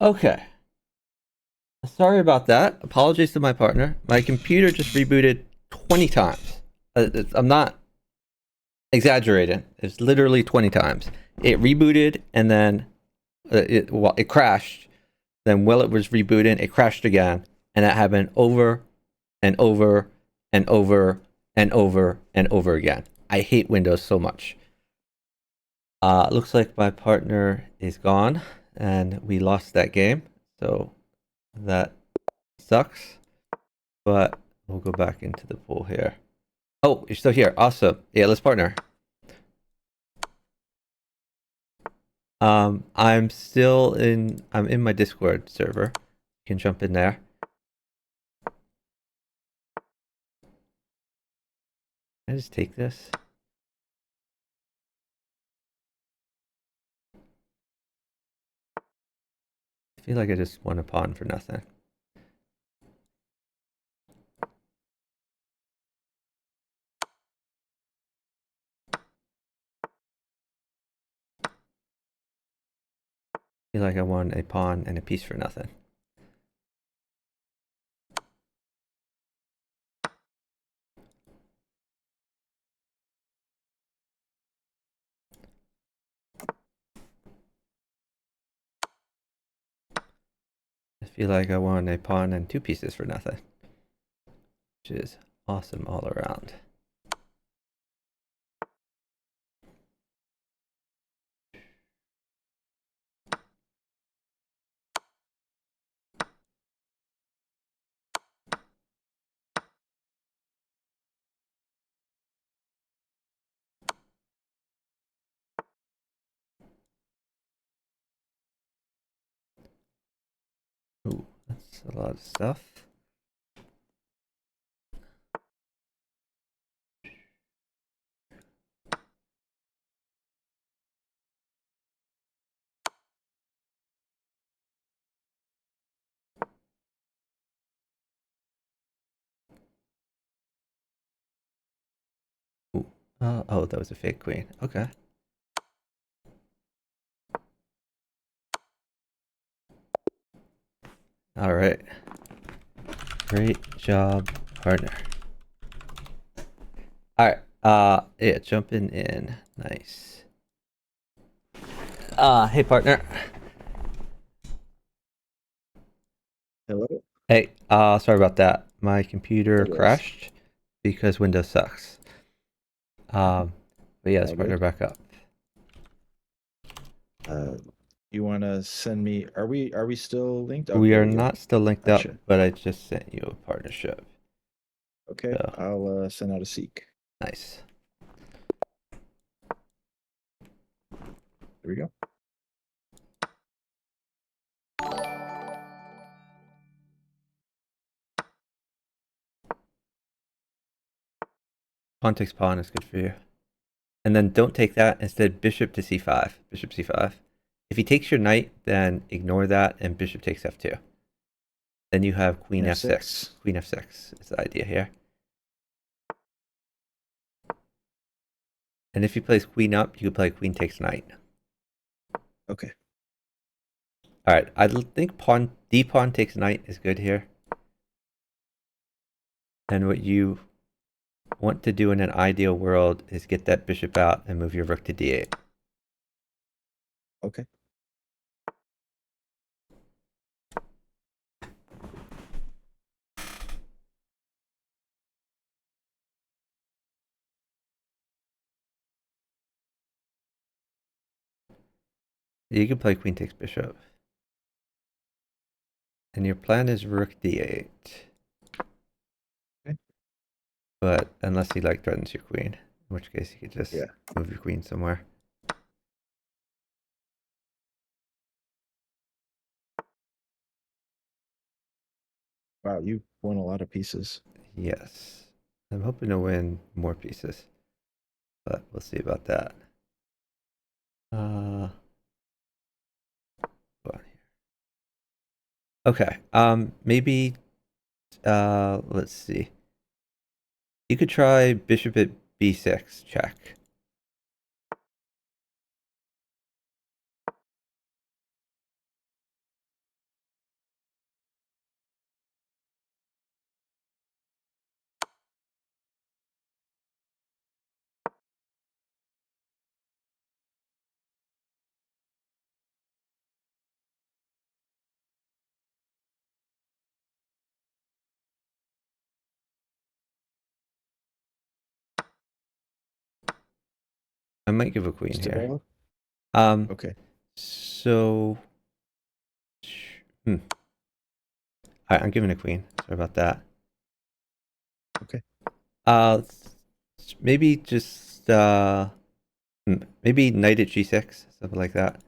Okay. Sorry about that. Apologies to my partner. My computer just rebooted 20 times. I'm not exaggerating. It's literally 20 times. It rebooted and then it crashed. Then while it was rebooting, it crashed again. And that happened over and over and over and over and over again. I hate Windows so much. Looks like my partner is gone and we lost that game. So that sucks. But we'll go back into the pool here. Oh, you're still here. Awesome. Yeah, let's partner. I'm in my Discord server. You can jump in there. Can I just take this? I feel like I just won a pawn for nothing. I feel like I won a pawn and a piece for nothing. I feel like I won a pawn and two pieces for nothing. Which is awesome all around. Ooh, that's a lot of stuff. Ooh. Oh, that was a fake queen. Okay. All right. Great job, partner. All right. Yeah, jumping in. Nice. Hey, partner. Hello? Hey, sorry about that. My computer No worries. crashed because Windows sucks. But yeah, let's All partner good. back up. Uh, you want to send me? Are we still linked? We Okay, are we are. not still linked up, Gotcha. but I just sent you a partnership. Okay, So I'll send out a seek. nice. There we go. Pawn takes pawn is good for you. And then don't take that. Instead, bishop to c5. Bishop c5. If he takes your knight, then ignore that and bishop takes f2. Then you have queen f6. Queen f6 is the idea here. And if he plays queen up, you can play queen takes knight. Okay. All right, I think pawn d pawn takes knight is good here. And what you want to do in an ideal world is get that bishop out and move your rook to d8. Okay. You can play queen takes bishop. And your plan is rook d8. Okay. But unless he like threatens your queen, in which case you could just Yeah. move your queen somewhere. Wow, you won a lot of pieces. Yes. I'm hoping to win more pieces. But we'll see about that. Go on here. Okay. Maybe let's see. You could try bishop at b6 check. I might give a queen Just here. develop? Um, Okay. so, hmm. All right, I'm giving a queen. Sorry about that. Okay. Maybe just maybe knight at g6, something like that,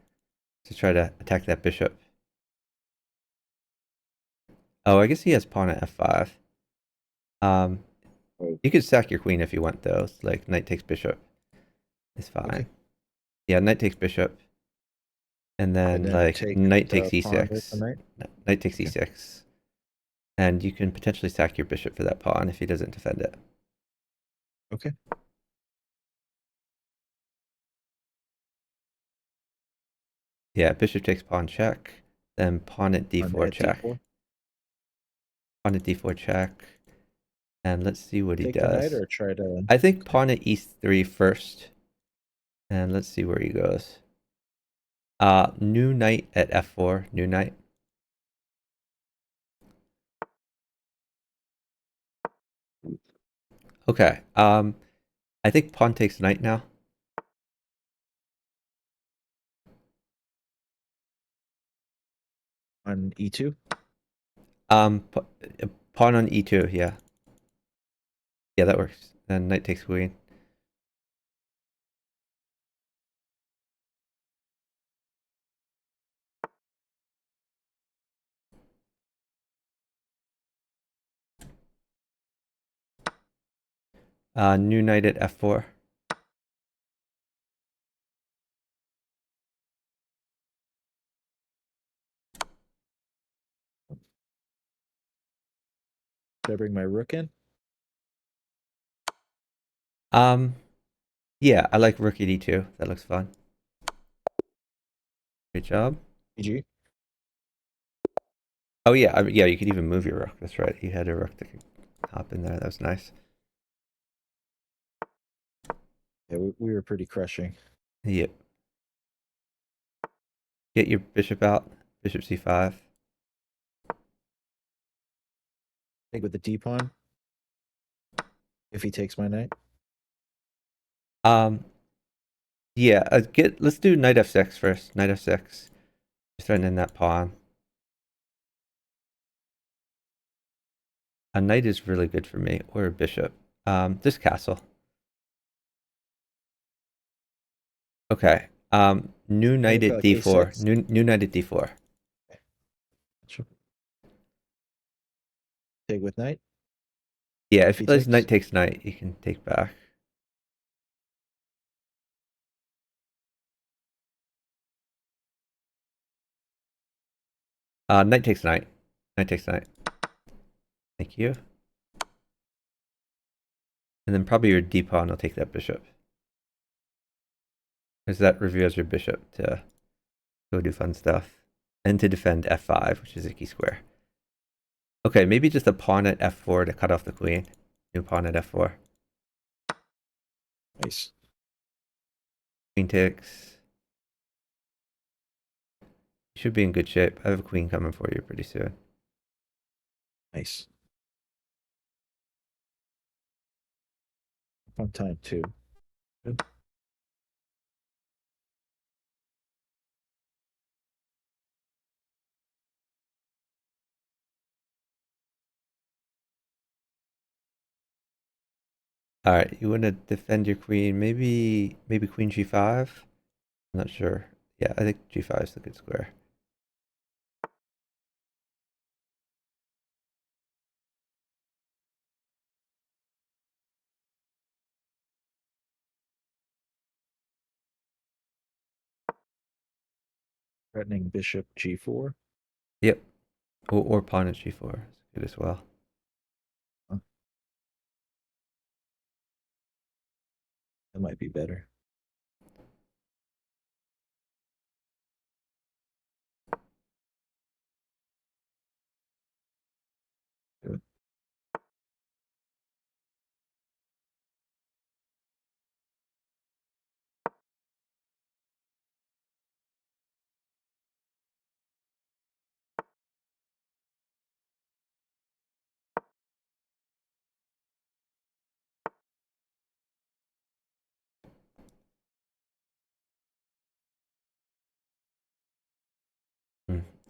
to try to attack that bishop. Oh, I guess he has pawn at f5. Um, Oh, you could sack your queen if you want, though. It's like knight takes bishop. It's fine. okay. Yeah, knight takes bishop, and And then then like take knight takes the pawn with the e6. knight. Knight takes Okay. e6, and you can potentially sack your bishop for that pawn if he doesn't defend it. Okay. Yeah, bishop takes pawn check, then pawn at On d4 at check, d4. pawn at d4 check, and let's see what he Take the knight does. or try to. I think Okay. pawn at e3 first, and let's see where he goes. New knight at f4, new knight. Okay. I think pawn takes knight now. On e2. Um, pawn on e2. Yeah, yeah, that works. Then knight takes queen. New knight at f4. Should I bring my rook in? Um, yeah, I like rook at e2. That looks fun. Great job. GG. Oh yeah, yeah. You could even move your rook. That's right. You had a rook that could hop in there. That was nice. Yeah, we were pretty crushing. Yep. Get your bishop out. Bishop c5. I think with the d pawn. If he takes my knight. Um, yeah. Let's do knight f6 first. Knight f6. Threatening that pawn. A knight is really good for me, or a bishop. This castle. Okay. New knight Think at like d4. a6. New knight at d4. Sure. Take with knight. Yeah, If if he he plays takes. knight takes knight, you can take back. Knight takes knight. Knight takes knight. Thank you. And then probably your d pawn will take that bishop, because that reveals your bishop to go do fun stuff and to defend f5, which is a key square. Okay, maybe just a pawn at f4 to cut off the queen. New pawn at f4. Nice. Queen takes. You should be in good shape. I have a queen coming for you pretty soon. Nice. Fun time too. Good. All right, you want to defend your queen? Maybe queen g5. I'm not sure. Yeah, I think g5 is a good square. Threatening bishop g4. Yep. Or pawn at g4 is good as well. Huh, that might be better. Good.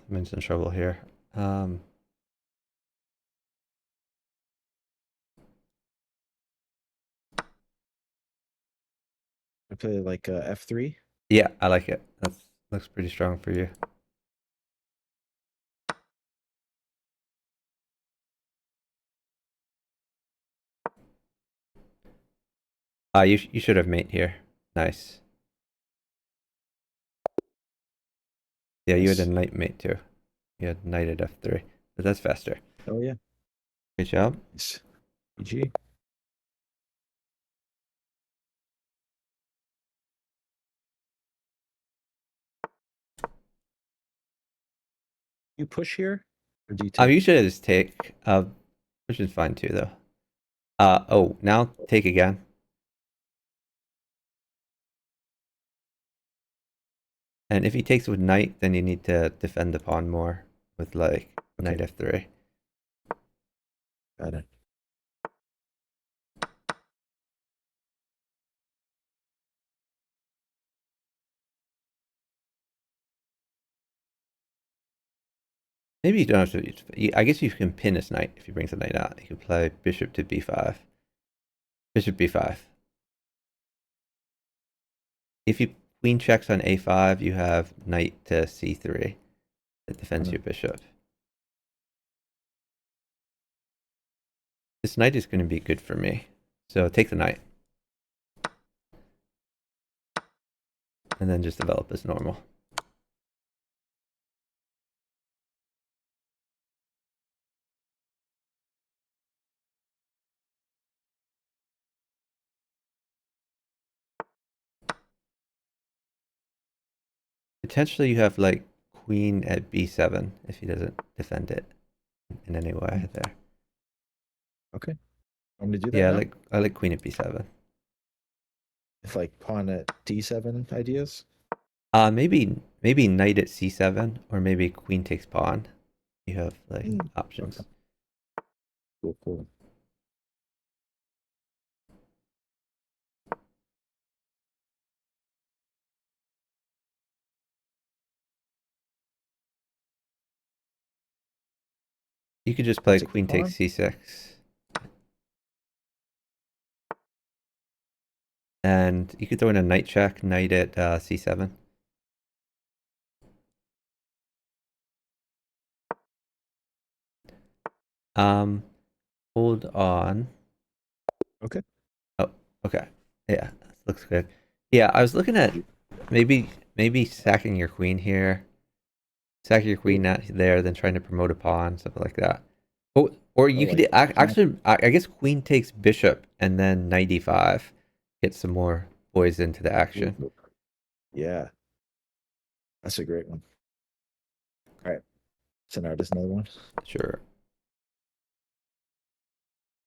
I'm in some trouble here. I play like F3. Yeah, I like it. That looks pretty strong for you. You should have mate here. Nice. Yeah, you had a Nice. knight mate too. You had knight at f3, but that's faster. Oh yeah. Good job. Nice. GG. You push here, or do you take? You should just take. Which is fine too though. Oh, now take again. And if he takes with knight, then you need to defend the pawn more with like Okay, knight f3. got it. Maybe you don't have to. I guess you can pin his knight if he brings the knight out. You can play bishop to b5. Bishop b5. If you queen checks on a5, you have knight to c3 that defends your bishop. This knight is going to be good for me. So take the knight. And then just develop as normal. Potentially you have like queen at b7 if he doesn't defend it in any way there. Okay, I'm gonna do that Yeah, now. I like queen at b7. If like pawn at d7 ideas. Maybe knight at c7 or maybe queen takes pawn. You have like options. Okay. Cool, cool. You could just I'll play take the queen takes pawn. c6. And you could throw in a knight check, knight at c7. Hold on. Okay. Oh, okay. Yeah, looks good. Yeah, I was looking at maybe sacking your queen here. Sack your queen out there, then trying to promote a pawn, something like that. Oh, or Oh, you could like actually, I guess queen takes bishop and then knight e5, get some more boys into the action. yeah, that's a great one. All right, so now there's another one. Sure.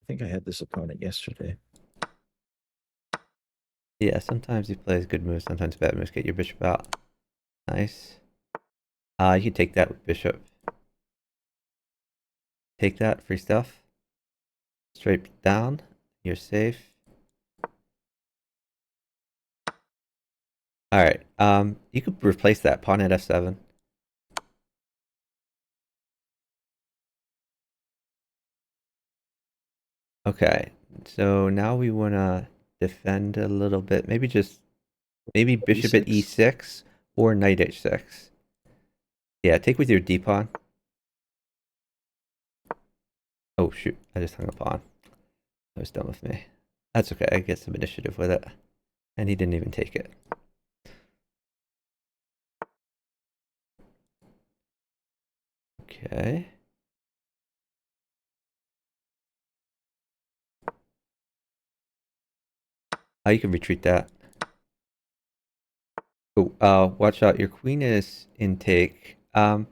I think I had this opponent yesterday. Yeah, sometimes he plays good moves, sometimes bad moves. Get your bishop out. Nice. You could take that with bishop. Take that, free stuff. Straight down. You're safe. All right. You could replace that pawn at f7. Okay. So now we want to defend a little bit. Maybe bishop at E6. e6 or knight h6. Yeah, take with your d pawn. Oh shoot! I just hung a pawn. That was dumb of me. That's okay. I get some initiative with it, and he didn't even take it. Okay. You can retreat that. Oh, watch out. Your queen is in take. I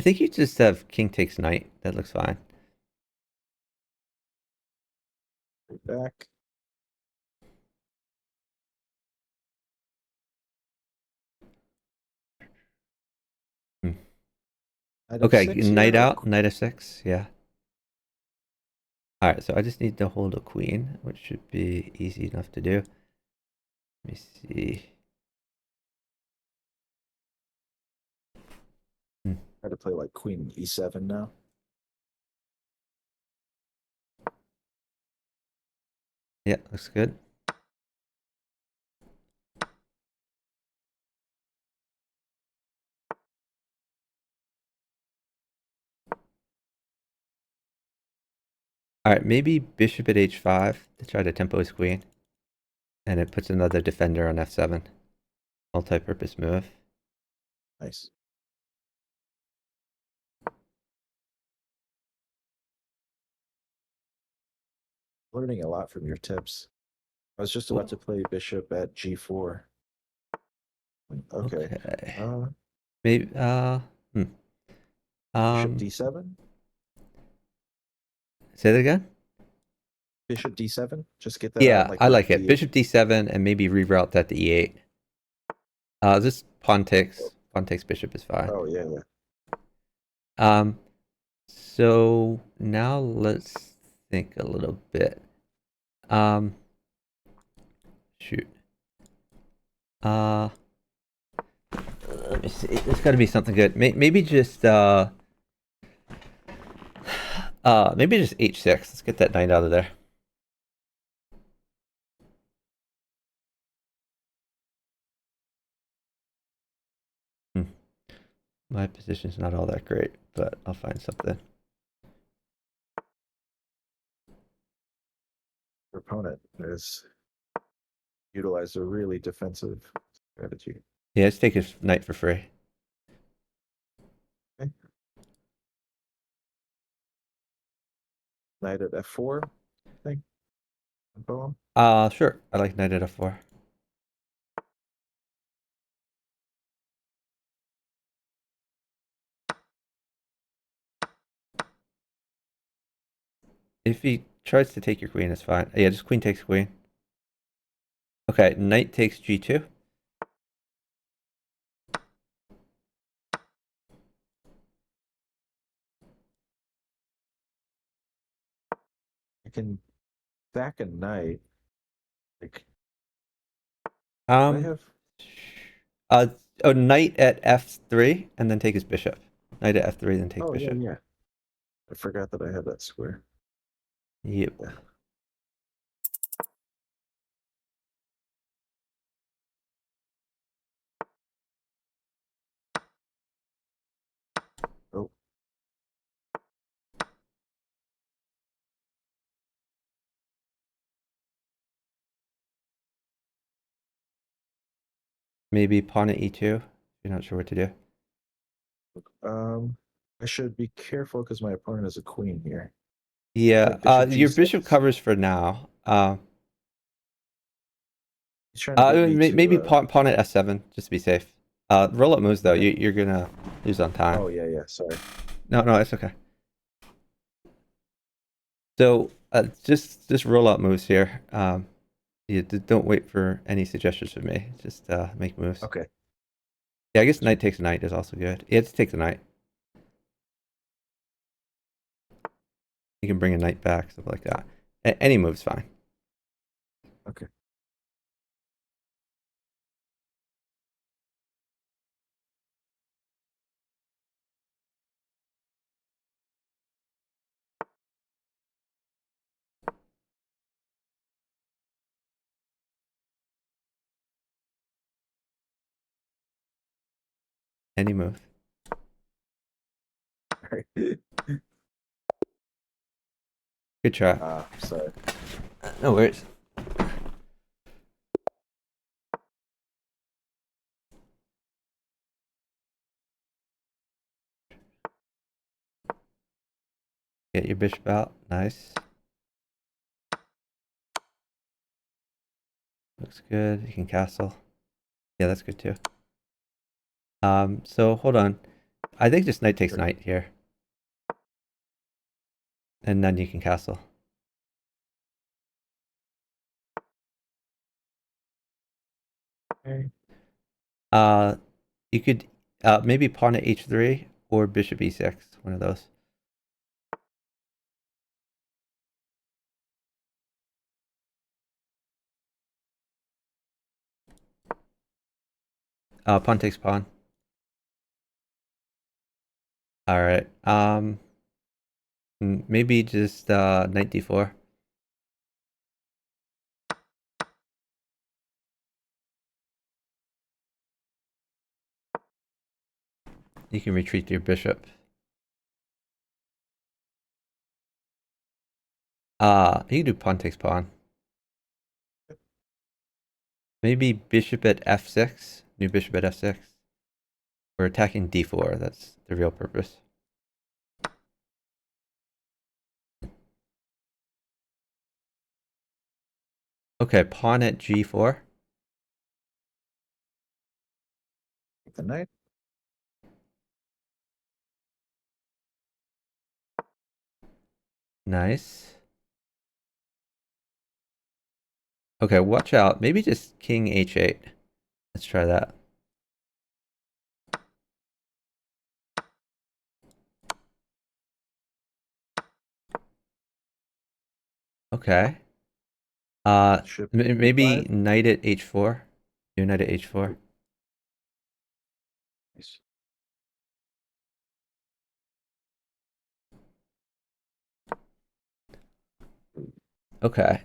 think you just have king takes knight. That looks fine. Back. Hmm. Knight Okay, f6 knight here. out, knight f6. Yeah. All right, so I just need to hold a queen, which should be easy enough to do. Let me see. Try to play like queen e7 now. Yeah, looks good. All right, maybe bishop at h5 to try to tempo his queen. And it puts another defender on f7. Multi-purpose move. Nice. Learning a lot from your tips. I was just about to play bishop at g4. Okay. Okay. Uh, Maybe bishop um d7. say that again? Bishop d7. Just get that on Yeah, like I rook like it. d8. Bishop d7 and maybe reroute that to e8. This pawn takes bishop is fine. Oh yeah, yeah. So now let's think a little bit. Shoot. Let me see. There's got to be something good. Maybe just maybe just h6. Let's get that knight out of there. My position's not all that great, but I'll find something. Your opponent has utilized a really defensive strategy. Yeah, let's take his knight for free. Okay. Knight at f4, I think. Poem. Sure. I like knight at f4. If he tries to take your queen, it's fine. Yeah, just queen takes queen. Okay, knight takes g2. I can back a knight. Like, do I have? Uh, oh, knight at f3 and then take his bishop. Knight at f3, then take Oh yeah, bishop. yeah. I forgot that I had that square. Yep. Yeah. Oh, Maybe pawn at e2. You're not sure what to do. I should be careful because my opponent has a queen here. Yeah. Like bishop Your bishop g6. covers for now. He's trying to get me Maybe to. pawn at f7 just to be safe. Roll up moves though. Okay. You're gonna lose on time. Oh yeah, yeah. Sorry. No, it's okay. So just roll out moves here. You don't wait for any suggestions from me. Just make moves. Okay. Yeah, I guess knight takes knight is also good. Yeah, just take the knight. You can bring a knight back, stuff like that. Any move's fine. Okay. Any move. All right. Good try. Sorry. No worries. Get your bishop out. Nice. Looks good. You can castle. Yeah, that's good too. So hold on. I think just knight takes Sure. knight here. And then you can castle. Okay. You could maybe pawn at h3 or bishop e6. One of those. Pawn takes pawn. All right. Maybe just knight d4. You can retreat your bishop. You can do pawn takes pawn. Maybe bishop at f6. New bishop at f6. We're attacking d4. That's the real purpose. Okay, pawn at g4. The knight. Nice. Okay, watch out. Maybe just king h8. Let's try that. Okay. Bishop Maybe e5. knight at h4. Do knight at h4. Nice. Okay.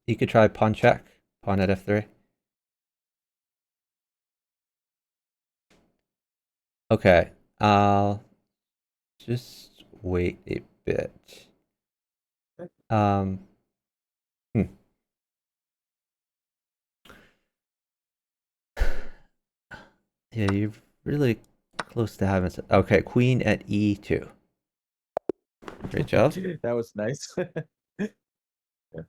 You could try pawn check. Pawn at f3. Okay. I'll just wait a bit. Okay. Hmm. Yeah, you're really close to having some. Okay, queen at e2. Great job. That was nice. Yeah.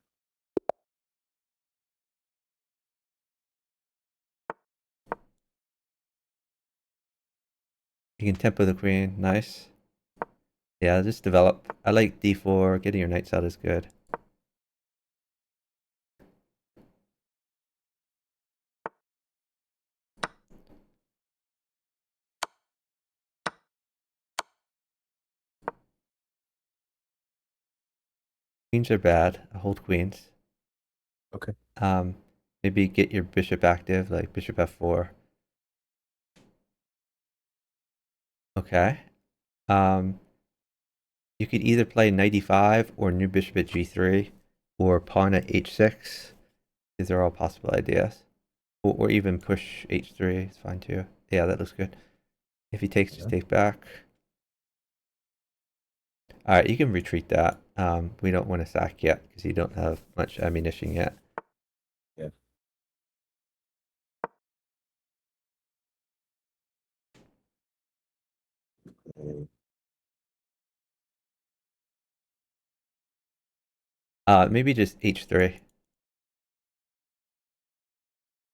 You can tempo the queen. Nice. Yeah, just develop. I like d4. Getting your knights out is good. Queens are bad. I hold queens. Okay. Maybe get your bishop active, like bishop f4. Okay. You could either play knight e5 or new bishop at g3 or pawn at h6. These are all possible ideas. Or even push h3. It's fine too. Yeah, that looks good. If he takes, just Yeah. take back. All right, you can retreat that. We don't want to sack yet because you don't have much ammunition yet. Yeah. Okay. Maybe just h3.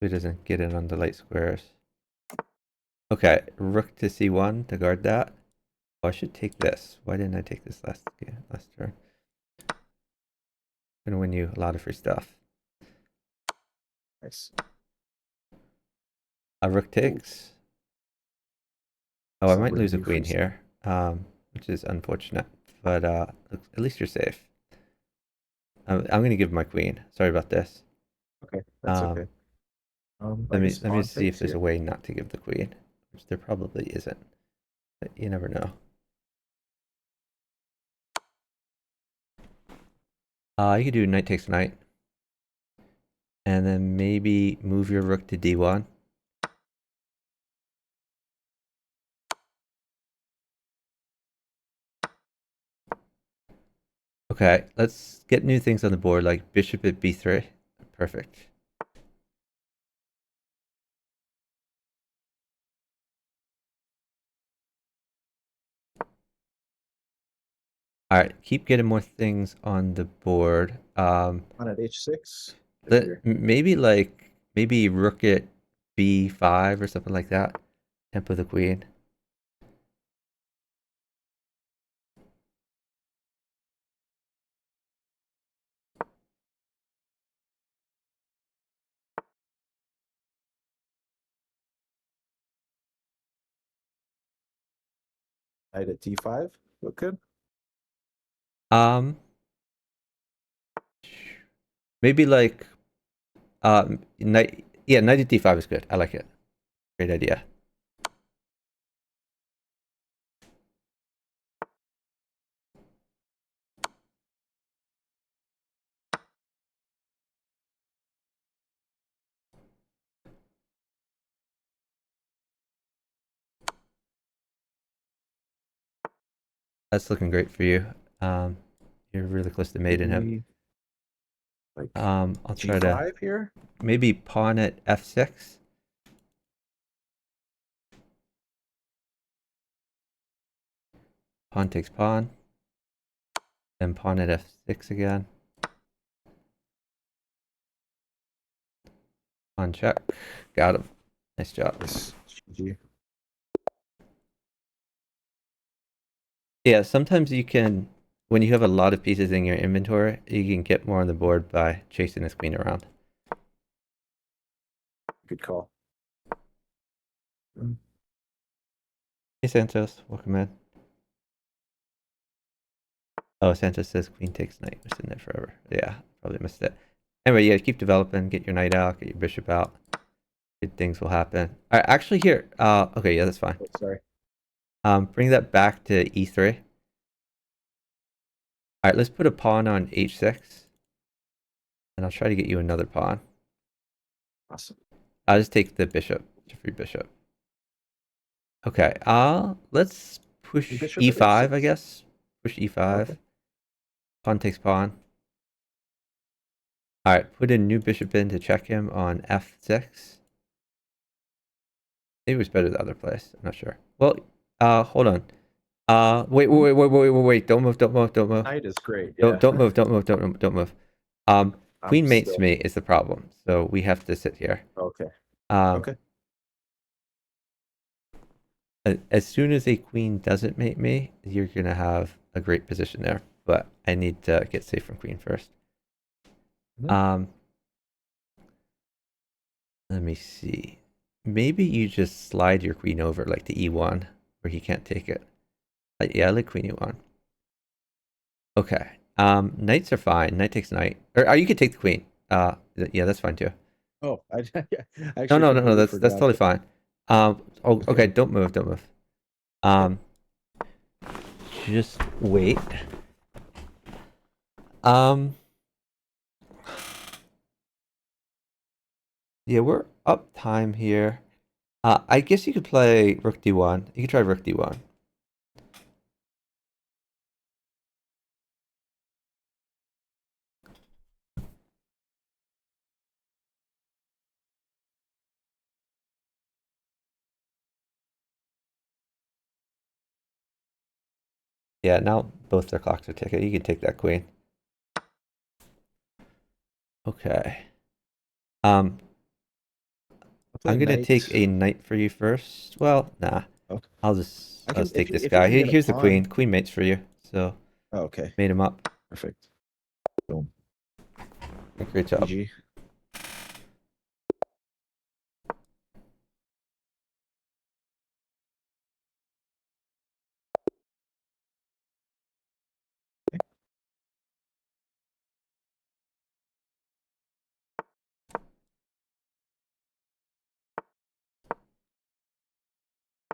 So he doesn't get in on the light squares. Okay, rook to c1 to guard that. Oh, I should take this. Why didn't I take this last turn? I'm gonna win you a lot of free stuff. Nice. Rook takes. Oh, I So might winning lose a you free queen stuff. here, which is unfortunate. But at least you're safe. I'm gonna give my queen. Sorry about this. Okay, that's okay. Um, I guess let me pawn see if takes there's a here. way not to give the queen, which there probably isn't. But you never know. You could do knight takes knight, and then maybe move your rook to d1. Okay, let's get new things on the board, like bishop at b3. Perfect. All right, keep getting more things on the board. Pawn at h6. Here. Maybe rook at b5 or something like that. Tempo the queen. Knight at d5. Look good. Um, maybe like knight at d5 is good. I like it. Great idea. That's looking great for you. You're really close to mating him. Maybe like I'll try to G5 here. maybe pawn at f6. Pawn takes pawn. Then pawn at f6 again. Pawn check. Got him. Nice job. Yes, GG. Yeah, sometimes you can, when you have a lot of pieces in your inventory, you can get more on the board by chasing this queen around. Good call. Hey Santos, welcome in. Oh, Santos says queen takes knight. We're sitting there forever. Yeah, probably missed it. Anyway, yeah, keep developing. Get your knight out. Get your bishop out. Good things will happen. All right, actually here. Okay, yeah, that's fine. Oh, sorry. Bring that back to e3. All right, let's put a pawn on h6, and I'll try to get you another pawn. Awesome. I'll just take the bishop, free bishop. Okay. Let's push Bishop at e5, I H6. guess. Push e5. Okay. Pawn takes pawn. All right, put a new bishop in to check him on f6. Maybe it was better the other place. I'm not sure. Well, hold on. Wait. Don't move. Knight is great. Yeah. Don't move. Don't move. I'm Queen mates still me is the problem, so we have to sit here. okay. Um, Okay. as soon as a queen doesn't mate me, you're gonna have a great position there. But I need to get safe from queen first. Mhm. Let me see. Maybe you just slide your queen over like to e1, where he can't take it. Yeah, I like queen e1. Okay. Knights are fine. Knight takes knight. Or you could take the queen. Yeah, that's fine too. Oh, I No, actually no, no, no. completely That's forgot totally that. fine. Oh, okay. Don't move. Don't move. Okay. Just wait. Um, yeah, we're up time here. I guess you could play rook d1. You could try rook d1. Yeah, now both their clocks are ticking. You can take that queen. Okay. Um, I'll play I'm gonna take knight. a knight for you first. Well, nah. Okay. I'll just I I'll can just take this if you guy. can get a Here's the queen. pawn. Queen mates for you. So Oh, okay. made him up. Perfect. Boom. Great job. GG.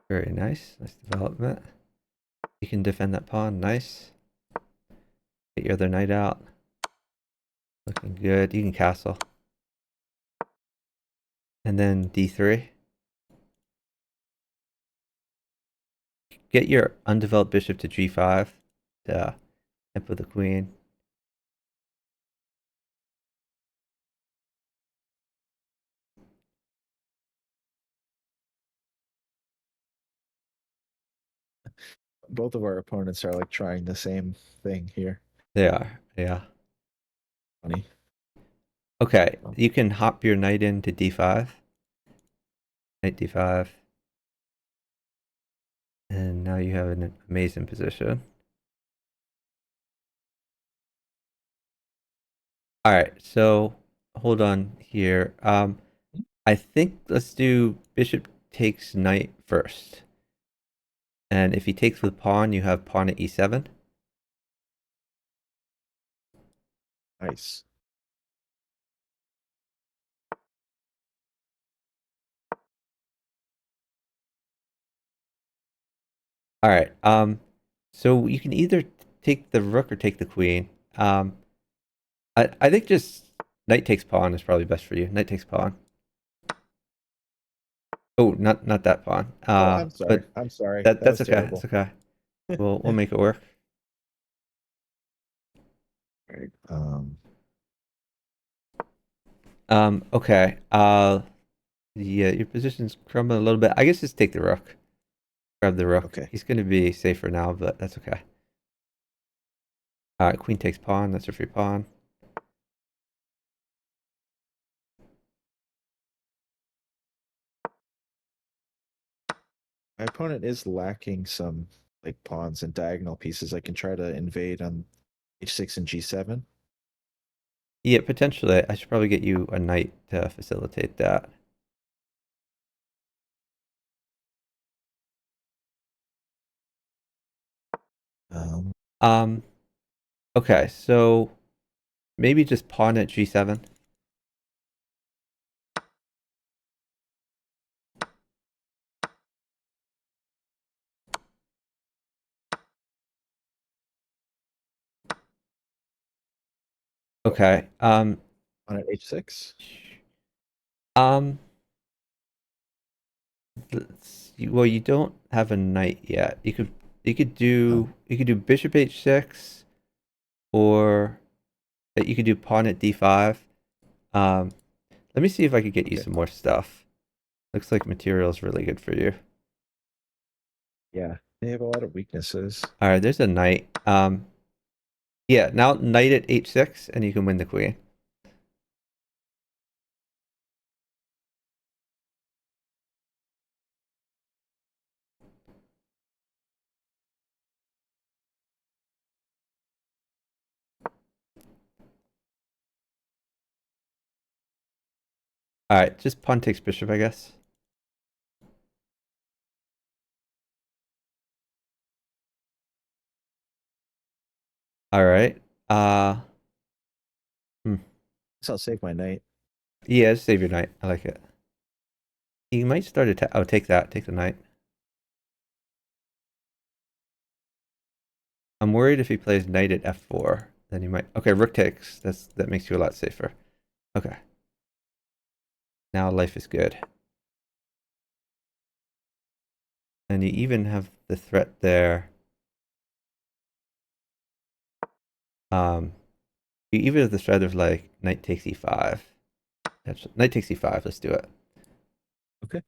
Very nice. Nice development. You can defend that pawn. Nice. Get your other knight out. Looking good. You can castle. And then d3. Get your undeveloped bishop to g5. To tempt with the queen. Both of our opponents are like trying the same thing here. They are. Yeah. Funny. Okay. You can hop your knight into d5. Knight d5. And now you have an amazing position. All right, so hold on here. I think let's do bishop takes knight first. And if he takes with pawn, you have pawn at e7. Nice. All right. So you can either take the rook or take the queen. I think just knight takes pawn is probably best for you. Knight takes pawn. Oh, not that pawn. Oh, I'm sorry. But I'm sorry. That that's was okay. That's terrible. okay. We'll make it work. Right. Okay. Yeah, your position's crumbling a little bit. I guess just take the rook. Grab the rook. Okay. He's going to be safer now, but that's okay. Queen takes pawn. That's a free pawn. My opponent is lacking some like pawns and diagonal pieces. I can try to invade on h6 and g7. Yeah, potentially. I should probably get you a knight to facilitate that. Um, Um, okay, so maybe just pawn at g7. Okay. on at h6. Um, well, you don't have a knight yet. Oh, You could do bishop h6, or you could do pawn at d5. Um, let me see if I could get you okay. some more stuff. Looks like material is really good for you. Yeah, they have a lot of weaknesses. All right, there's a knight. Yeah, now knight at h6, and you can win the queen. All right, just pawn takes bishop, I guess. All right. Uh, hmm. So I'll save my knight. Yeah, just save your knight. I like it. You might start attack. Oh, take that. Take the knight. I'm worried if he plays knight at f4, then he might. Okay, rook takes. That makes you a lot safer. Okay. Now life is good. And you even have the threat there. Um, you even have the threat of like knight takes e5. Knight takes e5. Let's do it. Okay.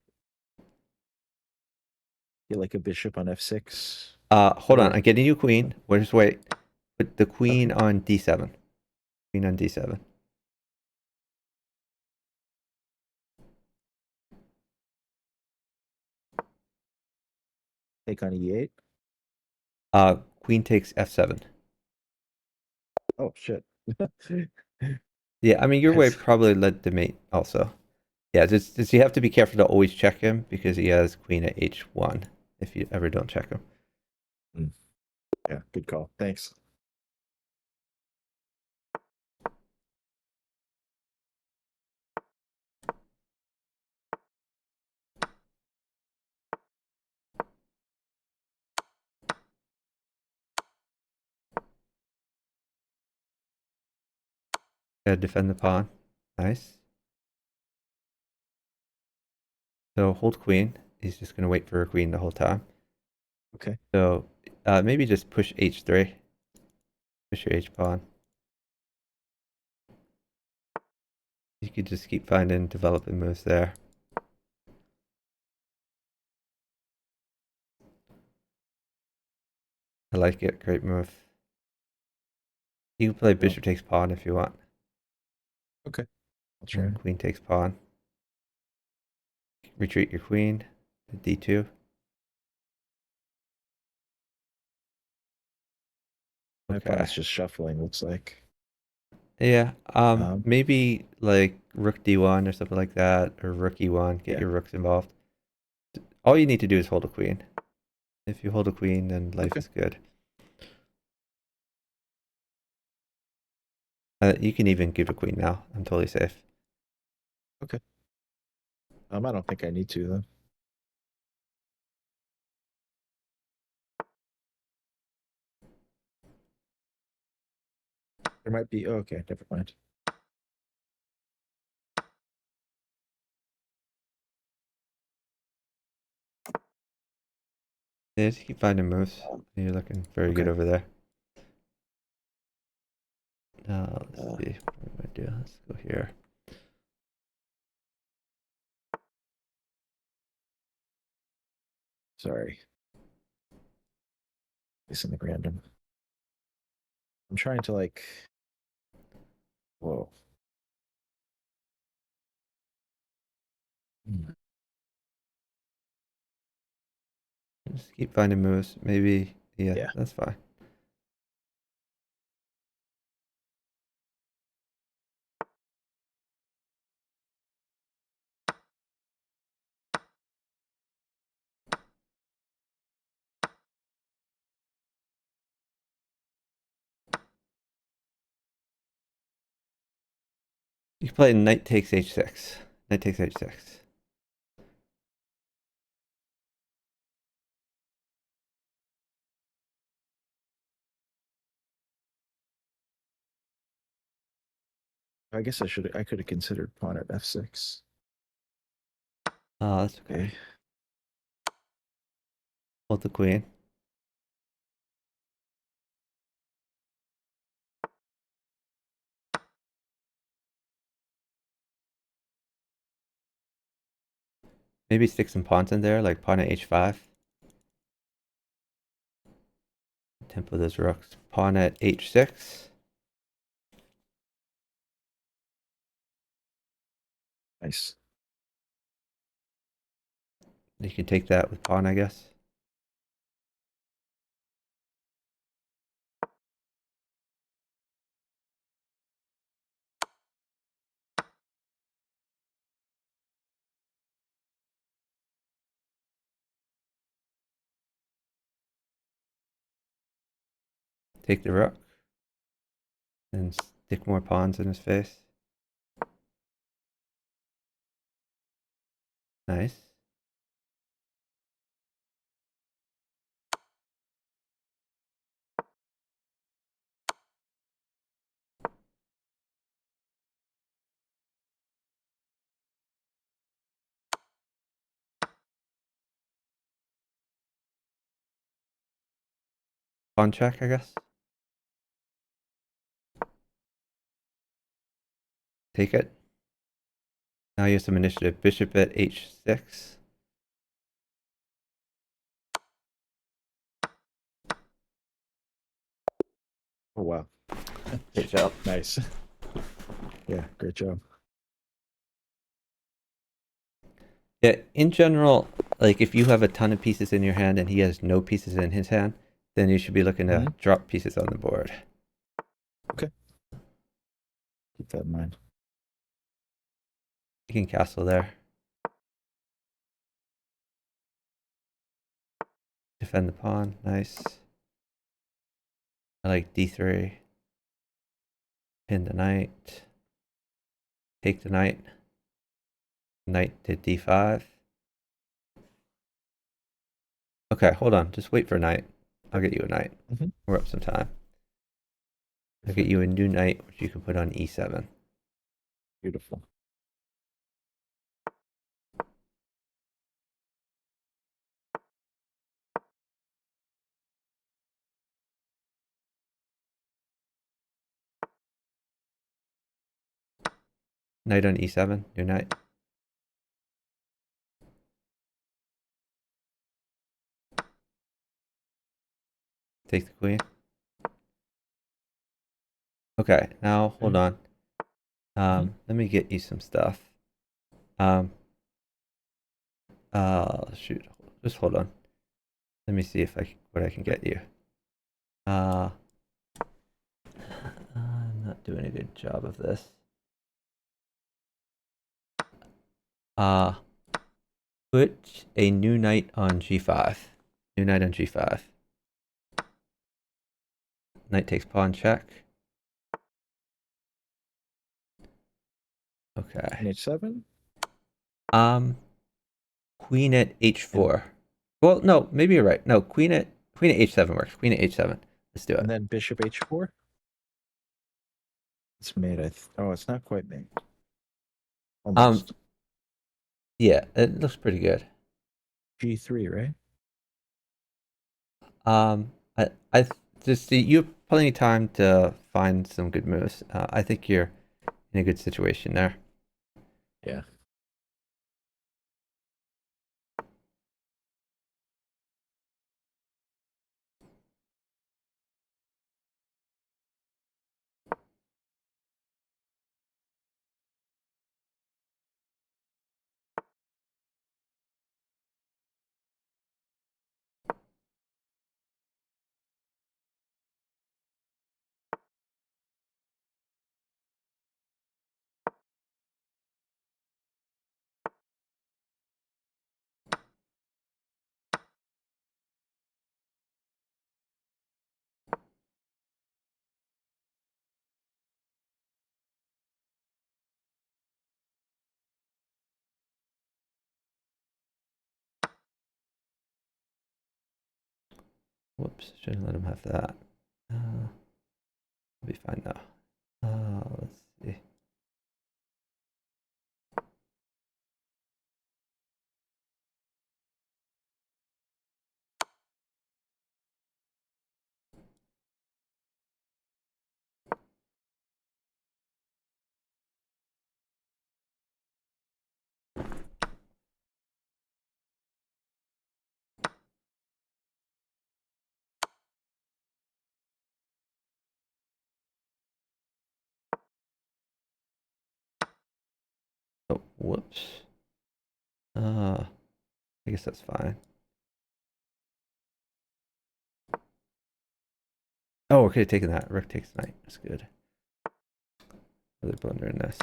Get like a bishop on f6. Hold on. Or I'm getting you a queen. We'll just wait. Put the queen okay. on d7. Queen on d7. Take on e8. Queen takes f7. Oh shit. Yeah, I mean your way That's probably led to mate also. Yeah, just you have to be careful to always check him because he has queen at h1 if you ever don't check him. mm, yeah, good call. Thanks. Gotta defend the pawn. Nice. So hold queen. He's just gonna wait for a queen the whole time. Okay. So maybe just push h3. Push your h pawn. You could just keep finding developing moves there. I like it. Great move. You can play Well, bishop takes pawn if you want. okay. I'll try. And queen takes pawn. Retreat your queen to d2. My Okay. opponent's just shuffling, looks like. Yeah. Um, Maybe like rook d1 or something like that, or rook e1. Get yeah. your rooks involved. All you need to do is hold a queen. If you hold a queen, then life Okay. is good. You can even give a queen now. I'm totally safe. Okay. I don't think I need to though. There might be. Oh, okay, never mind. Yeah, just keep finding moves. You're looking very good Okay. over there. Let's see. What do I do? Let's go here. Sorry. Something random. I'm trying to like. Whoa. Hmm. Just keep finding moves. Maybe, yeah, Yeah. that's fine. You can play knight takes h6. Knight takes h6. I guess I could have considered pawn at f6. Oh, that's okay. Okay. Hold the queen. Maybe stick some pawns in there, like pawn at h5. Tempo those rooks. Pawn at h6. Nice. You can take that with pawn, I guess. Take the rook. And stick more pawns in his face. Nice. Pawn check, I guess. Take it. Now you have some initiative. Bishop at h6. Oh wow. Great job. Nice. Yeah, great job. Yeah, in general, like if you have a ton of pieces in your hand and he has no pieces in his hand, then you should be looking to drop pieces on the board. Okay. Keep that in mind. You can castle there. Defend the pawn. Nice. I like d3. Pin the knight. Take the knight. Knight to d5. Okay, hold on. Just wait for knight. I'll get you a knight. We're up some time. I'll get you a new knight, which you can put on e7. Beautiful. Knight on e7. New knight. Take the queen. Okay, now hold on. Let me get you some stuff. Shoot. Just hold on. Let me see if what I can get you. I'm not doing a good job of this. Put a new knight on g5. New knight on g5. Knight takes pawn check. Okay. h7. Queen at h4. Well, no, maybe you're right. No, queen at h7 works. Queen at h7. Let's do it. And then bishop h4. It's made. Oh, it's not quite made. Almost. Yeah, it looks pretty good. g3, right? I just see you have plenty of time to find some good moves. I think you're in a good situation there. Yeah. Whoops, shouldn't let him have that. We'll be fine now. Let's see. Oh, whoops. I guess that's fine. Oh, we could have taken that. Rook takes knight. That's good. Really blundering this.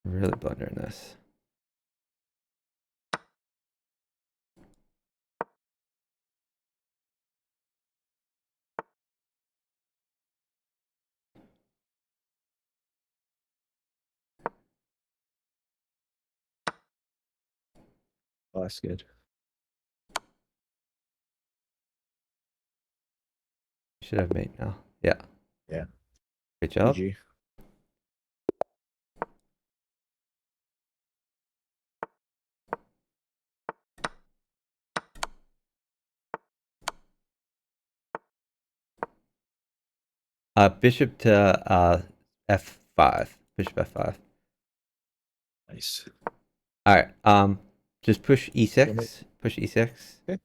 Really blundering this. Oh, that's good. You should have mate now. Yeah. Yeah. Great job. GG. Bishop to f5. Bishop f5. Nice. All right. Just push Show me. e6. Push e6. Okay.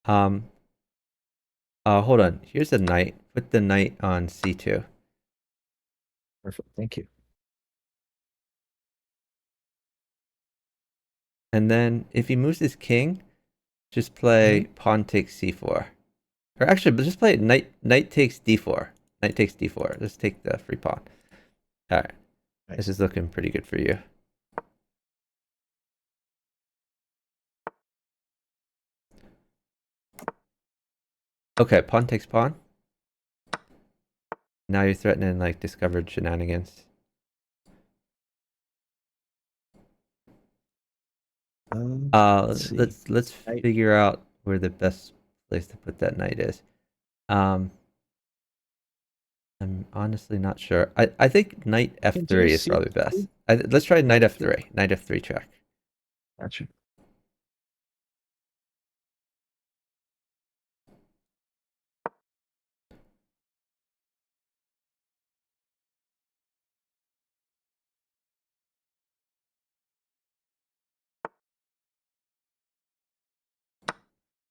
Um. Hold on. Here's the knight. Put the knight on c2. Perfect. Thank you. And then if he moves his king, just play pawn takes c4. Or actually, but just play knight takes d4. Knight takes d4. Just take the free pawn. All right. Nice. This is looking pretty good for you. Okay, pawn takes pawn. Now you're threatening like discovered shenanigans. Let's see. Let's figure out where the best place to put that knight is. I'm honestly not sure. I think knight f3 is probably best. Let's try knight f3. Knight f3 check. Gotcha.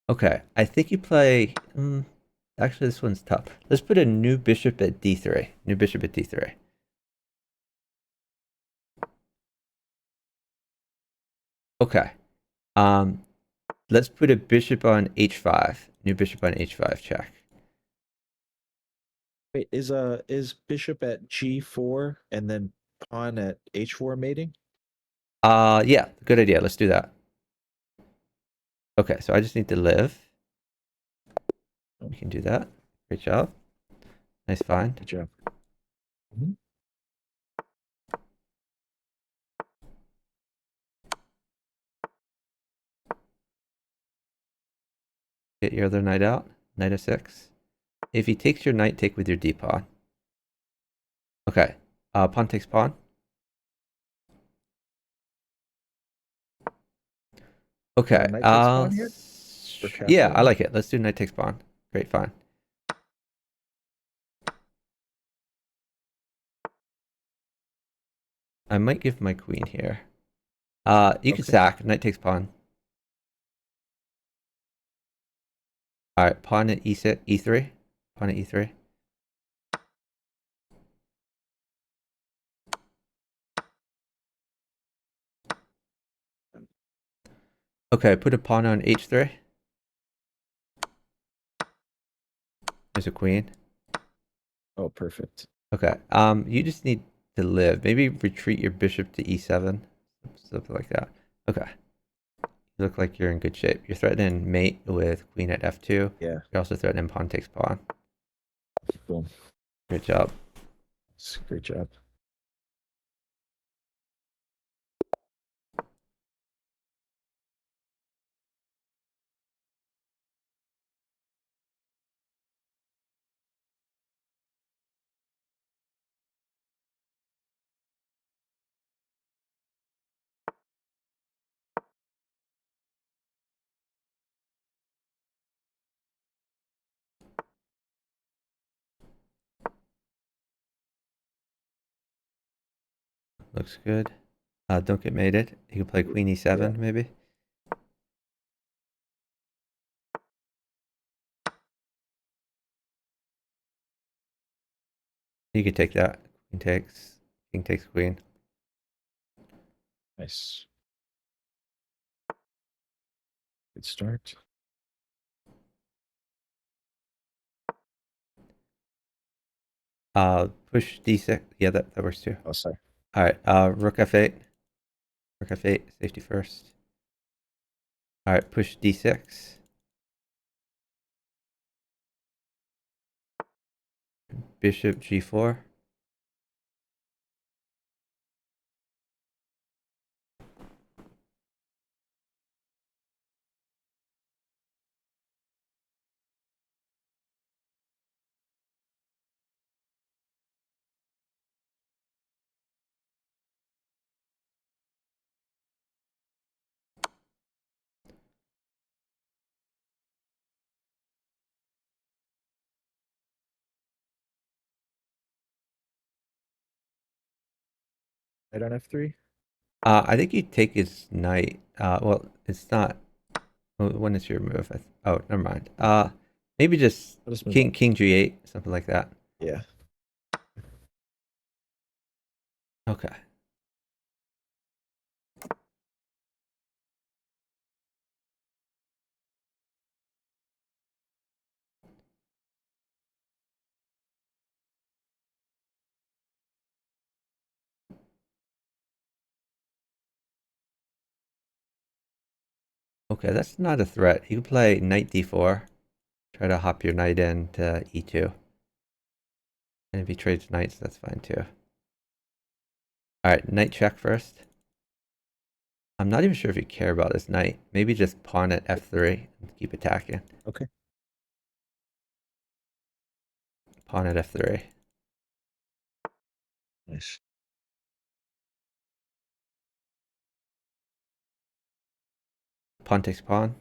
Okay, I think you play. Actually, this one's tough. Let's put a new bishop at d3. New bishop at d3. Okay. Let's put a bishop on h5. New bishop on h5 check. Wait, is bishop at g4 and then pawn at h4 mating? Yeah, good idea. Let's do that. Okay, so I just need to live. We can do that. Great job. Nice find. Good job. Get your other knight out. Knight of 6. If he takes your knight, take with your d pawn. Okay. Pawn takes pawn. Okay. Knight takes pawn here for Yeah, castle. I like it. Let's do knight takes pawn. Great, fine. I might give my queen here. You can sack. Knight takes pawn. All right, pawn at e6, e3. Pawn at e3. Okay, put a pawn on h3. There's a queen. Oh, perfect. Okay. You just need to live. Maybe retreat your bishop to e7, something like that. Okay. You look like you're in good shape. You're threatening mate with queen at f2. Yeah. You're also threatening pawn takes pawn. Boom. Great job. Great job. Looks good. Don't get mated. You can play queen e7 Yeah. maybe. You could take that. Queen takes. King takes queen. Nice. Good start. Push d6. Yeah, that works too. Oh, sorry. All right. Rook f8. Rook f8. Safety first. All right. Push d6. Bishop g4. Knight on f3. I think you take his knight. Well, it's not. When is your move? Oh, never mind. Maybe just I'll just move king on. g8, something like that. Yeah. Okay. Okay, that's not a threat. You can play knight d4. Try to hop your knight in to e2. And if he trades knights, that's fine too. All right, knight check first. I'm not even sure if you care about this knight. Maybe just pawn at f3 and keep attacking. Okay. Pawn at f3. Nice. Pawn takes pawn.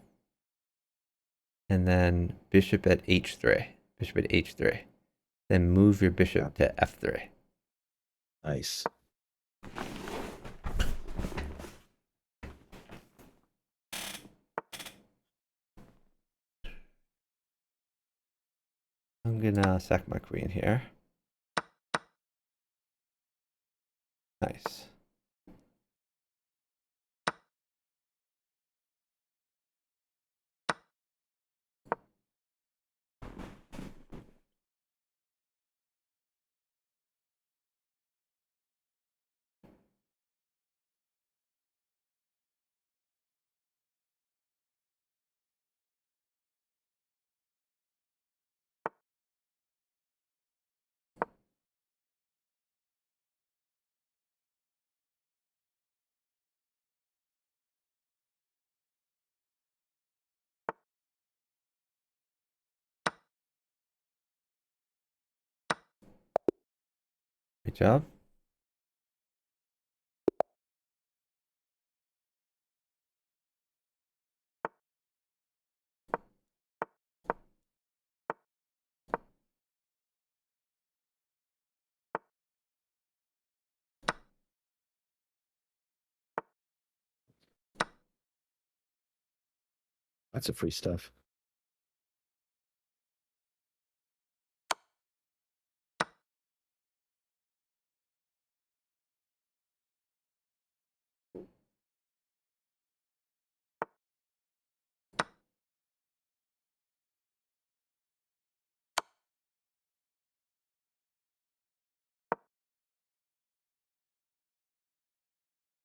And then bishop at h3. Bishop at h3. Then move your bishop to f3. Nice. I'm gonna sack my queen here. Nice. Good job. Lots of free stuff.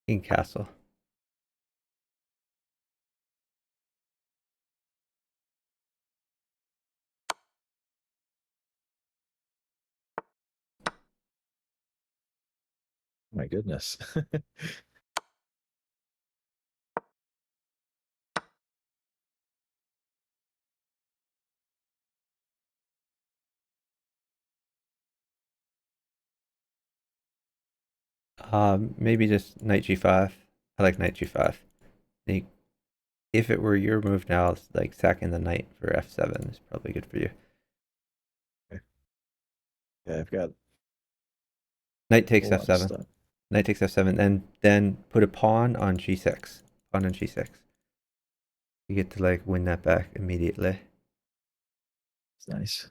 King castle. My goodness. Maybe just knight g5. I like knight g5. If it were your move now, it's like sacking the knight for f7 is probably good for you. Yeah, I've got Knight a takes whole lot of f7. stuff. Knight takes f7, and then put a pawn on g6. Pawn on g6. You get to like win that back immediately. It's nice.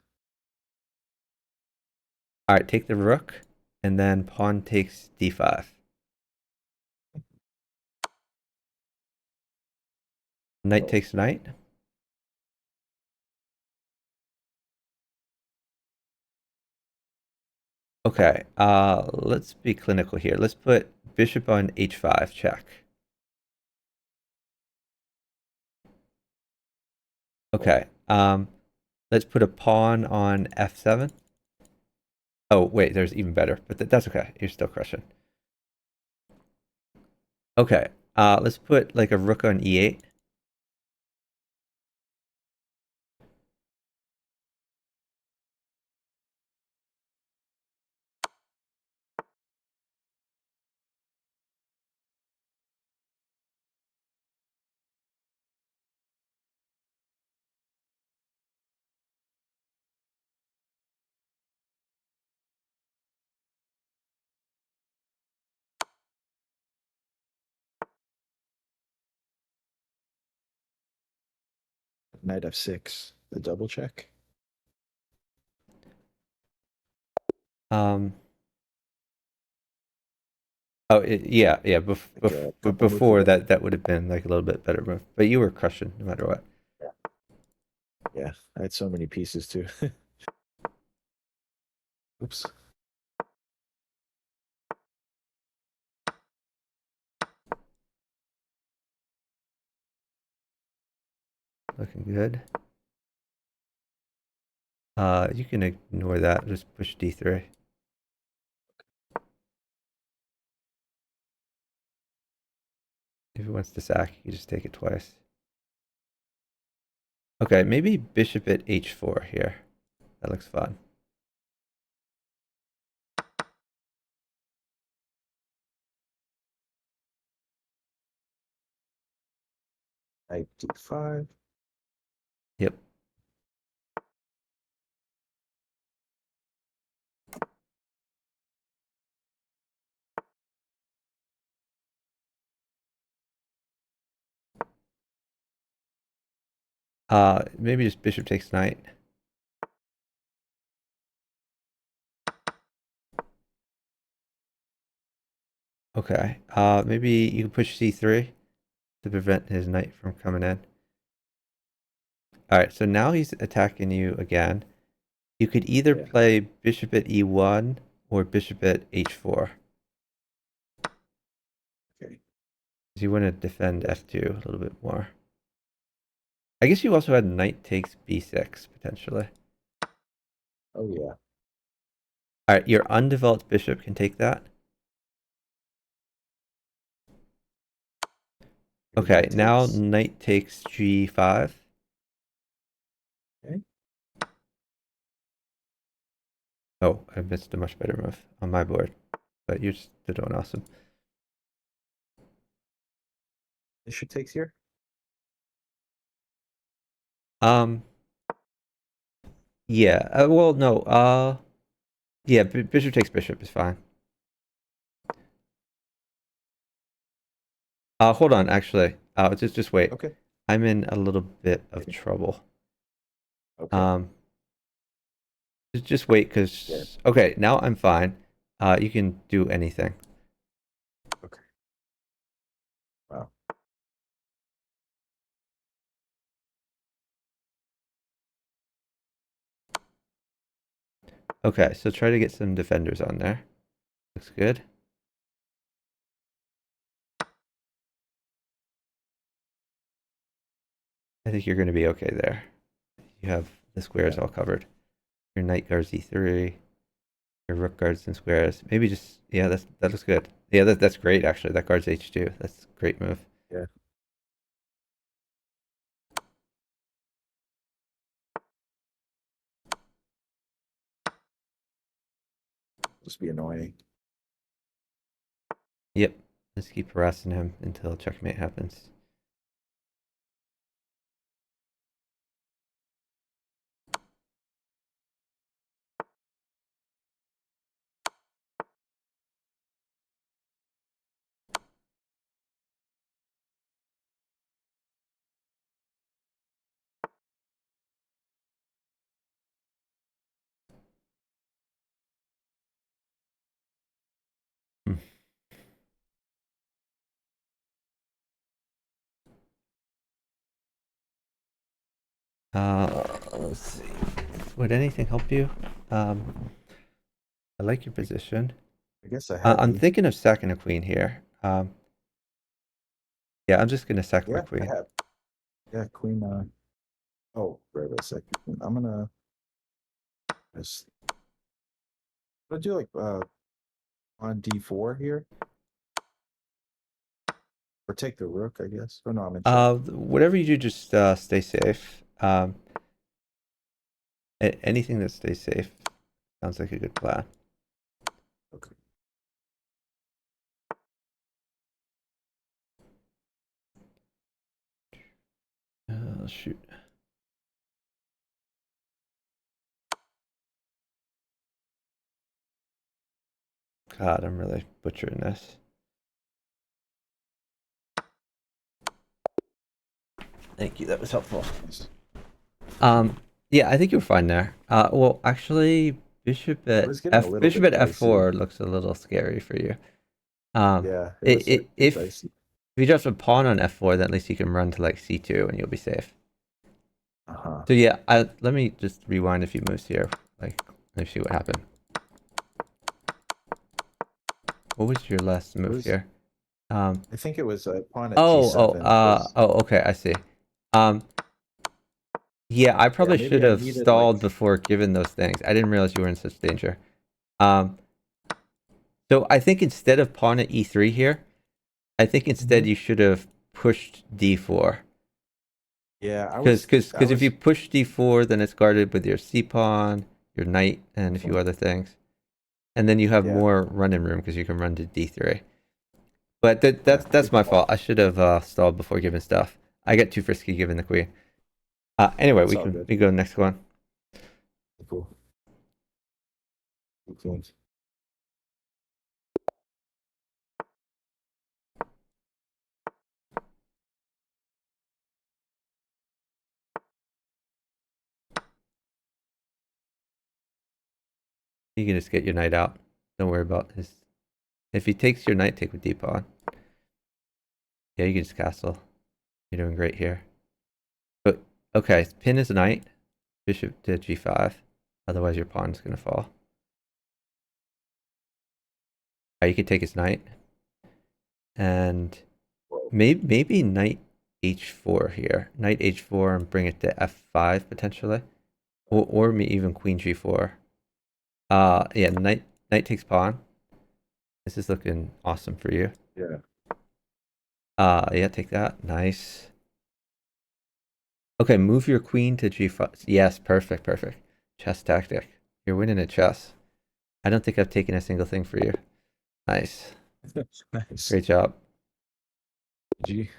All right, take the rook, and then pawn takes d5. Knight Oh, takes knight. Okay, let's be clinical here. Let's put bishop on h5, check. Okay, let's put a pawn on f7. Oh, wait, there's even better, but that's okay. You're still crushing. Okay, let's put like a rook on e8. knight f6. The double check. Um, oh, yeah, yeah. Like a couple moves Before ago. that would have been like a little bit better move, but you were crushing no matter what. Yeah. Yeah, I had so many pieces too. Oops. Looking good. You can ignore that. Just push d3. If it wants to sack, you just take it twice. Okay, maybe bishop at h4 here. That looks fun. Knight d5. Yep. Maybe just bishop takes knight. Okay. Maybe you can push c3 to prevent his knight from coming in. All right, so now he's attacking you again. You could either Yeah. play bishop at e1 or bishop at h4. Okay. Because you want to defend f2 a little bit more. I guess you also had knight takes b6 potentially. Oh yeah. All right, your undeveloped bishop can take that. Okay, Knight now takes. knight takes g5. Okay. Oh, I missed a much better move on my board, but you're still doing awesome. Bishop takes here. Yeah. Well, no. Yeah. Bishop takes bishop is fine. Hold on. Actually, just wait. Okay. I'm in a little bit of trouble. Okay. Just wait, cause okay, now I'm fine. You can do anything. Okay. Wow. Okay, so try to get some defenders on there. Looks good. I think you're going to be okay there. You have the squares Yeah. all covered. Your knight guards e3. Your rook guards some squares. Maybe just yeah, that looks good. Yeah, that's great actually. That guards h2. That's a great move. Yeah. Just be annoying. Yep. Let's keep harassing him until checkmate happens. Hmm. Let's see. Would anything help you? I like your position. I guess I have I'm you. thinking of sacking a queen here. Yeah, I'm just gonna sack my Yeah, I queen. have. Yeah, queen. Oh, wait a second. I'm gonna just. I'm gonna do like on d4 here, or take the rook, I guess. Oh no, I'm in check. Whatever you do, just stay safe. Anything that stays safe sounds like a good plan. Okay. Shoot. God, I'm really butchering this. Thank you. That was helpful. Nice. Yeah, I think you're fine there. Well, actually, bishop It at was getting a little bishop bit at dicey. f4 looks a little scary for you. Yeah, it was like If dicey. you just a pawn on f4, then at least you can run to like c2 and you'll be safe. Uh-huh. So yeah, let me just rewind a few moves here. Like, let me see what happened. What was your last It move was. here? I think it was a pawn at g7. Okay, I see. Yeah, I Yeah, probably should maybe I have needed like. stalled before giving those things. I didn't realize you were in such danger. Um, so I think instead of pawn at e3 here, I think instead Mhm. you should have pushed d4. Yeah, I Because was. cause, I cause if you was. push d4, then it's guarded with your c pawn, your knight, and a few Mhm. other things. And then you have Yeah. more running room because you can run to d3. But Yeah. that's Good my call. fault. I should have stalled before giving stuff. I get too frisky giving the queen. Anyway, It's all good. we go next one. Cool. Cool. You can just get your knight out. Don't worry about his. If he takes your knight, take with d pawn. Yeah, you can just castle. You're doing great here. But okay, pin his knight. Bishop to g5. Otherwise, your pawn's gonna fall. You could take his knight, and Whoa. maybe knight h4 here. Knight h4 and bring it to f5 potentially, or me even queen g4. Yeah, knight takes pawn. This is looking awesome for you. Yeah. Yeah, take that. Nice. Okay, move your queen to g5. Yes, perfect. Chess tactic. You're winning at chess. I don't think I've taken a single thing for you. Nice. Nice. Great job. G.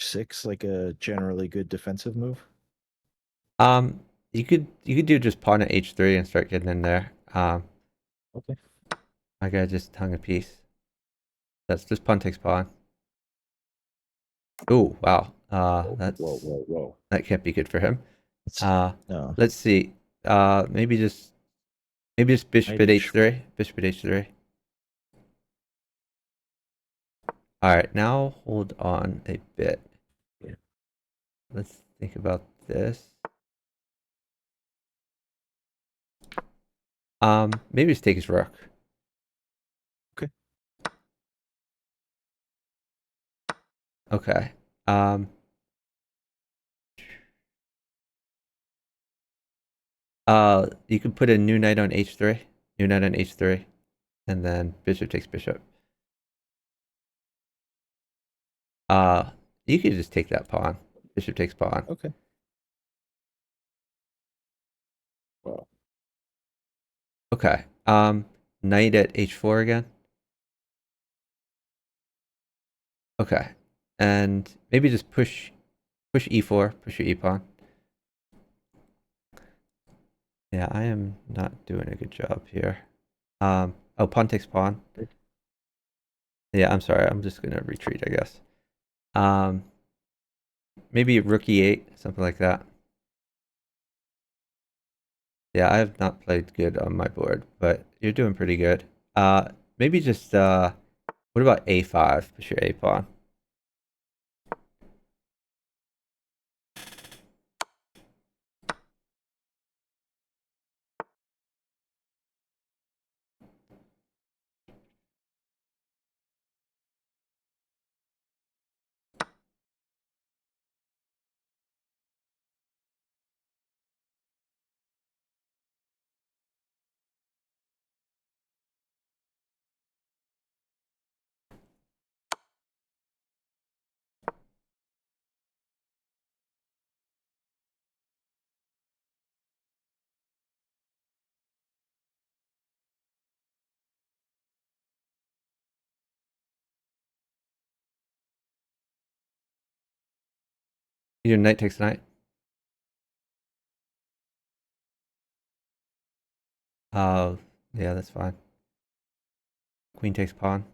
6, like a generally good defensive move. Um, you could do just pawn at h3 and start getting in there. Okay. My guy just hung a piece. That's just pawn takes pawn. Oh wow. Whoa. That can't be good for him. No. Let's see. Maybe just bishop Knight at H. h3. Bishop at h3. All right, now hold on a bit. Yeah. Let's think about this. Maybe just take his rook. Okay. Okay. You could put a new knight on h3. New knight on h3, and then bishop takes bishop. You could just take that pawn. Bishop takes pawn. Okay. Wow. Okay. Knight at h4 again. Okay. And maybe just push e4, push your e pawn. Yeah, I am not doing a good job here. Oh, pawn takes pawn. Yeah, I'm sorry. I'm just gonna retreat, I guess. Maybe rook e8, something like that. Yeah, I have not played good on my board, but you're doing pretty good. Maybe just what about a5? Push your a pawn. Your knight takes knight. Yeah, that's fine. Queen takes pawn.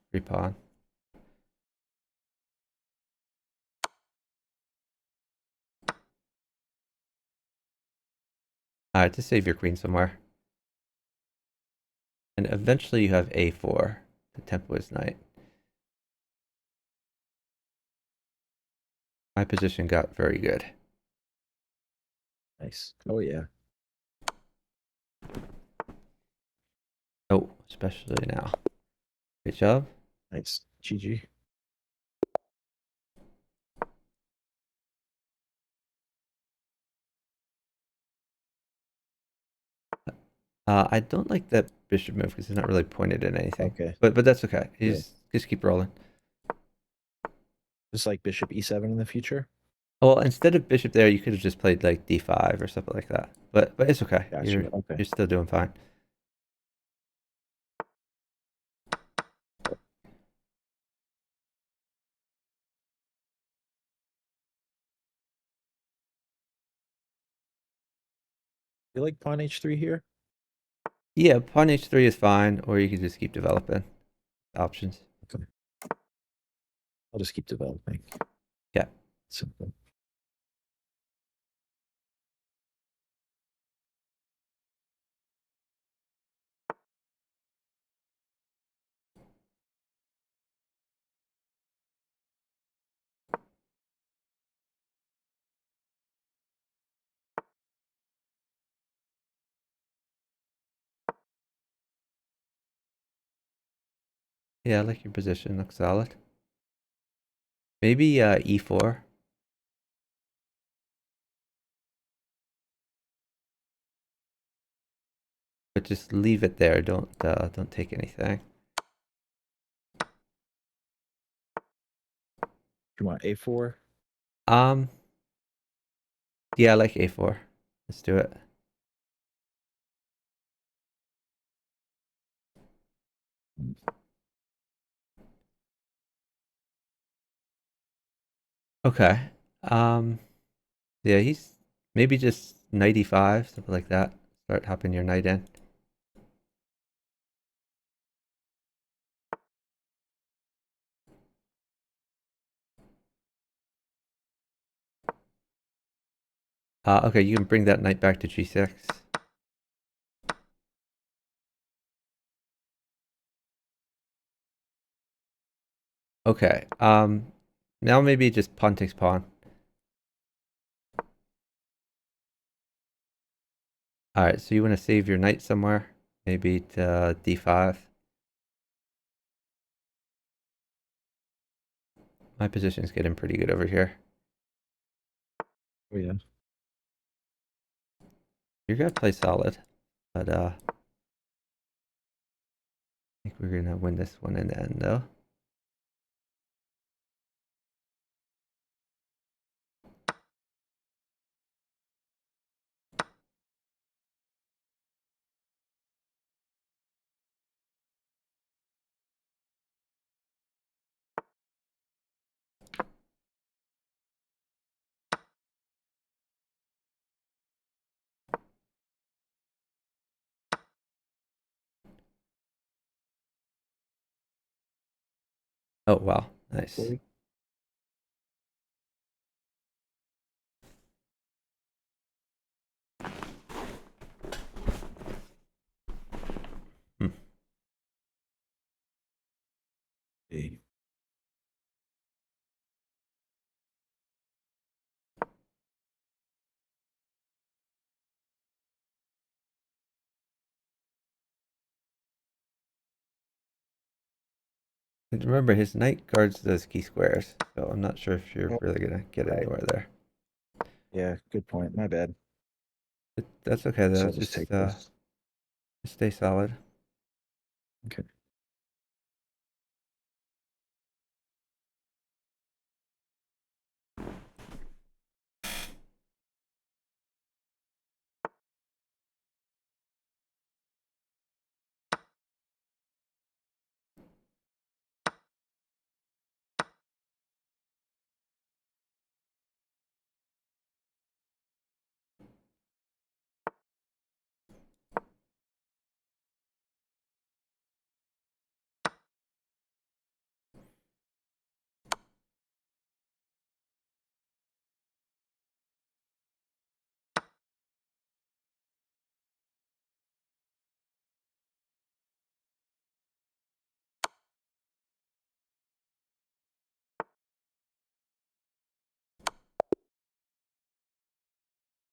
Free pawn. All right, just save your queen somewhere. And eventually you have a4. The tempo is knight. My position got very good. Nice. Oh yeah. Oh, especially now. Good job. Nice. GG. I don't like that bishop move because it's not really pointed at anything. Okay. But that's okay. You Yeah. just keep rolling. Just like bishop e7 in the future. Well, instead of bishop there, you could have just played like d5 or something like that. But it's okay. Gotcha. Okay. You're still doing fine. You like pawn h3 here? Yeah, pawn h3 is fine, or you could just keep developing options. Okay. I'll just keep developing. Yeah. Simple. Yeah, I like your position. Looks solid. Maybe e4. But just leave it there. Don't take anything. You want A4? Um, yeah, I like a4. Let's do it. Okay. Yeah, he's maybe just knight e5, something like that. Start hopping your knight in. Okay, you can bring that knight back to g6. Okay. Now maybe just pawn takes pawn. All right, so you want to save your knight somewhere, maybe to d5. My position is getting pretty good over here. Oh yeah. You're gonna play solid, but I think we're gonna win this one in the end, though. Oh wow, nice. Hmm. A. And remember, his knight guards those key squares, so I'm not sure if you're Oh, really gonna get right. anywhere there. Yeah, good point. My bad. But that's okay So though. I'll just take Just this. stay solid. Okay.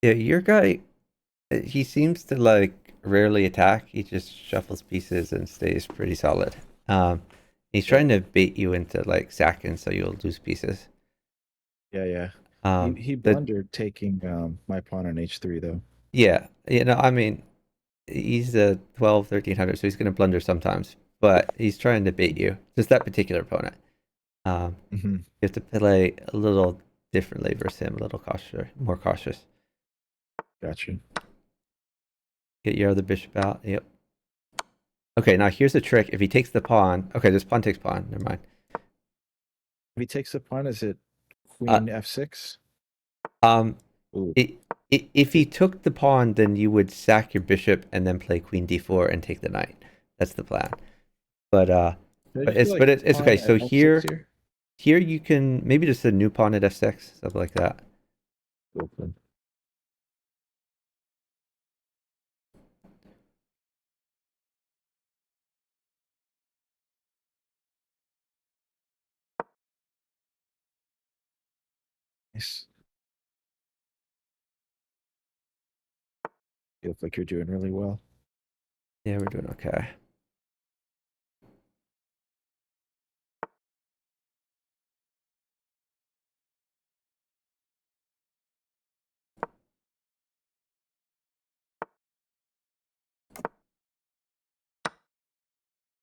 Yeah, your guy, he seems to like rarely attack. He just shuffles pieces and stays pretty solid. Um, he's Yeah. trying to bait you into like sacking so you'll lose pieces. Yeah, yeah. He Um, he the blundered taking my pawn on H3 though. Yeah, I mean, he's a 12, 1300, so he's going to blunder sometimes, but he's trying to bait you. Just that particular opponent. Hmm. You have to play a little differently versus him, a little cautious, more cautious. Gotcha. Get your other bishop out. Yep. Okay, now here's the trick. If he takes the pawn, okay, this pawn takes pawn. Never mind. If he takes the pawn, is it Uh, queen F6? um, Ooh. if he took the pawn, then you would sack your bishop and then play queen d4 and take the knight. That's the plan. But Did I just do like it's okay. pawn So at F6 here? here you can maybe just a new pawn at f6, something like that. Open. Nice. You look like you're doing really well. Yeah, we're doing okay.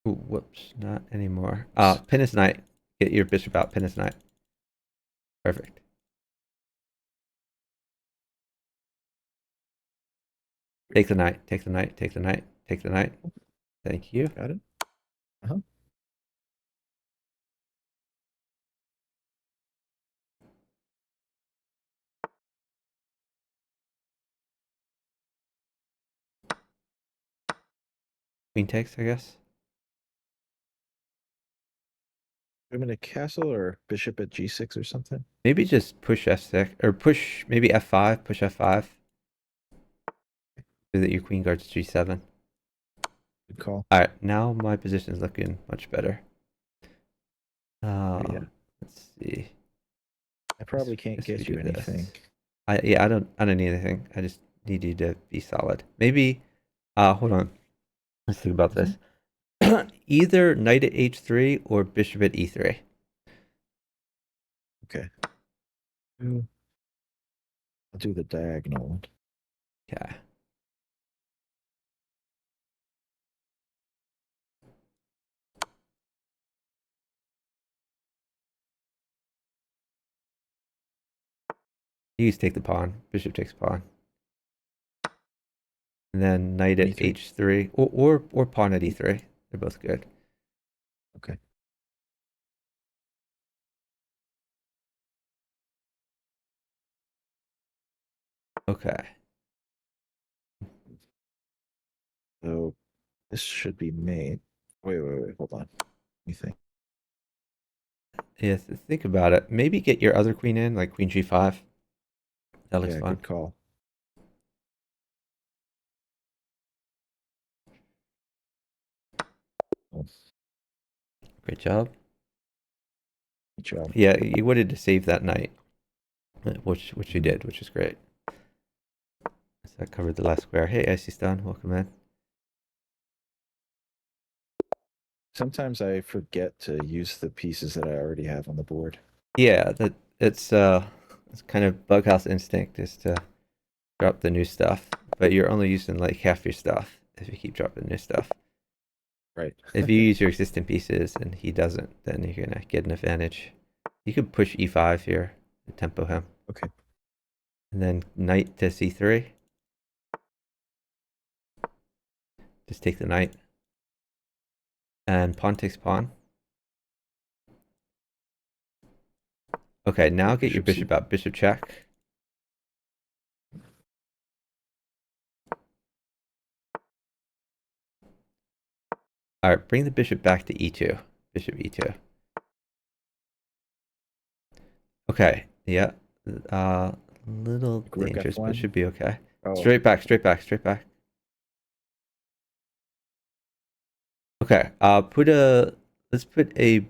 Ooh, whoops, not anymore. Pin is knight. Get your bishop out. Pin is knight. Perfect. Take the knight. Take the knight. Take the knight. Take the knight. Thank you. Got it. Uh-huh. Queen takes, I guess. I'm in a castle or bishop at g6 or something. Maybe just push f6 or push maybe f5. Push f5 so that your queen guards g7. Good call. All right, now my position is looking much better. Yeah. Let's see. I probably can't Guess we get you do this. anything. I don't need anything. I just need you to be solid. Maybe hold on. Let's think about this. Either knight at h3 or bishop at e3. Okay. I'll do the diagonal. Okay. You just take the pawn. Bishop takes pawn. And then knight at E3? h3 or pawn at e3. They're both good. Okay. Okay. So this should be made. Wait. Hold on. Let me think. Yeah, think about it. Maybe get your other queen in, like queen g5. That looks Yeah, fun. good call. Oh, Great job. good job. Yeah, you wanted to save that knight, which you did, which is great. So that covered the last square. Hey, Icy Stone, welcome in. Sometimes I forget to use the pieces that I already have on the board. Yeah, it's kind of bughouse instinct is to drop the new stuff, but you're only using like half your stuff if you keep dropping new stuff. Right. If you use your existing pieces and he doesn't, then you're gonna get an advantage. You could push e5 here and tempo him, Okay. and then knight to c3. Just take the knight, and pawn takes pawn. Okay, now get your bishop out. Bishop check. All right, bring the bishop back to e2. Bishop e2. Okay, yeah. Little Rook dangerous, but F1. should be okay. Oh, Straight back, straight back, straight back. Okay, let's put a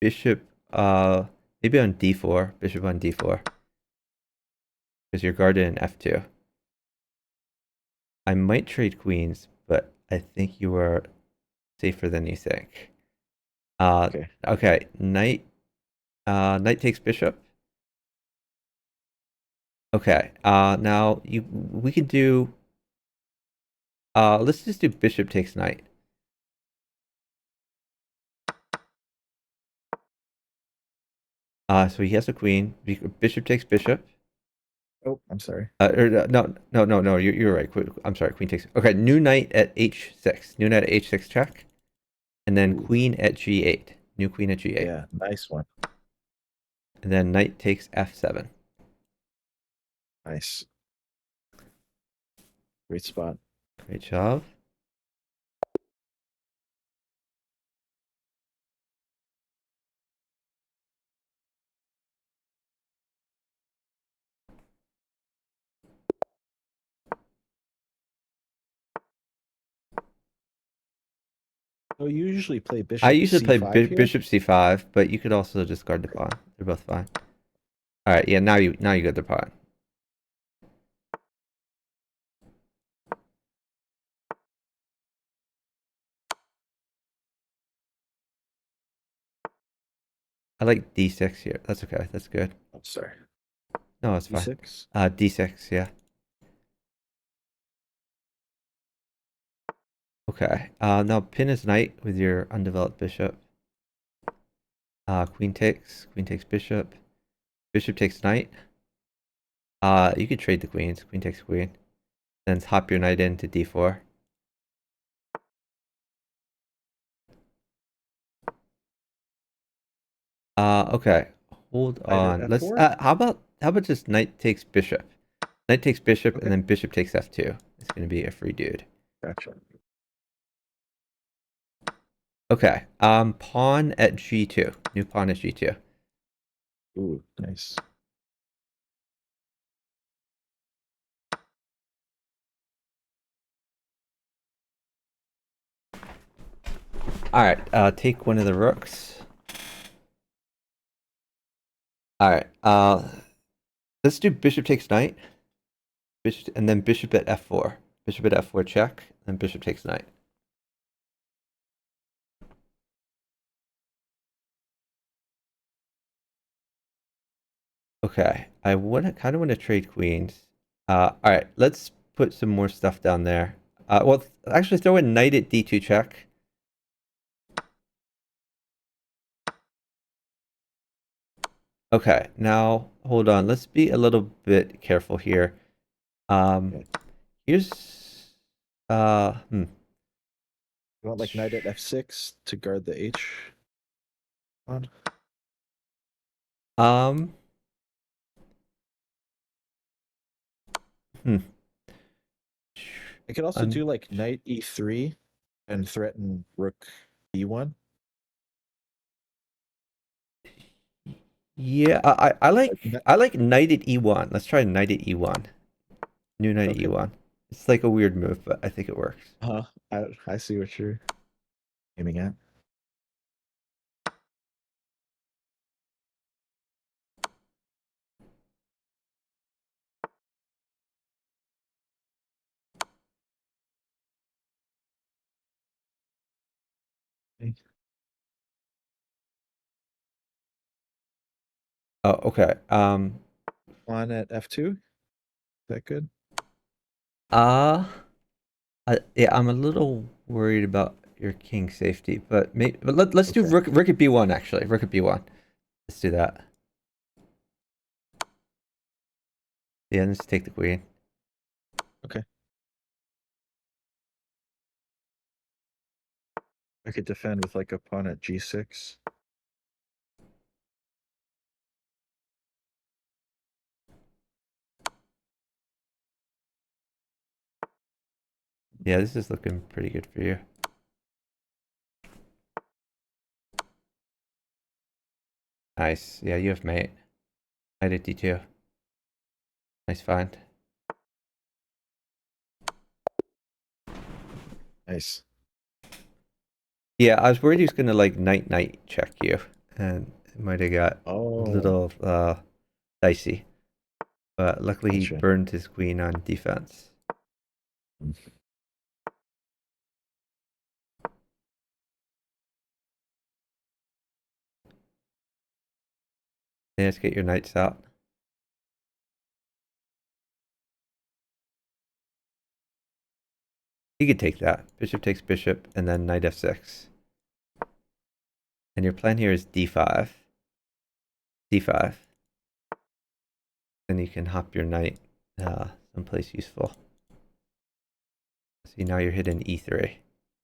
bishop, maybe on d4, bishop on d4, because you're guarded in f2. I might trade queens, but I think you are safer than you think. okay. Okay, knight takes bishop. Okay, now we can do, let's just do bishop takes knight. So he has a queen. Bishop takes bishop. Oh, I'm sorry. No. You're right. I'm sorry. Queen takes. Okay, new knight at h6. New knight at h6 check, and then Ooh. queen at g8. New queen at g8. Yeah, nice one. And then knight takes f7. Nice. Great spot. Great job. Oh, you usually play I bishop usually play c5 here? bishop c5, but you could also discard the pawn. They're both fine. All right. Yeah. Now you got the pawn. I like d6 here. That's okay. That's good. Oh, sorry. No, it's fine. D6? D6. Yeah. Okay. Now pin his knight with your undeveloped bishop. Queen takes bishop. Bishop takes knight. You could trade the queens. Queen takes queen. Then hop your knight into d4. Okay. Hold Knight at on. Let's. f4. How about just knight takes bishop? Knight takes bishop, and Okay, then bishop takes f2. It's gonna be a free dude. gotcha. Okay. Pawn at g2. New pawn at g2. Ooh, nice. All right. Take one of the rooks. All right. Let's do bishop takes knight. Bishop, and then bishop at f4. Bishop at f4 check, and bishop takes knight. Okay, I kind of want to trade queens. All right, let's put some more stuff down there. Well, actually, throw a knight at d2 check. Okay, now hold on. Let's be a little bit careful here. Okay. Here's You want like knight at f6 to guard the h pawn? um hmm. I could also do like knight e3 and threaten rook e1. Yeah, I like knight at e1. Let's try knight at e1. New knight at Okay. e1. It's like a weird move, but I think it works. I see what you're aiming at. Okay. Oh, okay. Pawn at f2. Is that good? Uh, yeah, I'm a little worried about your king safety, but let's do Okay. rook at b1 actually. Rook at b1. Let's do that. Yeah, let's take the queen. Okay. I could defend with like a pawn at g6. Yeah, this is looking pretty good for you. Nice. Yeah, you have mate. Knight at d2. Nice find. Nice. Yeah, I was worried he was gonna like knight check you, and it might have got a Oh, little dicey. But luckily he gotcha. burned his queen on defense. Yeah, let's get your knights out. You could take that. Bishop takes bishop, and then knight f6. And your plan here is d5. d5. Then you can hop your knight someplace useful. See, now you're hitting e3.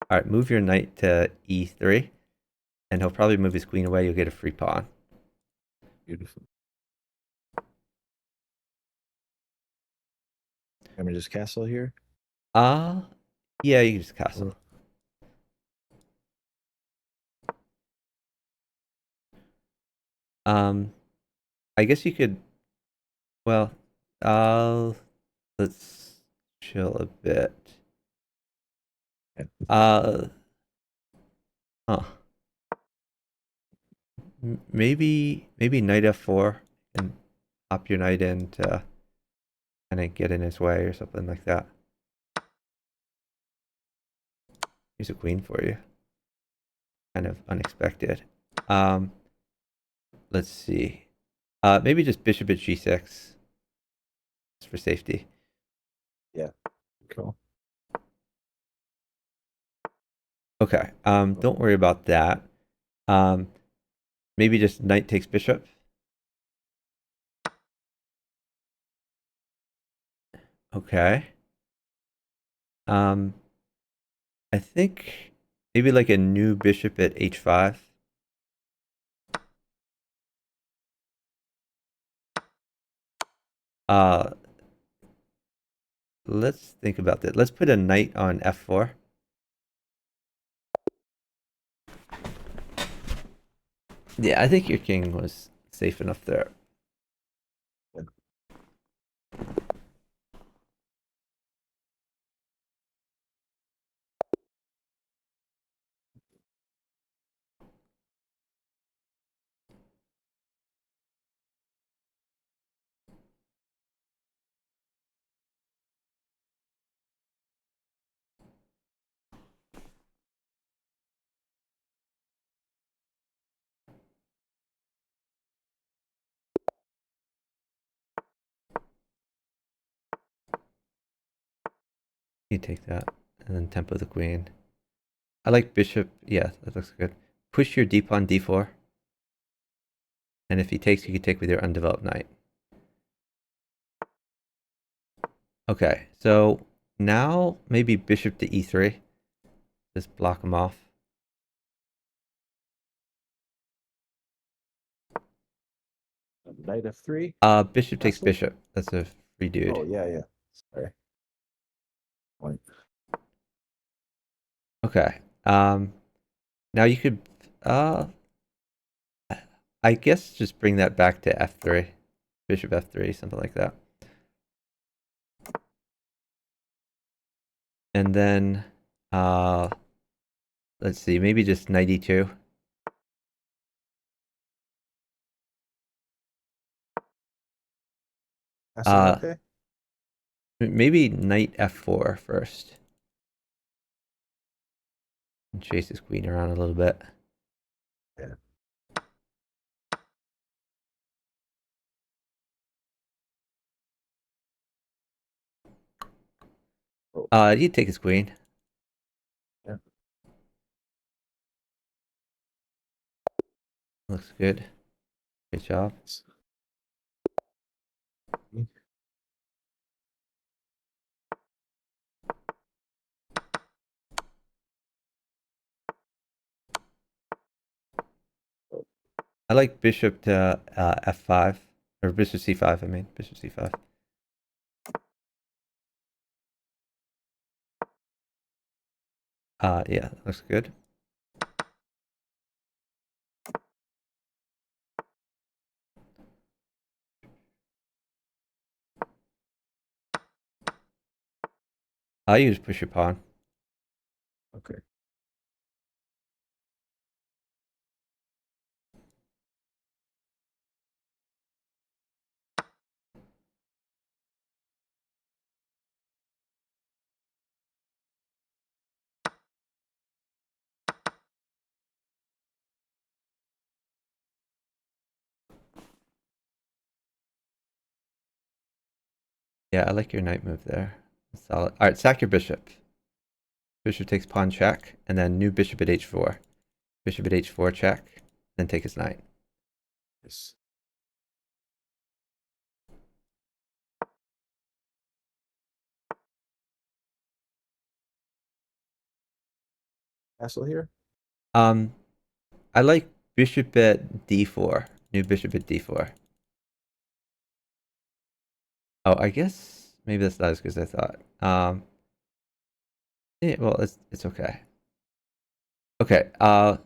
All right, move your knight to e3, and he'll probably move his queen away. You'll get a free pawn. Beautiful. Let me just castle here. Uh, yeah, you can just castle. Um, I guess you could, well, uh, let's chill a bit. Yeah. Uh, huh. Maybe knight f4 and hop your knight in to kind of get in his way or something like that. Here's a queen for you. Kind of unexpected. Um, let's see. Maybe just bishop at g6 for safety. Yeah. Cool. Okay. Don't worry about that. Um, maybe just knight takes bishop. Okay. Um, I think maybe like a new bishop at h5. Uh, let's think about that. Let's put a knight on f4. Yeah, I think your king was safe enough there. You take that, and then tempo the queen. I like bishop. Yeah, that looks good. Push your d pawn d4. And if he takes, you can take with your undeveloped knight. Okay, so now maybe bishop to e3. Just block him off. Knight f3. Bishop takes Castle. bishop. That's a free dude. Oh yeah, yeah. Sorry. Point. Okay. Now you could, uh, I guess just bring that back to f3. Bishop f3, something like that. And then, let's see, maybe just knight e2. Castle. Okay. Maybe knight f4 first. And chase his queen around a little bit. Yeah. Oh. He'd take his queen. Yeah. Looks good. Good job. I like bishop to f5. Or bishop c5, I mean. Bishop c5. Yeah, looks good. I use push your pawn. Okay. Yeah, I like your knight move there. Solid. All right, sack your bishop. Bishop takes pawn check, and then new bishop at h4. Bishop at h4 check, then take his knight. Yes. Castle here. Um, I like bishop at d4. New bishop at d4. Oh, I guess maybe that's not as good as I thought. Yeah, well, it's okay. Okay. I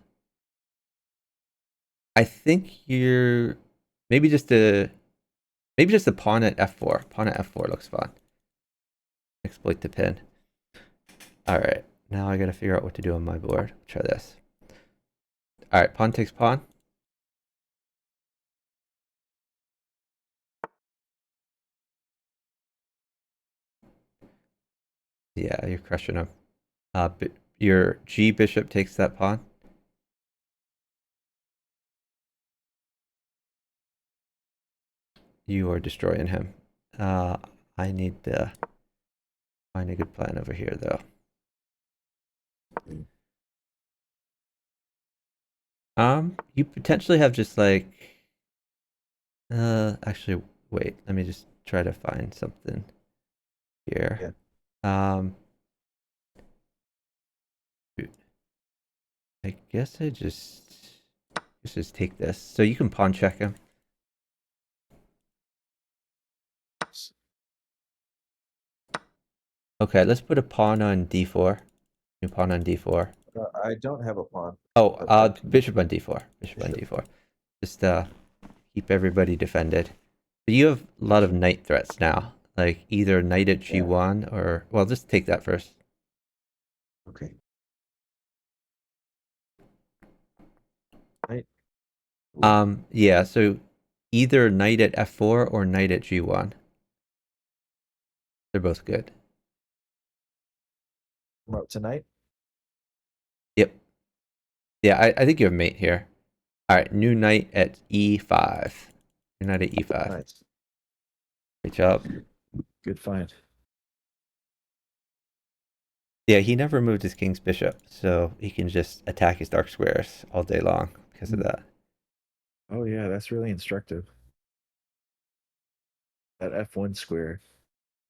think you're maybe just a pawn at f4. Pawn at f4 looks fun. Exploit the pin. All right. Now I gotta figure out what to do on my board. Try this. All right. Pawn takes pawn. Yeah, you're crushing him. Your G bishop takes that pawn. You are destroying him. I need to find a good plan over here, though. You potentially have just like, actually, wait, let me just try to find something here. Yeah. Shoot, I guess let's just take this. So you can pawn check him. Okay, let's put a pawn on d4. New pawn on d4. I don't have a pawn. Oh, But bishop on d4. Bishop on bishop. d4. Just keep everybody defended. But you have a lot of knight threats now. Like either knight at Yeah. g1 or, well, just take that first. Okay. Right. Yeah, so either knight at f4 or knight at g1. They're both good. I'm out tonight. Yep. Yeah, I think you have mate here. All right, new knight at e5. New knight at e5. Nice. Great job. Good find. Yeah, he never moved his king's bishop, so he can just attack his dark squares all day long because of that. Oh yeah, that's really instructive. That F1 square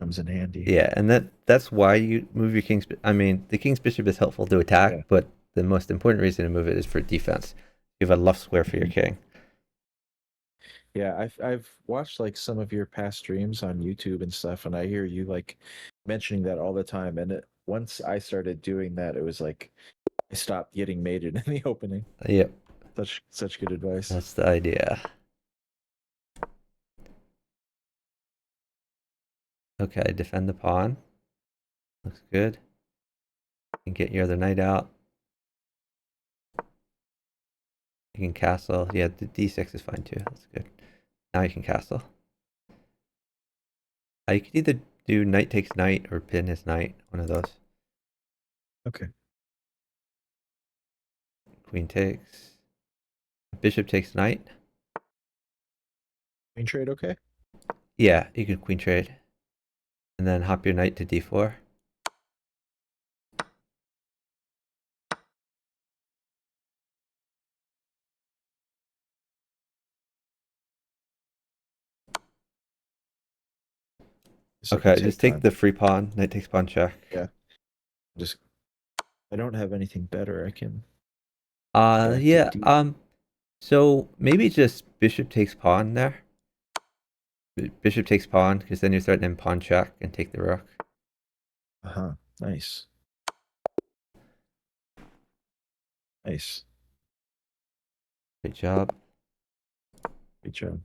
comes in handy. Yeah, and that's why you move your king's. I mean, the king's bishop is helpful to attack, Yeah. but the most important reason to move it is for defense. You have a left square for your king. Yeah, I've watched like some of your past streams on YouTube and stuff, and I hear you like mentioning that all the time. And once I started doing that, it was like I stopped getting mated in the opening. Yep, Such good advice. that's the idea. Okay, defend the pawn. Looks good. You can get your other knight out. You can castle. Yeah, the d6 is fine too. That's good. Now you can castle. You could either do knight takes knight or pin his knight. One of those. Okay. Queen takes. Bishop takes knight. Queen trade okay? Yeah, you can queen trade. And then hop your knight to d4. So I can Okay, take just take time. the free pawn. Knight takes pawn check. Yeah. Just I don't have anything better. I can take Yeah. D. So maybe just bishop takes pawn there. Bishop takes pawn because then you're threatening pawn check and take the rook. Uh-huh. Nice. Nice. Good job. Good job.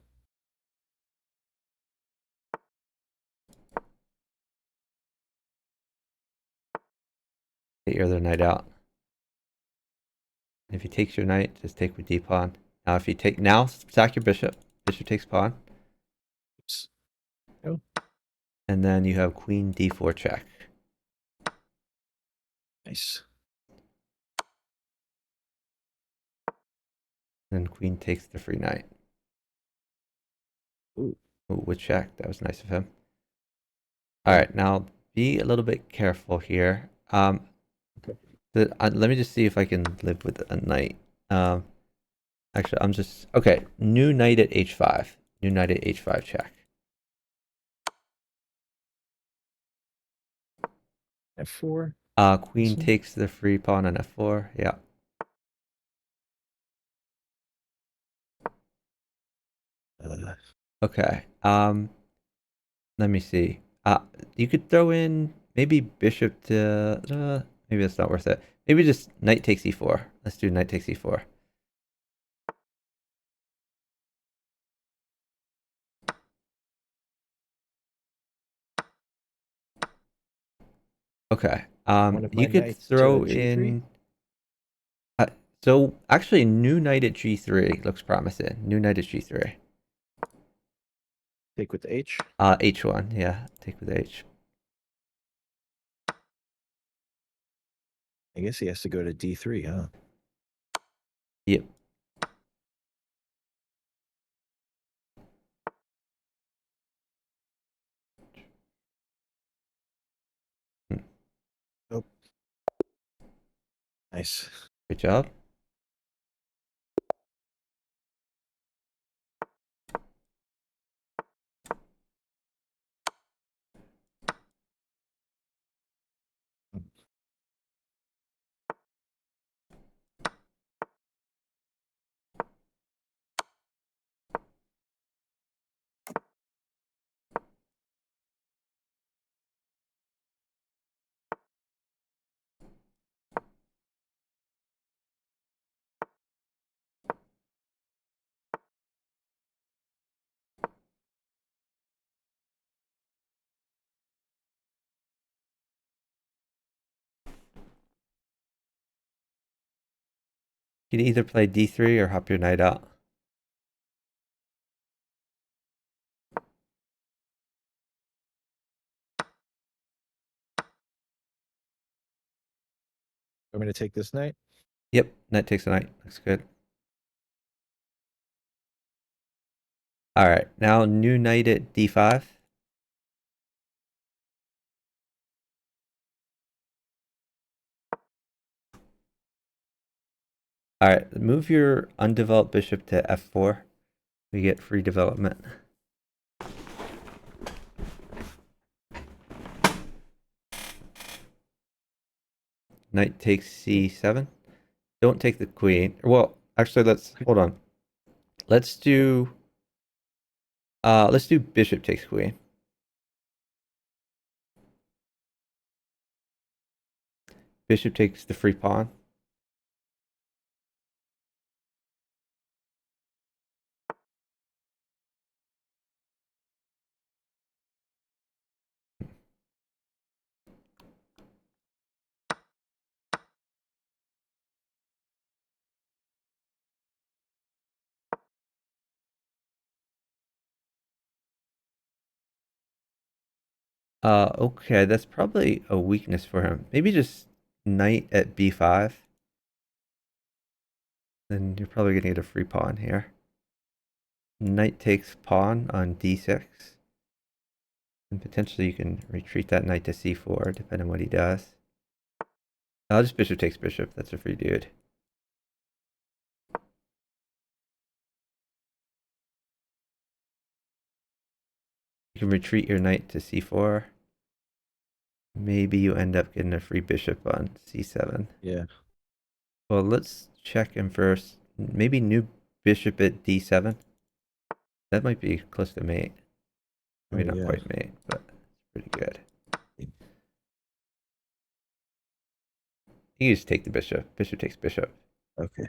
Get your other knight out. If he takes your knight, just take with d pawn. Now if you take now, sack your bishop. Bishop takes pawn, Oops. Oh, and then you have queen d4 check. nice. Then queen takes the free knight. Ooh. Ooh, with check. That was nice of him. Yeah. All right, now be a little bit careful here. Okay. Let me just see if I can live with a knight. Actually, I'm just okay. New knight at h5. New knight at h5 check. F4. Queen Awesome. takes the free pawn on f4. Yeah. Uh, Okay. Let me see. You could throw in maybe bishop to. Maybe that's not worth it. Maybe just knight takes e4. Let's do knight takes e4. Okay. one of my You could knights to throw G3. in. Uh, so actually, new knight at g3 looks promising. New knight at g3. Take with H. H1. Yeah, take with h. I guess he has to go to D3, huh? Yep. Hmm, Oh, nice. good job. You can either play d3 or hop your knight out. I'm going to take this knight. Yep, knight takes a knight. Looks good. All right, now new knight at d5. All right, move your undeveloped bishop to f4. We get free development. Knight takes c7. Don't take the queen. Well, actually, hold on. Let's do bishop takes queen. Bishop takes the free pawn. Okay, that's probably a weakness for him. Maybe just knight at b5. Then you're probably gonna get a free pawn here. Knight takes pawn on d6. And potentially you can retreat that knight to c4, depending on what he does. I'll just bishop takes bishop. That's a free dude. You can retreat your knight to c4. Maybe you end up getting a free bishop on c7. Yeah. Well, let's check him first. Maybe new bishop at d7. That might be close to mate. Maybe Oh, not yeah. quite mate, but it's pretty good. You just take the bishop. Bishop takes bishop. Okay.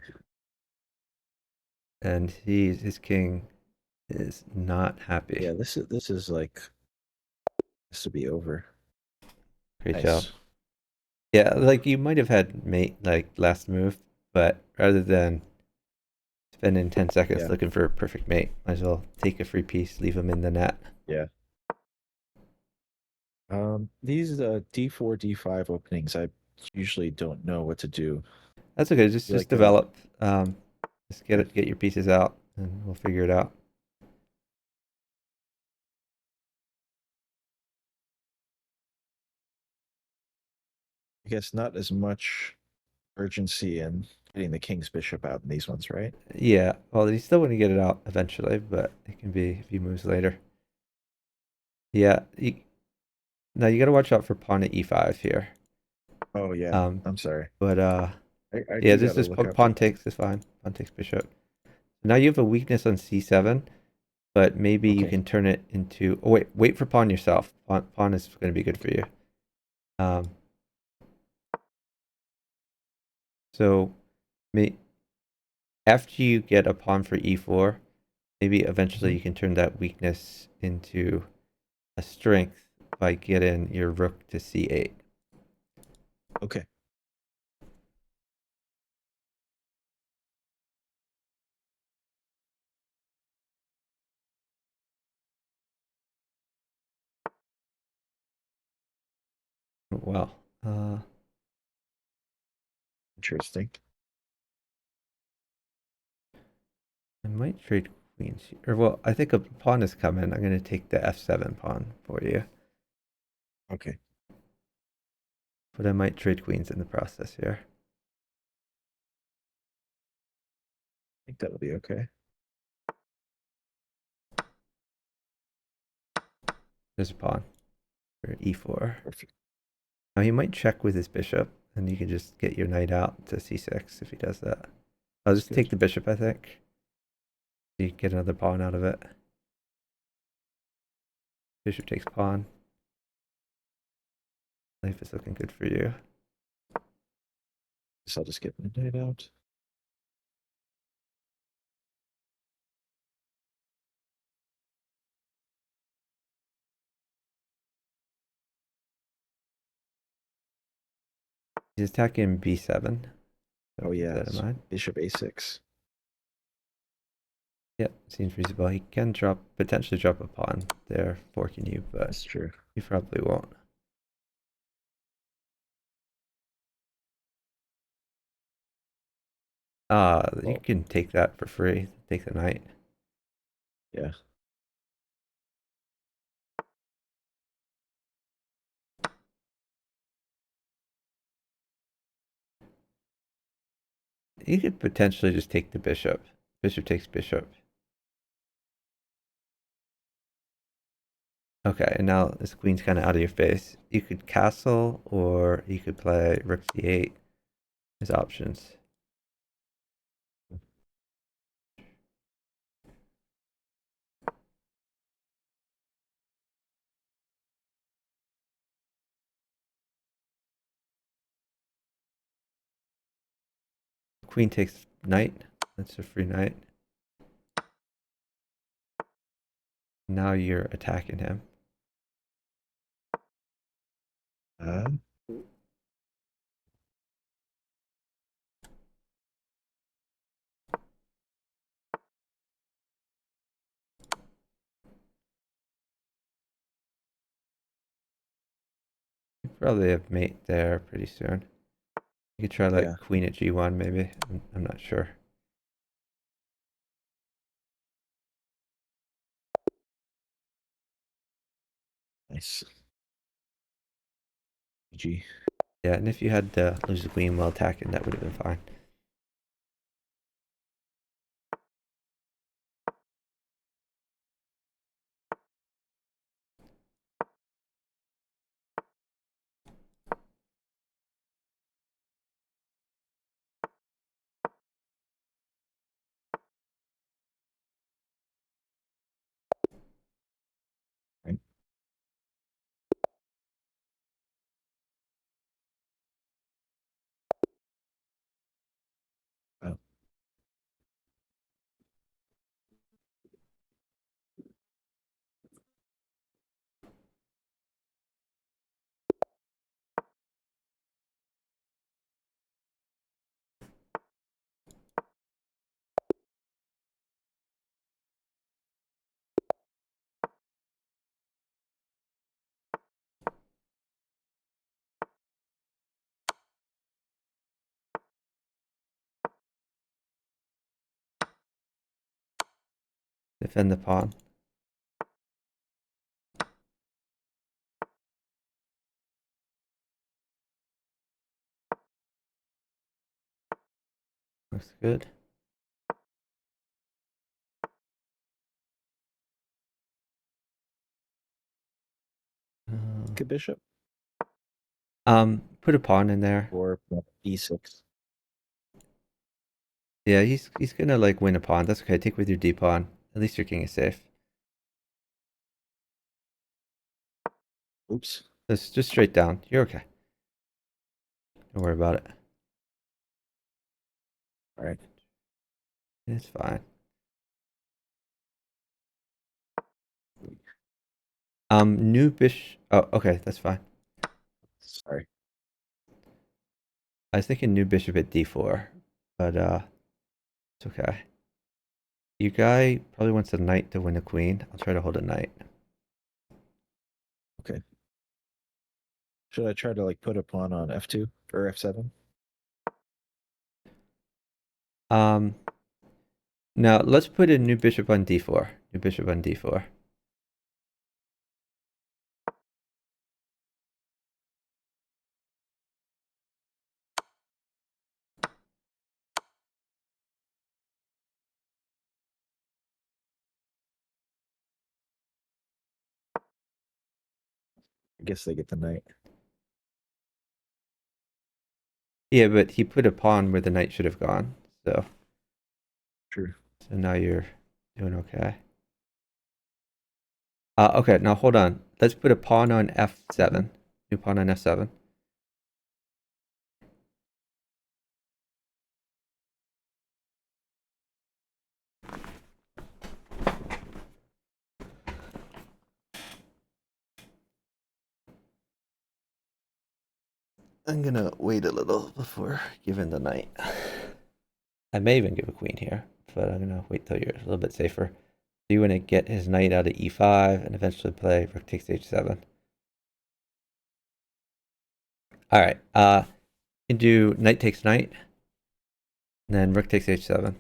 And his king is not happy. Yeah, this is like this to be over. Great job. Nice. Yeah, like you might have had mate like last move, but rather than spending 10 seconds Yeah. looking for a perfect mate, might as well take a free piece, leave him in the net. Yeah. These D4, D5 openings, I usually don't know what to do. That's okay. Just You just like develop. Just okay. get your pieces out, and we'll figure it out. I guess not as much urgency in getting the king's bishop out in these ones, right? Yeah. Well, he's still going to get it out eventually, but it can be a few moves later. Yeah. Now you got to watch out for pawn at e5 here. Oh yeah. Um, I'm sorry. but I yeah, do just gotta this look out for pawn that. takes is fine. Pawn takes bishop. Now you have a weakness on c7, but maybe you Okay. can turn it into. Oh wait for pawn yourself. Pawn is going to be good for you. Um, so, after you get a pawn for e4, maybe eventually Mhm. you can turn that weakness into a strength by getting your rook to c8. Okay. Well, Interesting. I might trade queens here. Or, well, I think a pawn is coming. I'm going to take the f7 pawn for you. Okay. I But I might trade queens in the process here. think that'll be okay. There's a pawn for e4. Perfect. Now he might check with his bishop, and you can just get your knight out to c6 if he does that. I'll That's just take good. the bishop, I think. You get another pawn out of it. Bishop takes pawn. Life is looking good for you. Guess I'll just get my knight out. He's attacking b7. Oh Keep yeah, that in mind. bishop a6. Yep, seems reasonable. He can potentially drop a pawn there, forking you, but That's true. he probably won't. You Oh, can take that for free. Take the knight. yeah. You could potentially just take the bishop. Bishop takes bishop. Okay, and now this queen's kind of out of your face. You could castle, or you could play rook c8 as options. Queen takes knight. That's a free knight. Now you're attacking him. Uh, You probably have mate there pretty soon. You could try yeah. like queen at g1 maybe. I'm not sure. Nice. GG. Yeah, and if you had lose the queen while attacking, that would have been fine. Right. Oh, Defend the pawn. Looks good. good bishop Put a pawn in there. or e6. Yeah, he's gonna like win a pawn. That's okay. Take with your d pawn. At least your king is safe. Oops. That's just straight down. You're okay. Don't worry about it. All right. It's fine. New bishop. Oh, okay, that's fine. Sorry. I was thinking new bishop at d4, but it's okay. Your guy probably wants a knight to win a queen. I'll try to hold a knight. Okay. Should I try to like put a pawn on f2 or f7? Um, Now let's put a new bishop on d4. New bishop on d4. I guess they get the knight. Yeah, but he put a pawn where the knight should have gone. True. So now you're doing okay. Okay, now hold on. Let's put a pawn on f7. New pawn on f7. I'm gonna wait a little before giving the knight. I may even give a queen here, but I'm gonna wait till you're a little bit safer. So you want to get his knight out of e5 and eventually play rook takes h7. All right. You can do knight takes knight, and then rook takes h7.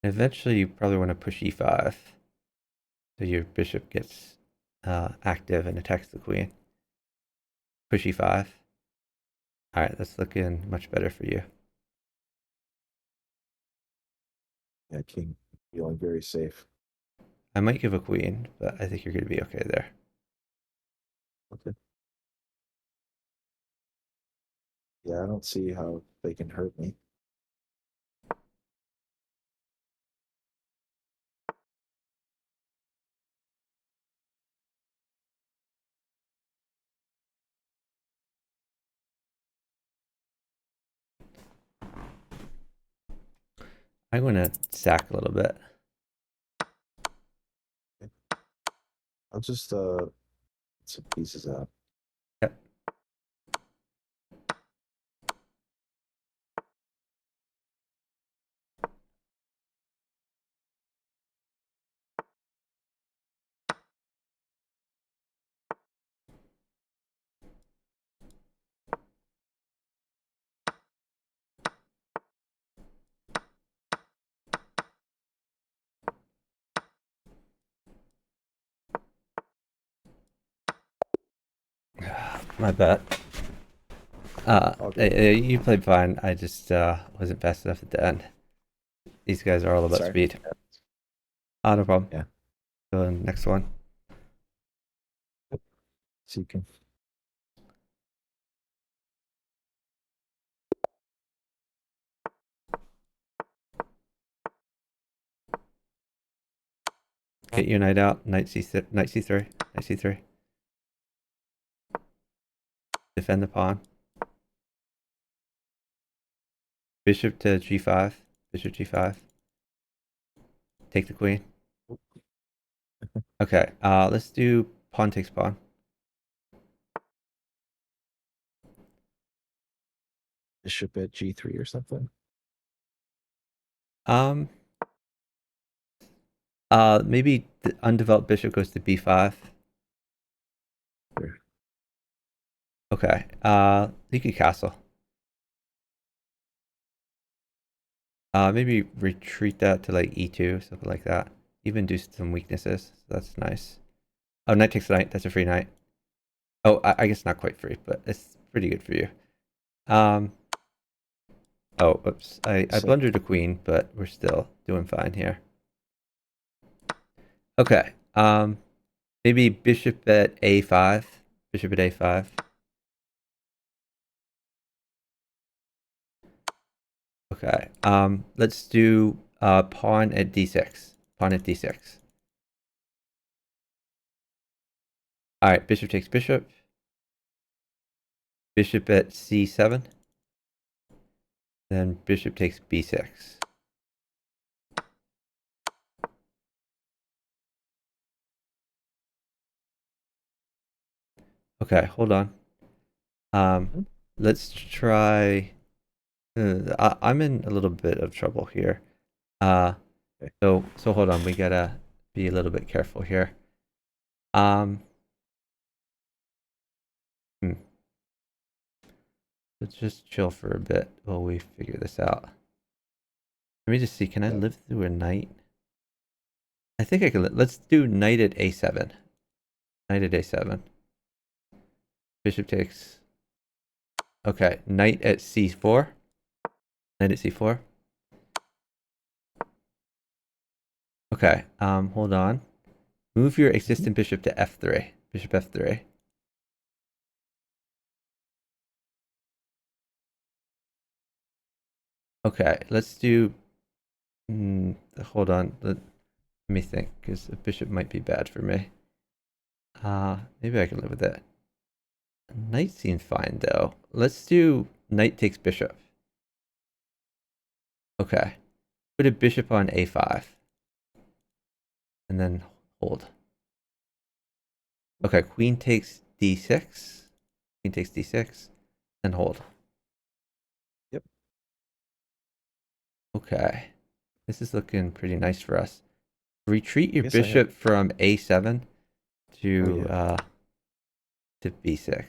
And eventually, you probably want to push e5 so your bishop gets active and attacks the queen. Push e5. All right, that's looking much better for you. Yeah, king feeling very safe. I might give a queen, but I think you're going to be okay there. Okay. Yeah, I don't see how they can hurt me. I'm going to sack a little bit. I'll just some pieces out. Yep. My bad. You played fine. I just wasn't fast enough at the end. These guys are all about Sorry. speed. Yeah. No problem. Yeah. So next one. So you can. Get your knight out. Knight c3. Knight c3. Knight c3. Defend the pawn. Bishop to g5. Bishop g5. Take the queen. Okay. Let's do pawn takes pawn. Bishop at g3 or something. Maybe the undeveloped bishop goes to b5. Sure. Okay. You could castle. Maybe retreat that to like e2, something like that. Even do some weaknesses. So that's nice. Oh, knight takes knight. That's a free knight. Oh, I guess not quite free, but it's pretty good for you. Oh, oops. I So blundered a queen, but we're still doing fine here. Okay. Maybe bishop at a5. Bishop at a5. Okay. Let's do pawn at d6. Pawn at d6. All right. Bishop takes bishop. Bishop at c7. Then bishop takes b6. Okay, hold on. Let's try. I'm in a little bit of trouble here. okay. So hold on. We gotta be a little bit careful here. Um, hmm. Let's just chill for a bit while we figure this out. Let me just see. Can I Yeah. live through a knight? I think I can. Let's do knight at a7. Knight at a7. Bishop takes. Okay, knight at c4. Knight at c4. Okay. Hold on. Move your existing bishop to f3. Bishop f3. Okay, let's do. Hold on. Let me think, because a bishop might be bad for me. Maybe I can live with it. Knight seems fine though. Let's do knight takes bishop. Okay. Put a bishop on a5. And then hold. Okay, queen takes d6. Queen takes d6. And hold. Yep. Okay. This is looking pretty nice for us. Retreat your I guess I have. bishop from a7 Oh to yeah. to b6.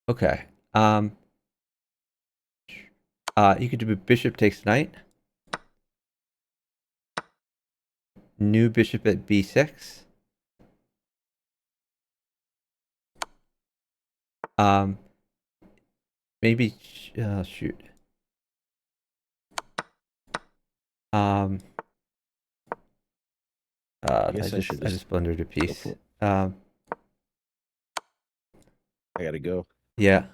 Okay. You could do bishop takes knight. New bishop at b6. Um, maybe shoot. Um, I I guess I should just just blundered a go piece. for it. I gotta go. Yeah.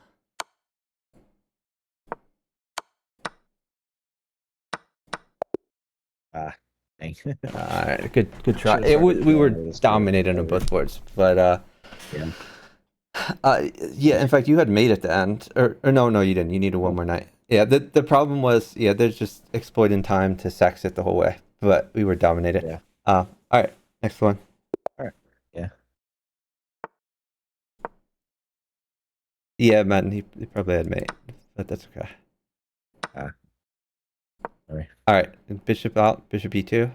Ah, dang. All right. Good try. Should have started We drawing were a little sooner. dominated on Sorry. both boards, but Yeah. yeah. In fact, you had mate at the end, or no, you didn't. You needed one Oh, more knight. Yeah. The problem was, yeah, there's just exploiting time to sax it the whole way, but we were dominated. yeah. All right. Next one. All right. Yeah. Yeah, man. He probably had mate, but that's okay. Ah, sorry. All right. Bishop out. Bishop e2,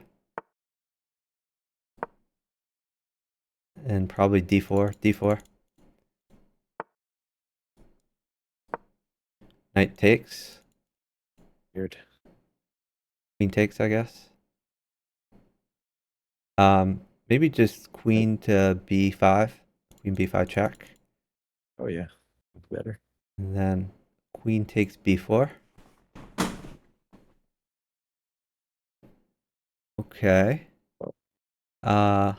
and probably d4. D4. Knight takes. Weird. Queen takes, I guess. Maybe just I, queen to b5. Queen b5 check. oh yeah. Better. And then queen takes b4. Okay. Oh, Uh,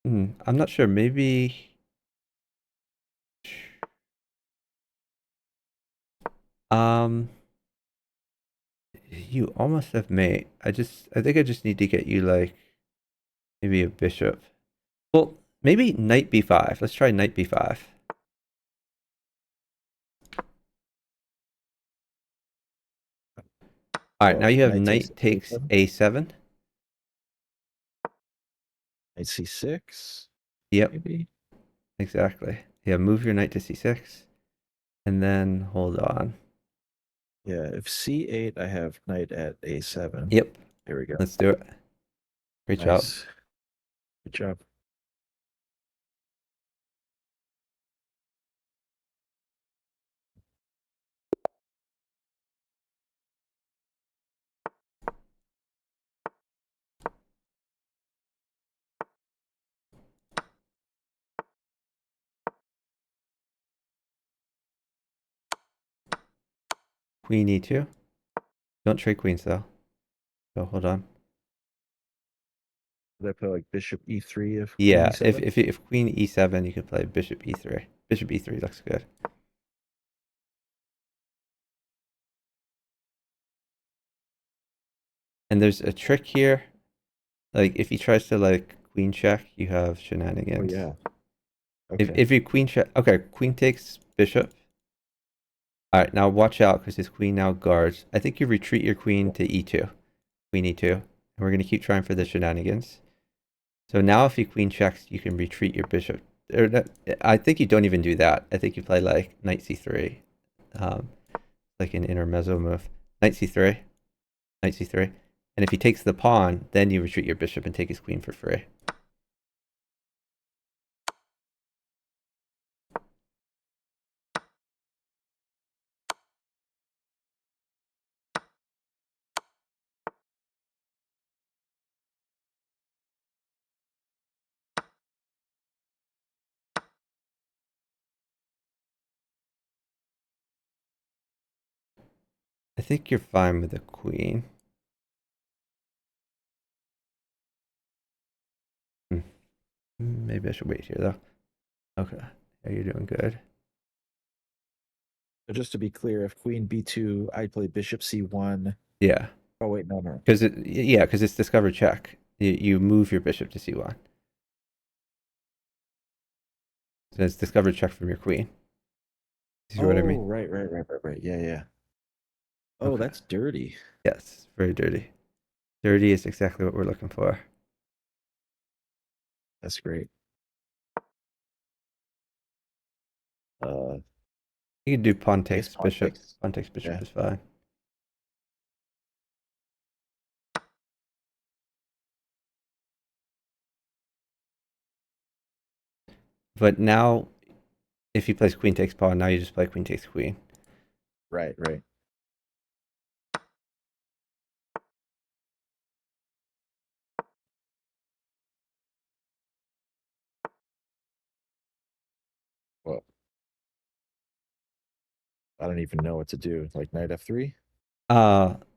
I'm not sure. Maybe. Um, you almost have mate. I think I just need to get you like maybe a bishop. Well, maybe knight b5. Let's try knight b5. All right, now oh, you have knight takes knight takes a7. a7. Knight c6. Yep, Maybe. exactly. Yeah, move your knight to c6, and then hold on. Yeah. If c8, I have knight at a7. Yep, Here we go. let's do it. Great job. Nice. Good job. Queen e2. Don't trade queens though. So hold on. Did I play like bishop e3 if queen Yeah, if e7? if queen e7, you could play bishop e3. Bishop e3 looks good. And there's a trick here. Like if he tries to like queen check, you have Oh shenanigans. yeah. Okay. If you queen check, okay, queen takes bishop. All right, now watch out because his queen now guards. I think you retreat your queen to e2, queen e2, and we're gonna keep trying for the shenanigans. So now if he queen checks, you can retreat your bishop. I think you don't even do that. I think you play like knight c3, um, like an intermezzo move. Knight c3, knight c3, and if he takes the pawn, then you retreat your bishop and take his queen for free. I think you're fine with the queen. Hmm. Maybe I should wait here though. Okay, yeah, you're doing good. So just to be clear, if queen b2, I'd play bishop c1. Yeah, Oh wait, no. because it's discover check. You move your bishop to c1. So it's discover check from your queen. You see what I mean? Oh, right. Yeah. Oh, Okay. that's dirty. Yes, very dirty. Dirty is exactly what we're looking for. That's great. Uh, You can do pawn I guess takes pawn bishop. takes. Pawn takes bishop Yeah. is fine. But now, if he plays queen takes pawn, now you just play queen takes queen. Right. Well, I don't even know what to do. Like knight f3?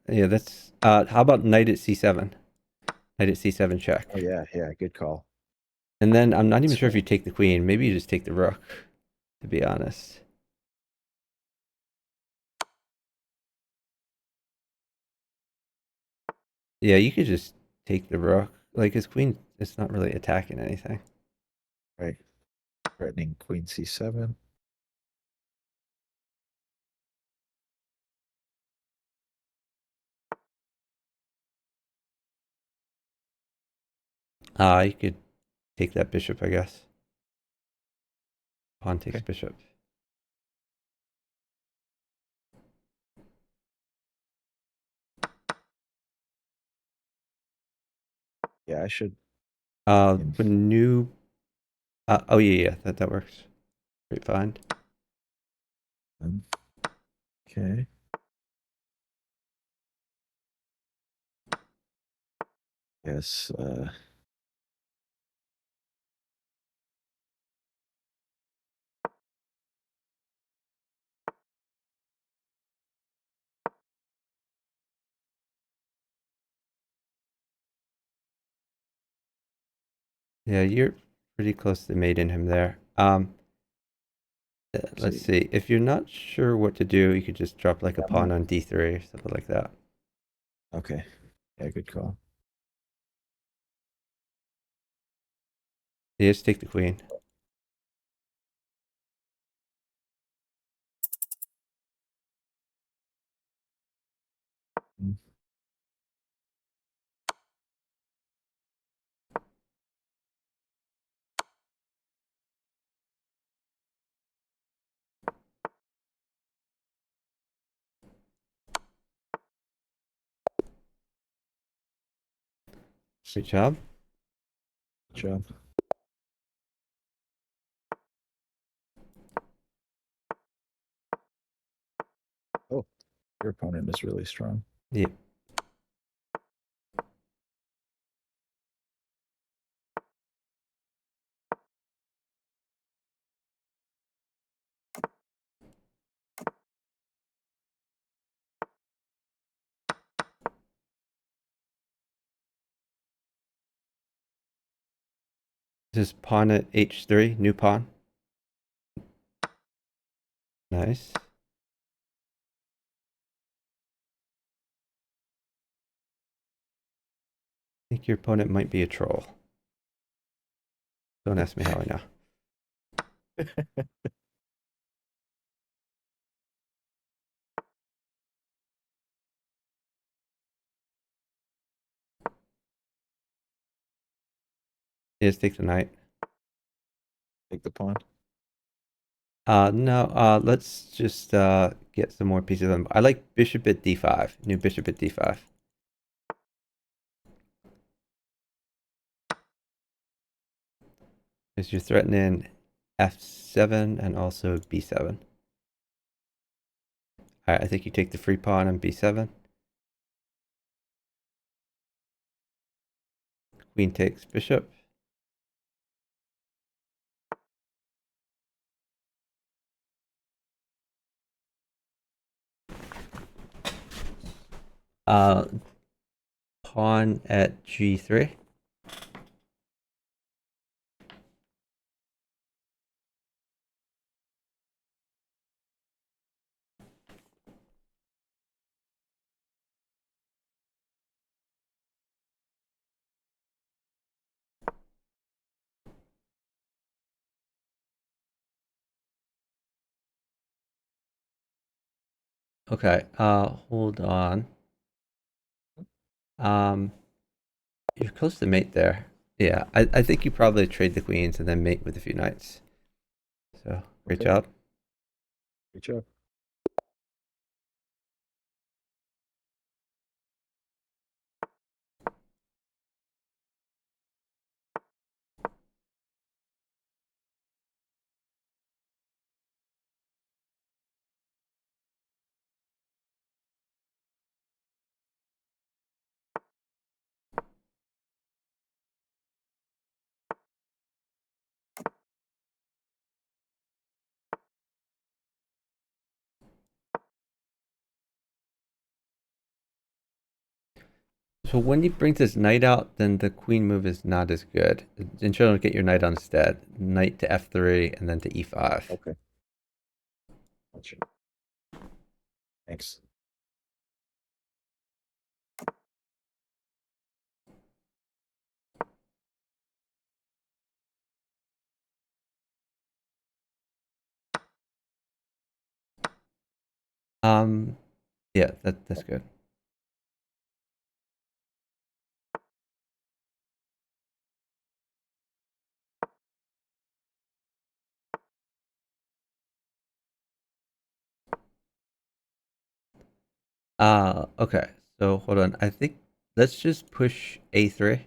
Yeah, that's how about knight at c7? Knight at c7 check. Oh yeah, good call. And then I'm not even That's sure if cool. you take the queen. Maybe you just take the rook, to be honest. Yeah, you could just take the rook. Like his queen, it's not really attacking anything. Right. Threatening queen c7. You could take that bishop, I guess. Pawn takes Okay. bishop. Yeah, I should. But new. Oh yeah, that works. Great find. Okay. Yes. Yeah, you're pretty close to mating him there. Let's See. see. If you're not sure what to do, you could just drop like a Yeah, pawn on d3 or something like that. okay. Yeah, good call. Yeah, just take the queen. Mm. Great job. Good job. Oh, your opponent is really strong. Yeah. Just pawn at h3, new pawn. Nice. I think your opponent might be a troll. Don't ask me how I know. Yeah, just take the knight. Take the pawn. No, let's just get some more pieces of them. I like bishop at d5, new bishop at d5. Because you're threatening f7 and also b7. All right, I think you take the free pawn on b7. Queen takes bishop. Uh, Pawn at g3. Okay, hold on. Um, you're close to mate there. Yeah, I think you probably trade the queens and then mate with a few knights. So, great Okay, job. good job. So when he brings his knight out, then the queen move is not as good. Ensure to get your knight on instead. Knight to f3 and then to e5. Okay, gotcha. Thanks. Um, yeah, that's good. Okay. So hold on. I think let's just push a3.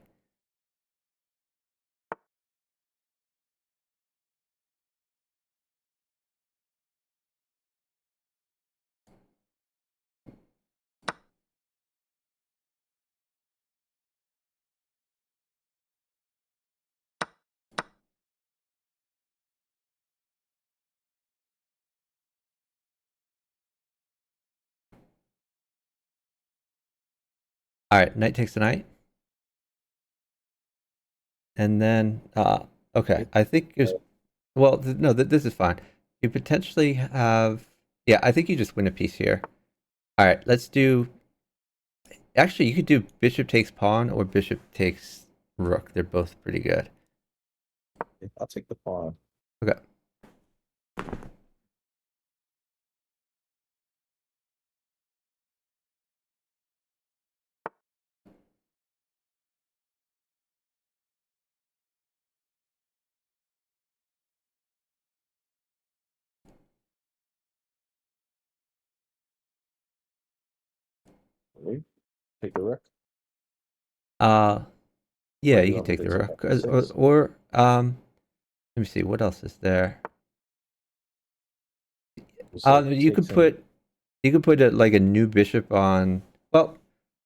All right, knight takes the knight, and then okay. Okay. I think it was well. No, this is fine. You potentially have. Yeah, I think you just win a piece here. All right, let's do. Actually, you could do bishop takes pawn or bishop takes rook. They're both pretty good. I'll take the pawn. Okay. Wait, take the rook. Uh, yeah, Or do you you could want me take to the take rook, on e6? let me see what else is there. Just like You could takes and put like a new bishop on. Well,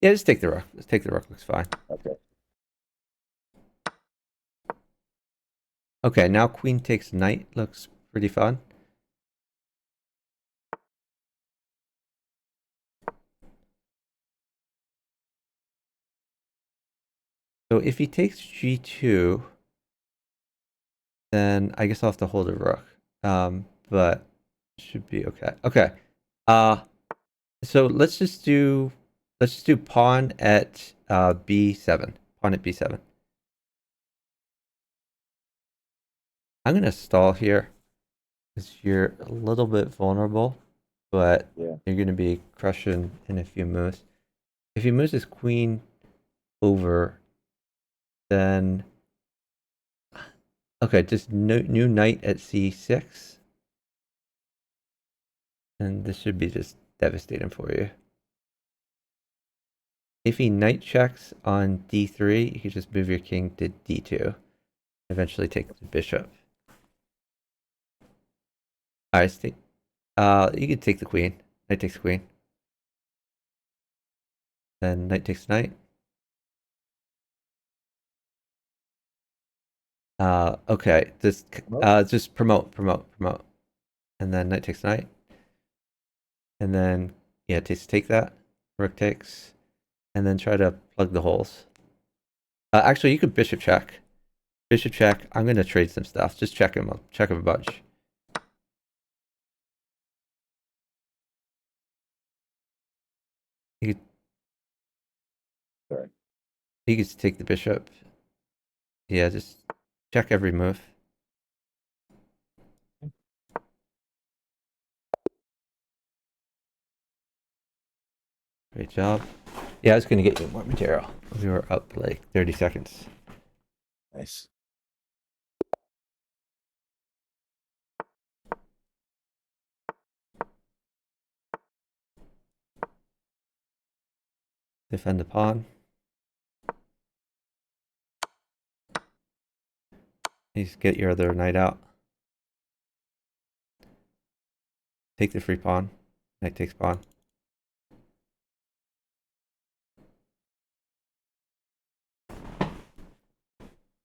yeah, just take the rook. Let's take the rook. Looks fine. okay. Okay, now queen takes knight. Looks pretty fun. So if he takes g2, then I guess I'll have to hold a rook. But should be okay. Okay. Uh, so let's just do pawn at b7. Pawn at b7. I'm gonna stall here because you're a little bit vulnerable, but Yeah. you're gonna be crushing in a few moves. If he moves his queen over, then okay, just new knight at c6, and this should be just devastating for you. If he knight checks on d3, you can just move your king to d2. Eventually take the bishop. Alright, you can take the queen. Knight takes queen. Then knight takes knight. Okay, Well, just promote. And then knight takes knight. And then, yeah, take that. Rook takes. And then try to plug the holes. Actually, you could bishop check. Bishop check. I'm gonna trade some stuff. Just check him up. Check him a bunch. You could, sorry. you could take the bishop. Yeah, just check every move. Great job. Yeah, I was going to get you more material. We were up like 30 seconds. Nice. Defend the pawn. Please get your other knight out. Take the free pawn. Knight takes pawn.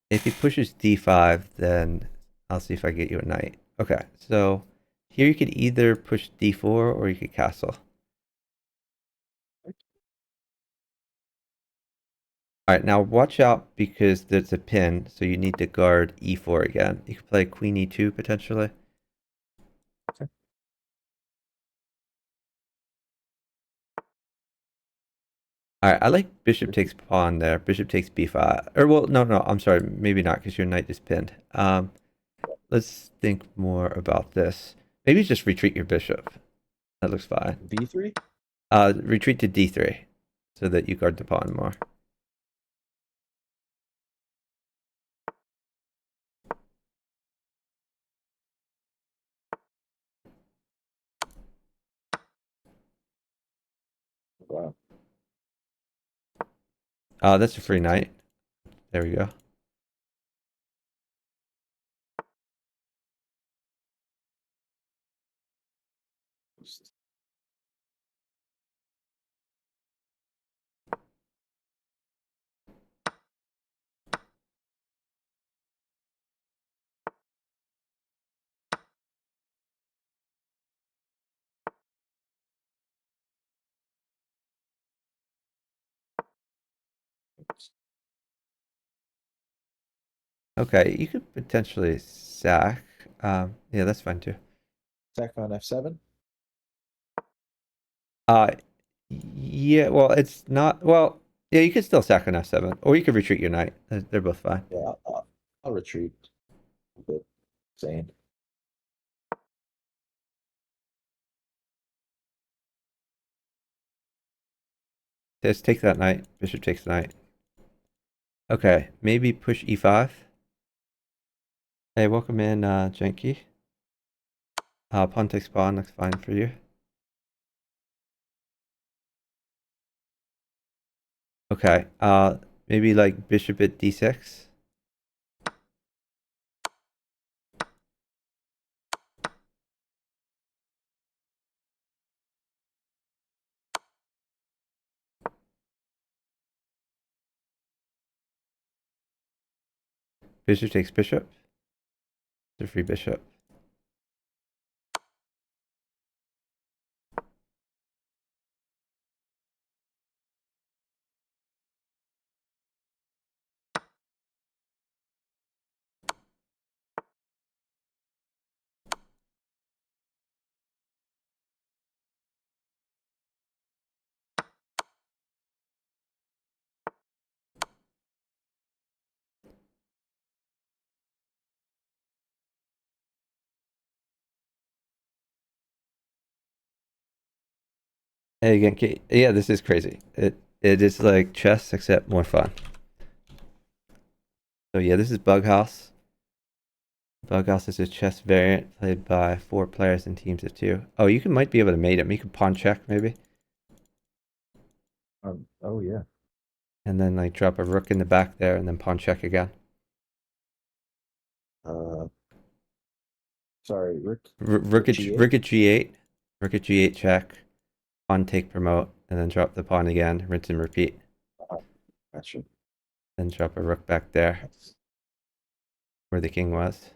If he pushes d5, then I'll see if I get you a knight. Okay, so here you could either push d4 or you could castle. Alright, now watch out because there's a pin, so you need to guard e4 again. You could play queen e2 potentially. Okay. Alright, I like bishop takes pawn there. Bishop takes b5. Or, well, no, I'm sorry. Maybe not because your knight is pinned. Let's think more about this. Maybe just retreat your bishop. That looks fine. b3? Retreat to d3 so that you guard the pawn more. Wow. That's a free knight. There we go. Okay, you could potentially sack. Yeah, that's fine too. Sack on f7? Uh, yeah, well, it's not. Well, yeah, you could still sack an f7, or you could retreat your knight. They're both fine. Yeah, I'll retreat. A bit insane. Just take that knight. Bishop takes the knight. Okay, maybe push e5. Hey, welcome in, Janky. Pawn takes pawn looks fine for you. Okay, maybe like bishop at d6. Bishop takes bishop. It's a free bishop. Hey, again, yeah, this is crazy. It is like chess except more fun. So yeah, this is Bughouse. Bughouse is a chess variant played by 4 players in teams of 2. Oh, you might be able to mate him. You can pawn check maybe, Oh yeah. and then like drop a rook in the back there, and then pawn check again. Uh, sorry, Rook at G8? rook at g8, rook at g8 check, pawn take promote, and then drop the pawn again, rinse and repeat. Gotcha. Then drop a rook back there Nice. where the king was.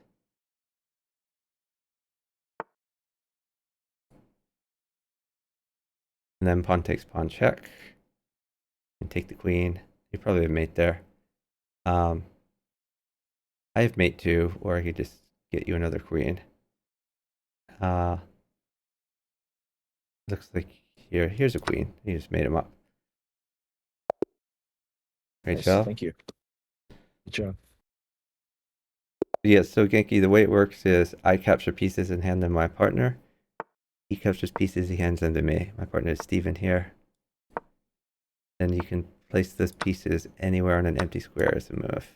And then pawn takes pawn check. And take the queen. You probably have mate there. I have mate too, or I could just get you another queen. Looks like here's a queen. You just made him up. Great Nice. job. Thank you. Good job. Yeah, so Genki, the way it works is I capture pieces and hand them to my partner. He captures pieces, he hands them to me. My partner is Steven here. then you can place those pieces anywhere on an empty square as a move.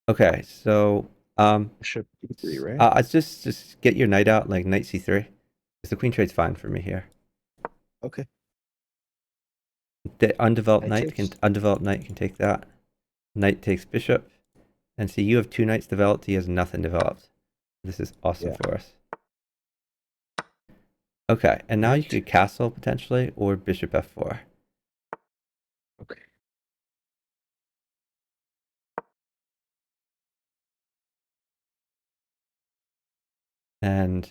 Okay, so Bishop e3, right? just get your knight out, like knight c3, because the queen trade's fine for me here. Okay. The undeveloped Knight knight takes. can take that. Knight takes bishop, and see you have 2 knights developed. He has nothing developed. This is awesome Yeah. for us. Okay, and now you Right. could castle potentially or bishop f4. Okay. And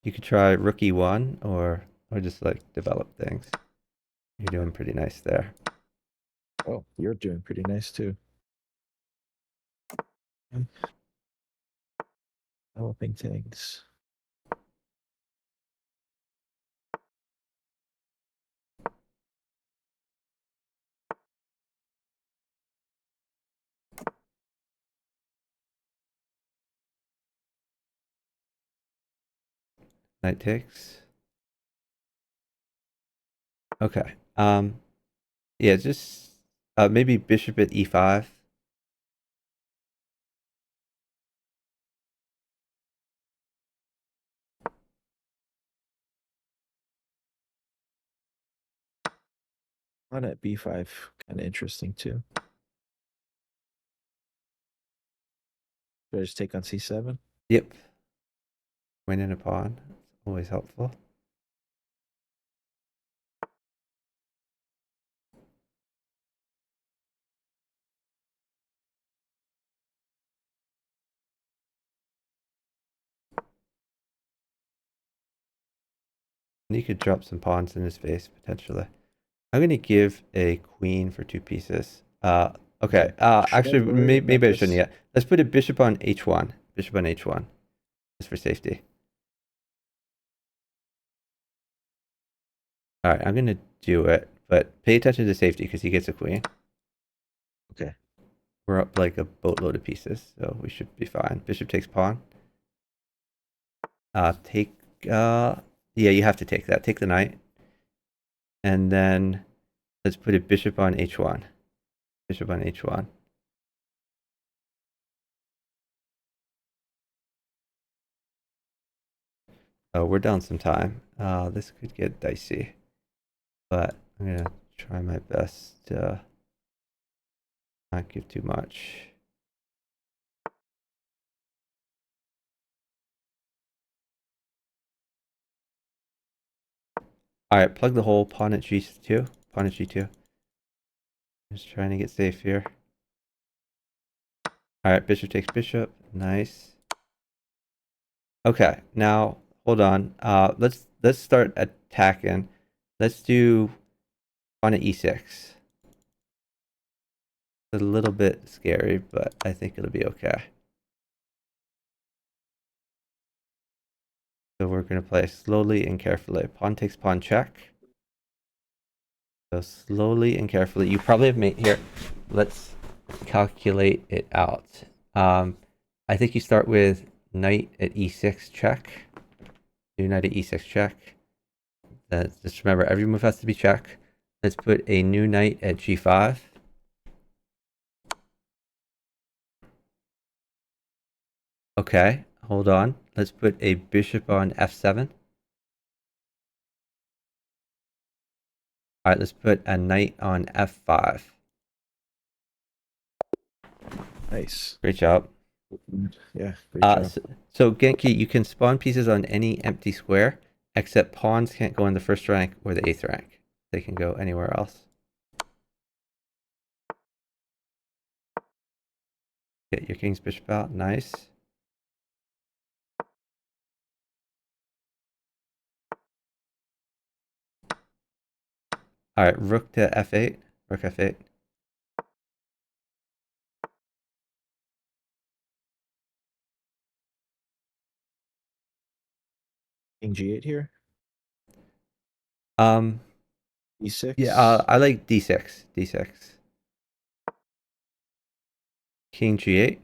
you could try rook e1 or just like develop things. You're doing pretty nice there. Oh, you're doing pretty nice too. Developing things. Knight takes. Okay. Yeah, just maybe bishop at e5. On at b5, kind of interesting too. Should I just take on c7? Yep. Winning a pawn. Always helpful. And you could drop some pawns in his face potentially. I'm gonna give a queen for 2 pieces. Okay. Okay. Should I Actually, worry about maybe I shouldn't this? yet. Let's put a bishop on h1. Bishop on h1, just for safety. All right, I'm gonna do it, but pay attention to safety because he gets a queen. Okay. We're up like a boatload of pieces, so we should be fine. Bishop takes pawn. Take. Yeah, you have to take that. Take the knight, and then let's put a bishop on h1. Bishop on h1. Oh, we're down some time. This could get dicey, but I'm gonna try my best to not give too much. All right, plug the hole. Pawn at g2. Pawn at g2. Just trying to get safe here. All right, bishop takes bishop. Nice. Okay, now hold on. Let's start attacking. Let's do pawn at e6. It's a little bit scary, but I think it'll be okay. So we're gonna play slowly and carefully. Pawn takes pawn check. So slowly and carefully. You probably have made here. Let's calculate it out. I think you start with knight at e6 check. Do knight at e6 check. Just remember, every move has to be check. Let's put a new knight at g5. Okay, hold on. Let's put a bishop on f7. All right, let's put a knight on f5. Nice. Great job. Yeah, great job. So Genki, you can spawn pieces on any empty square, except pawns can't go in the first rank or the 8th rank. They can go anywhere else. Get your king's bishop out. Nice. All right, rook to f8. Rook f8. King g8 here. Um, yeah, e6. I like d6. D6. King g8.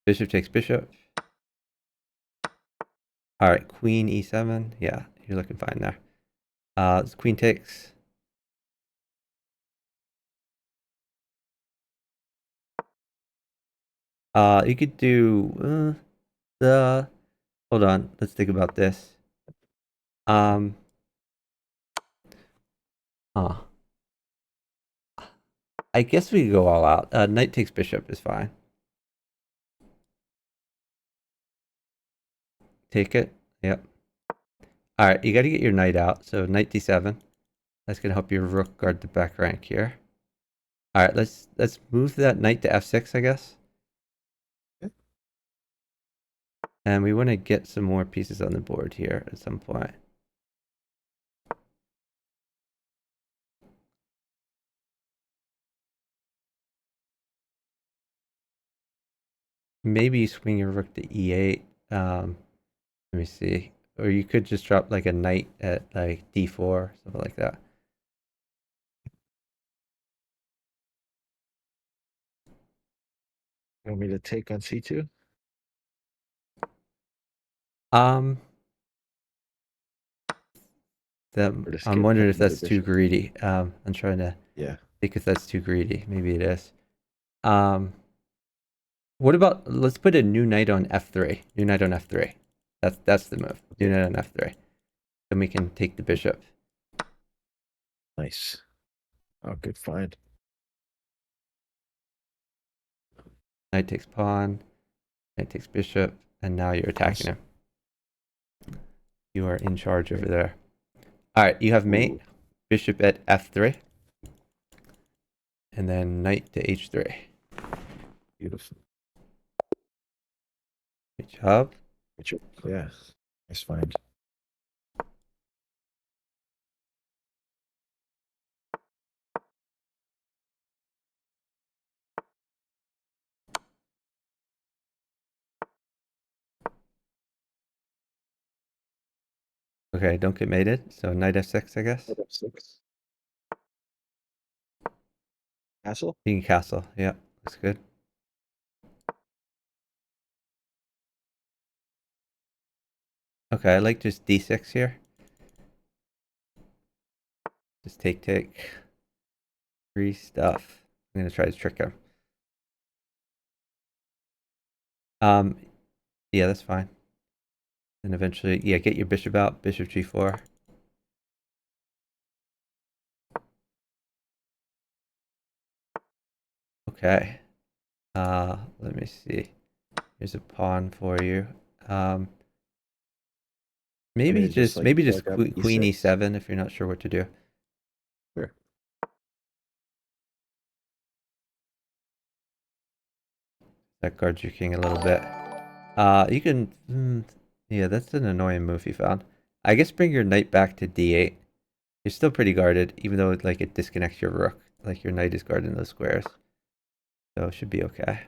Bishop takes bishop. All right, queen e7. Yeah, you're looking fine there. Queen takes. You could do the. Hold on, let's think about this. Um. Huh. I guess we could go all out. Knight takes bishop is fine. Take it. Yep. All right, you got to get your knight out. So knight d7. That's gonna help your rook guard the back rank here. All right, let's move that knight to f6, I guess. And we want to get some more pieces on the board here at some point. Maybe you swing your rook to e8. Let me see. Or you could just drop like a knight at like d4, something like that. You want me to take on c2? Um, Or just I'm give wondering if another that's too bishop? greedy. I'm trying to Yeah. think if that's too greedy. Maybe it is. Um, what about let's put a new knight on f3. New knight on f3. That's the move. New Okay. knight on f3. Then we can take the bishop. Nice. Oh, good find. Knight takes pawn. Knight takes bishop, and now you're attacking Awesome. him. You are in charge over there. All right, you have mate. Ooh, Bishop at f3, and then knight to h3. beautiful. Good job. Yeah. Nice find. Okay, don't get mated. So knight f6, I guess. Knight f6. Castle? King castle. Yeah, looks good. Okay, I like just d6 here. Just take. Free stuff. I'm gonna try to trick him. Um, yeah, that's fine. And eventually, yeah, get your bishop out. Bishop g4. Okay. Let me see. Here's a pawn for you. Um, Want me to just like maybe just plug up queen e6? e7 if you're not sure what to do. Sure. That guards your king a little bit. You can, yeah, that's an annoying move you found. I guess bring your knight back to d8. You're still pretty guarded, even though like it disconnects your rook. Like your knight is guarding those squares, so it should be okay.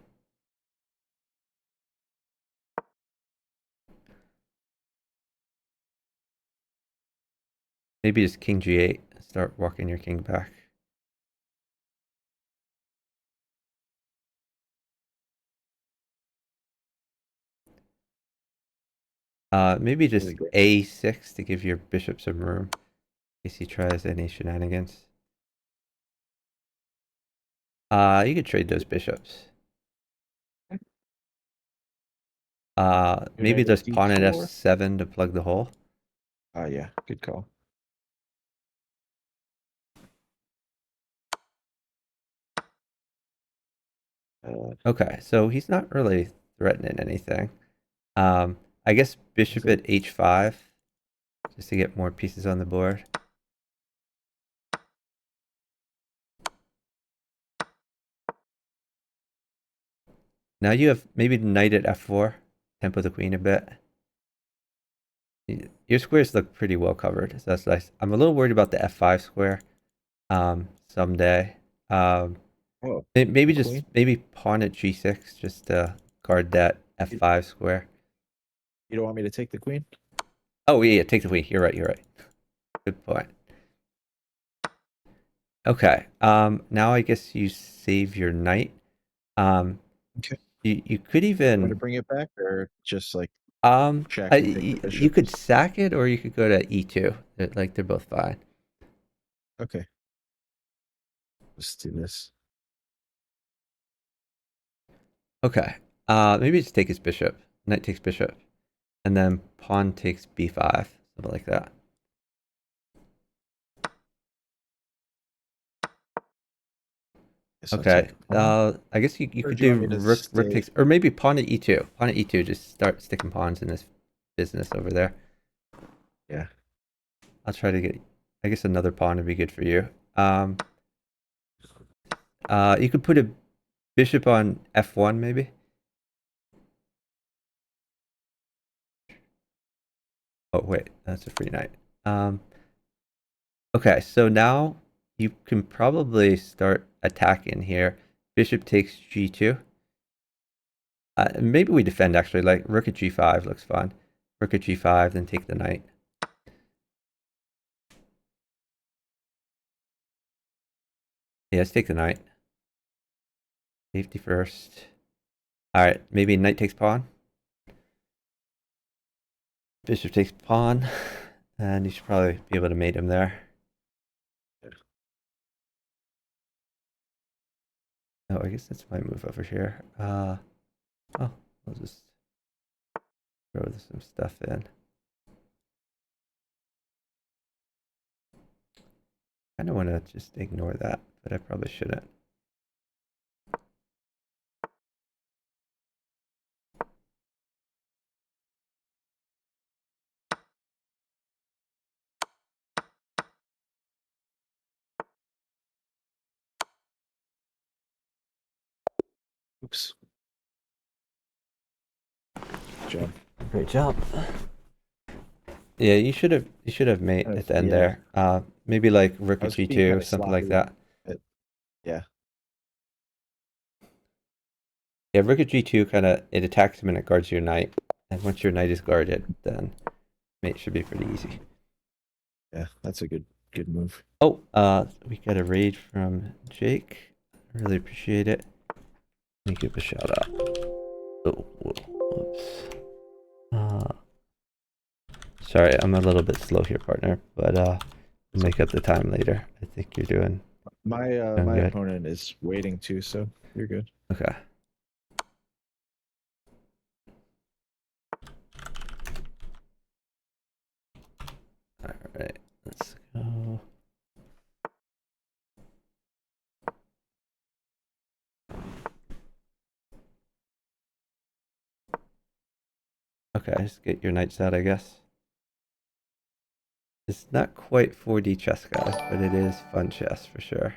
Maybe just king g8. Start walking your king back. Maybe just Really great. a6 to give your bishop some room in case he tries any shenanigans. You could trade those bishops. New Maybe knight at just pawn at d4. f7 to plug the hole. Ah, yeah. Good call. Uh, Okay, so he's not really threatening anything. I guess is bishop it? at h5 just to get more pieces on the board. Now you have maybe knight at f4, tempo the queen a bit. Your squares look pretty well covered, so that's nice. I'm a little worried about the f5 square. Someday. Um, Oh, maybe the just queen? maybe pawn at g6 just to guard that You, f5 square. you don't want me to take the queen? Oh yeah, take the queen. You're right. You're right. Good point. Okay. Now I guess you save your knight. Um, Okay. You could Want to even bring it back, or just like check and take the you could bishops? sack it, or you could go to e2. They're both fine. Okay, let's do this. Okay. Maybe just take his bishop. Knight takes bishop, and then pawn takes b5, something like that. Guess I'll Okay. take a pawn. I guess you Or could do you do want me to rook stay? takes, or maybe pawn at e2. Pawn at e2. Just start sticking pawns in this business over there. Yeah. I'll try to get. I guess another pawn would be good for you. You could put a bishop on f1 maybe. Oh wait, that's a free knight. Okay, so now you can probably start attacking here. Bishop takes g2. Maybe we defend actually. Like rook at g5 looks fun. Rook at g5, then take the knight. Yeah, let's take the knight. Safety first. All right, maybe knight takes pawn. Bishop takes pawn, and you should probably be able to mate him there. Oh, I guess that's my move over here. Oh, I'll just throw some stuff in. I don't want to just ignore that, but I probably shouldn't. Oops. Good job. Great job. Yeah, you should have mate Kind at of, the end yeah. there. Maybe like rook I at was being kind g2, of something like sloppy. that. But yeah. Yeah, rook at g2 kind of it attacks him and it guards your knight. And once your knight is guarded, then mate should be pretty easy. Yeah, that's a good move. Oh, we got a raid from Jake. Really appreciate it. Let me give a shout out. Oh, whoops. Sorry, I'm a little bit slow here, partner, but we'll It's make okay. up the time later. I think you're doing My good. opponent is waiting too, so you're good. Okay. All right, let's go. Okay, just get your knights out, I guess. It's not quite 4D chess, guys, but it is fun chess for sure.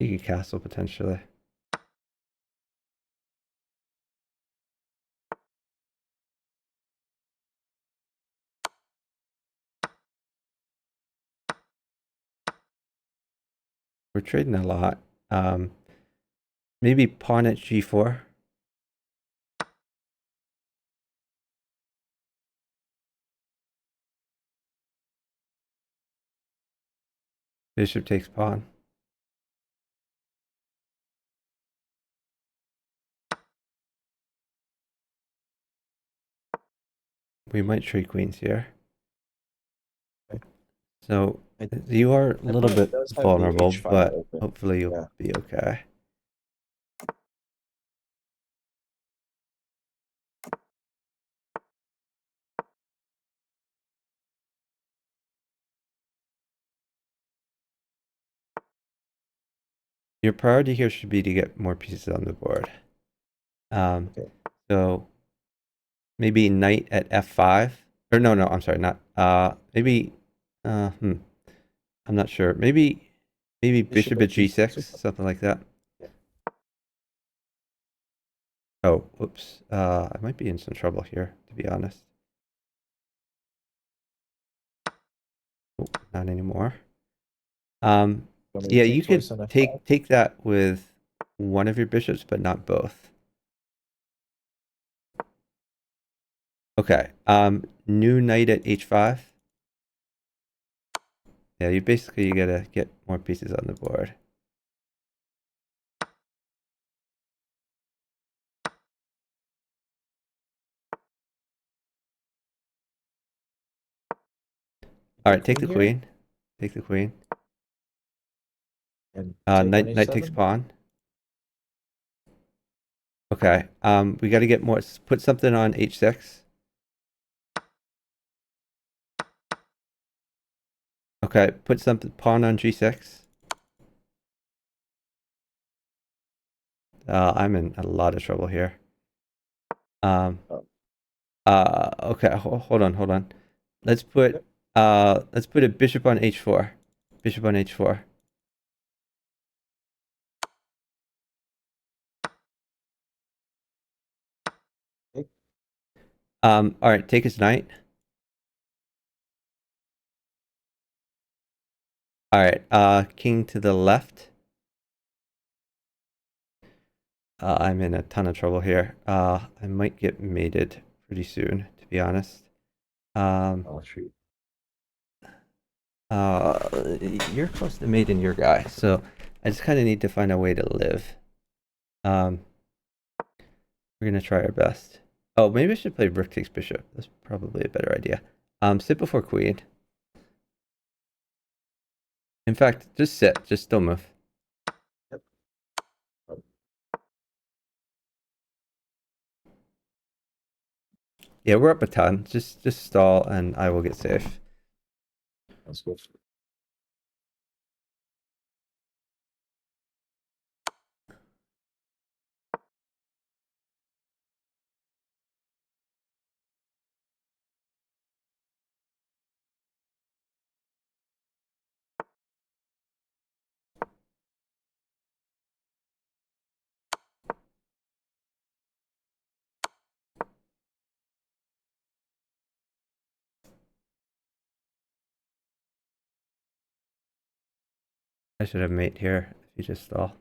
You could castle potentially. We're trading a lot. Maybe pawn at g4. Bishop takes pawn. We might trade queens here. So I, you are a my little opponent bit does have the vulnerable, H file but open. hopefully you'll Yeah. be okay. Your priority here should be to get more pieces on the board. Okay. So maybe knight at f5. Or no, I'm sorry, not maybe I'm not sure. Maybe Bishop bishop at at G6 g6, or something. something like that. Yeah. Oh, whoops. I might be in some trouble here, to be honest. Oh, not anymore. Want me to Yeah, take you could twice on F5? take that with one of your bishops, but not both. Okay. New knight at h5. Yeah, you gotta get more pieces on the board. All The right, take queen the here queen. Take the queen. and take on Knight takes h7. pawn. Okay. We got to get more. Put something on h6. Okay. Put something pawn on g6. I'm in a lot of trouble here. Um. Oh, Okay. Hold on. Hold on. Let's put. yep. Let's put a bishop on h4. Bishop on h4. Okay. All right. Take his knight. All right. King to the left. I'm in a ton of trouble here. I might get mated pretty soon, to be honest. Oh, shoot. You're close to mating your guy, so I just kind of need to find a way to live. Um, we're gonna try our best. Oh, maybe I should play rook takes bishop. That's probably a better idea. Sit before queen. In fact, just sit. Just don't move. Yep. Oh, Yeah, we're up a ton. Just stall, and I will get safe. that's good. I should have mate here if you just stall.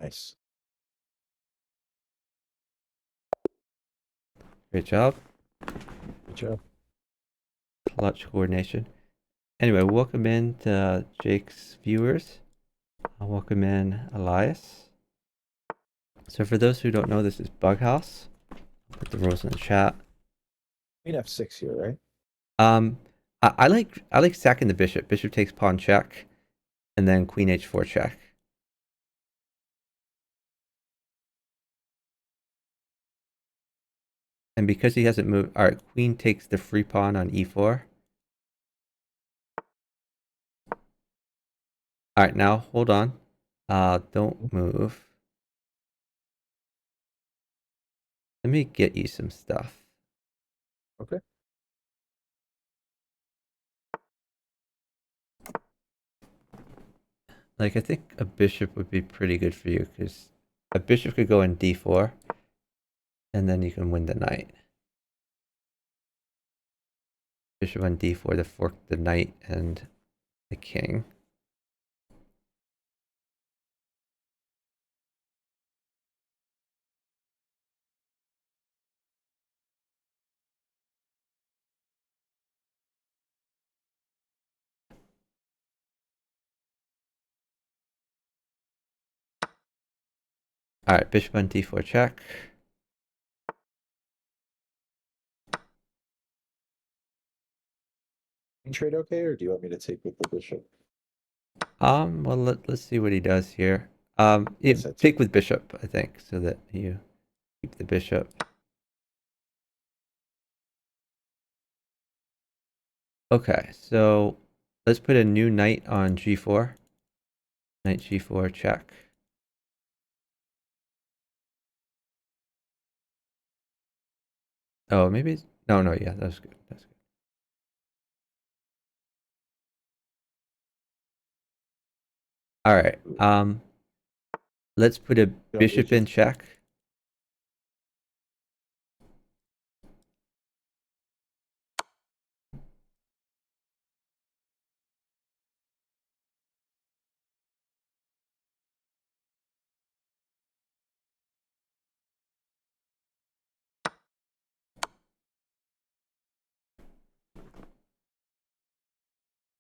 Nice. Great job. Good job. Clutch coordination. Anyway, welcome in to Jake's viewers. I'll welcome in Elias. So for those who don't know, this is Bughouse. I'll put the rules in the chat. Queen f6 here, right? Um, I like sacking the bishop. Bishop takes pawn check, and then queen h4 check. And because he hasn't moved, all right, queen takes the free pawn on e4. All right, now hold on. Don't move. Let me get you some stuff. Okay. Like, I think a bishop would be pretty good for you because a bishop could go in d4, and then you can win the knight. Bishop on d4 to fork the knight and the king. All right, bishop on d4 check. Queen trade okay, or do you want me to take with the bishop? Well, let's see what he does here. Yeah, Yes, that's take with bishop, I think, so that you keep the bishop. Okay, so let's put a new knight on g4. Knight g4 check. Oh, maybe no, yeah, that's good. That's good. All right. Let's put a on bishop in h3. check.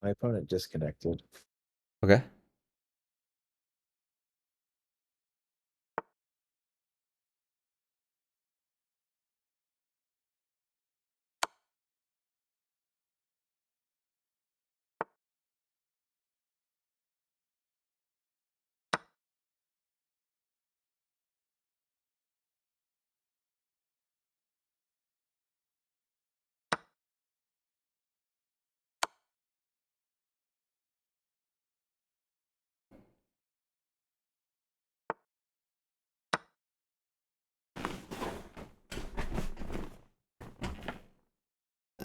My opponent disconnected. Okay.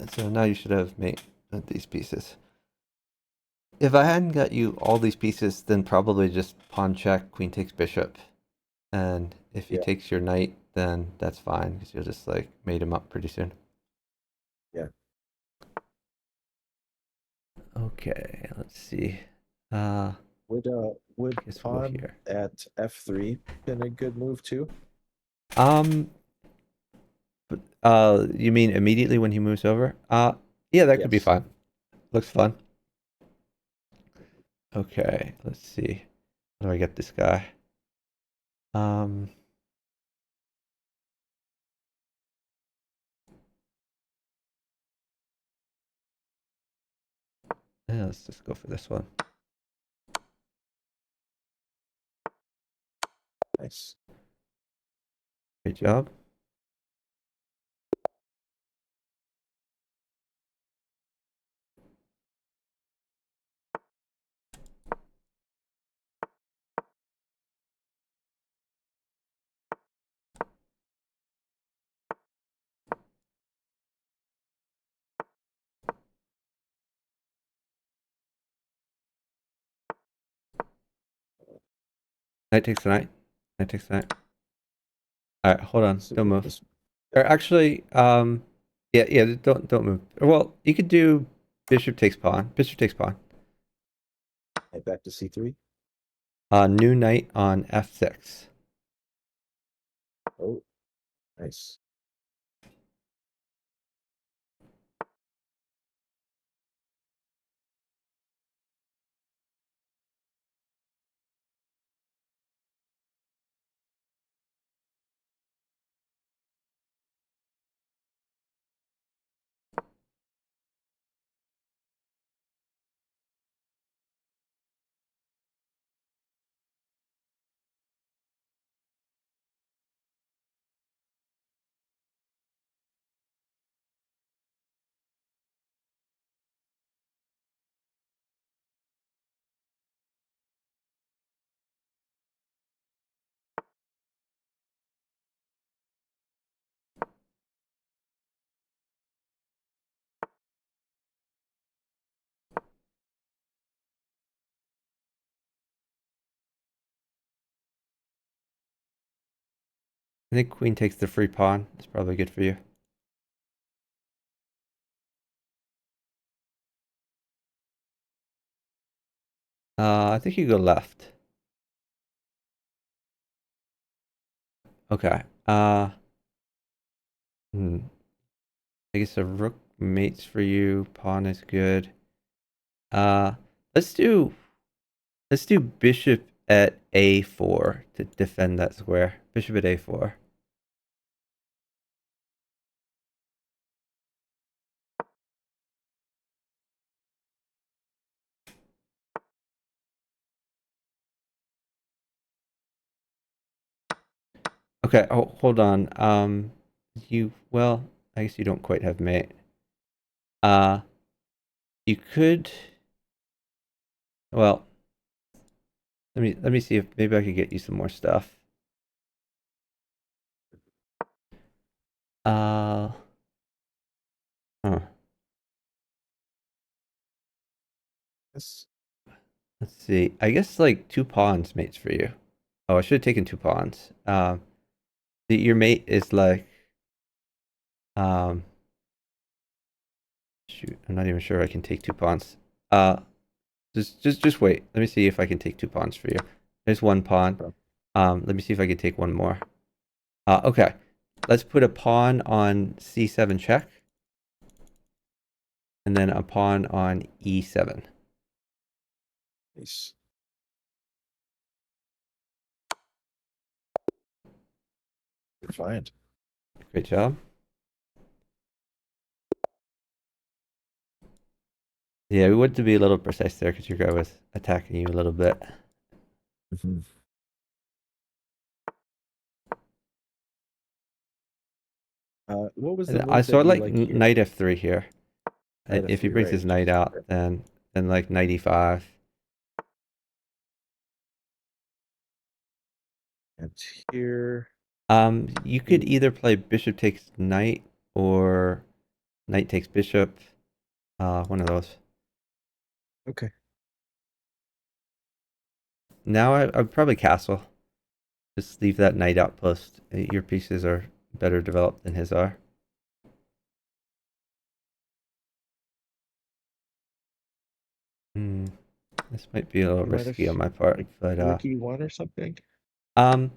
So now you should have made these pieces. If I hadn't got you all these pieces, then probably just pawn check, queen takes bishop. And if he Yeah, takes your knight, then that's fine, because you'll just like mate him up pretty soon. yeah. Okay, let's see. I Would guess we'll go pawn here. at f3 been a good move too? Um, you mean immediately when he moves over? Yeah, that could be Yes. fine. Looks fun. Okay, let's see. How do I get this guy? Um, yeah, let's just go for this one. Nice. Great job. Knight takes the knight. Knight takes the knight. All right, hold on. So Don't move. this, Or actually, yeah, don't move. Well, you could do bishop takes pawn. Bishop takes pawn. back to c3. New knight on f6. Oh, nice. I think queen takes the free pawn. It's probably good for you. I think you go left. Okay. Hmm. I guess a rook mates for you. Pawn is good. Uh, let's do bishop at a4 to defend that square. Bishop at a4. Okay. Oh, hold on. Well, I guess you don't quite have mate. Uh, you could. Well, let me see if maybe I could get you some more stuff. Uh, huh. Yes. Let's see. I guess like two pawns mates for you. Oh, I should have taken two pawns. Your mate is like, um, shoot, I'm not even sure I can take two pawns. Uh, just wait. Let me see if I can take two pawns for you. There's one pawn. Bro. Let me see if I can take one more. Okay. Let's put a pawn on c7 check, and then a pawn on e7. Nice. You're fine. Great job. Yeah, we wanted to be a little precise there because your guy was attacking you a little bit. Mhm. What was the move So that I you like like here? knight f3 here. Knight If he f3, brings right? his knight out, then like knight e5. And here, You could either play bishop takes knight or Knight takes bishop. One of those. Okay. Now I'd probably castle. Just leave that knight outpost. Your pieces are better developed than his are. Hmm. This might be a little You might have risky on my part, like but rook e1 or something. um,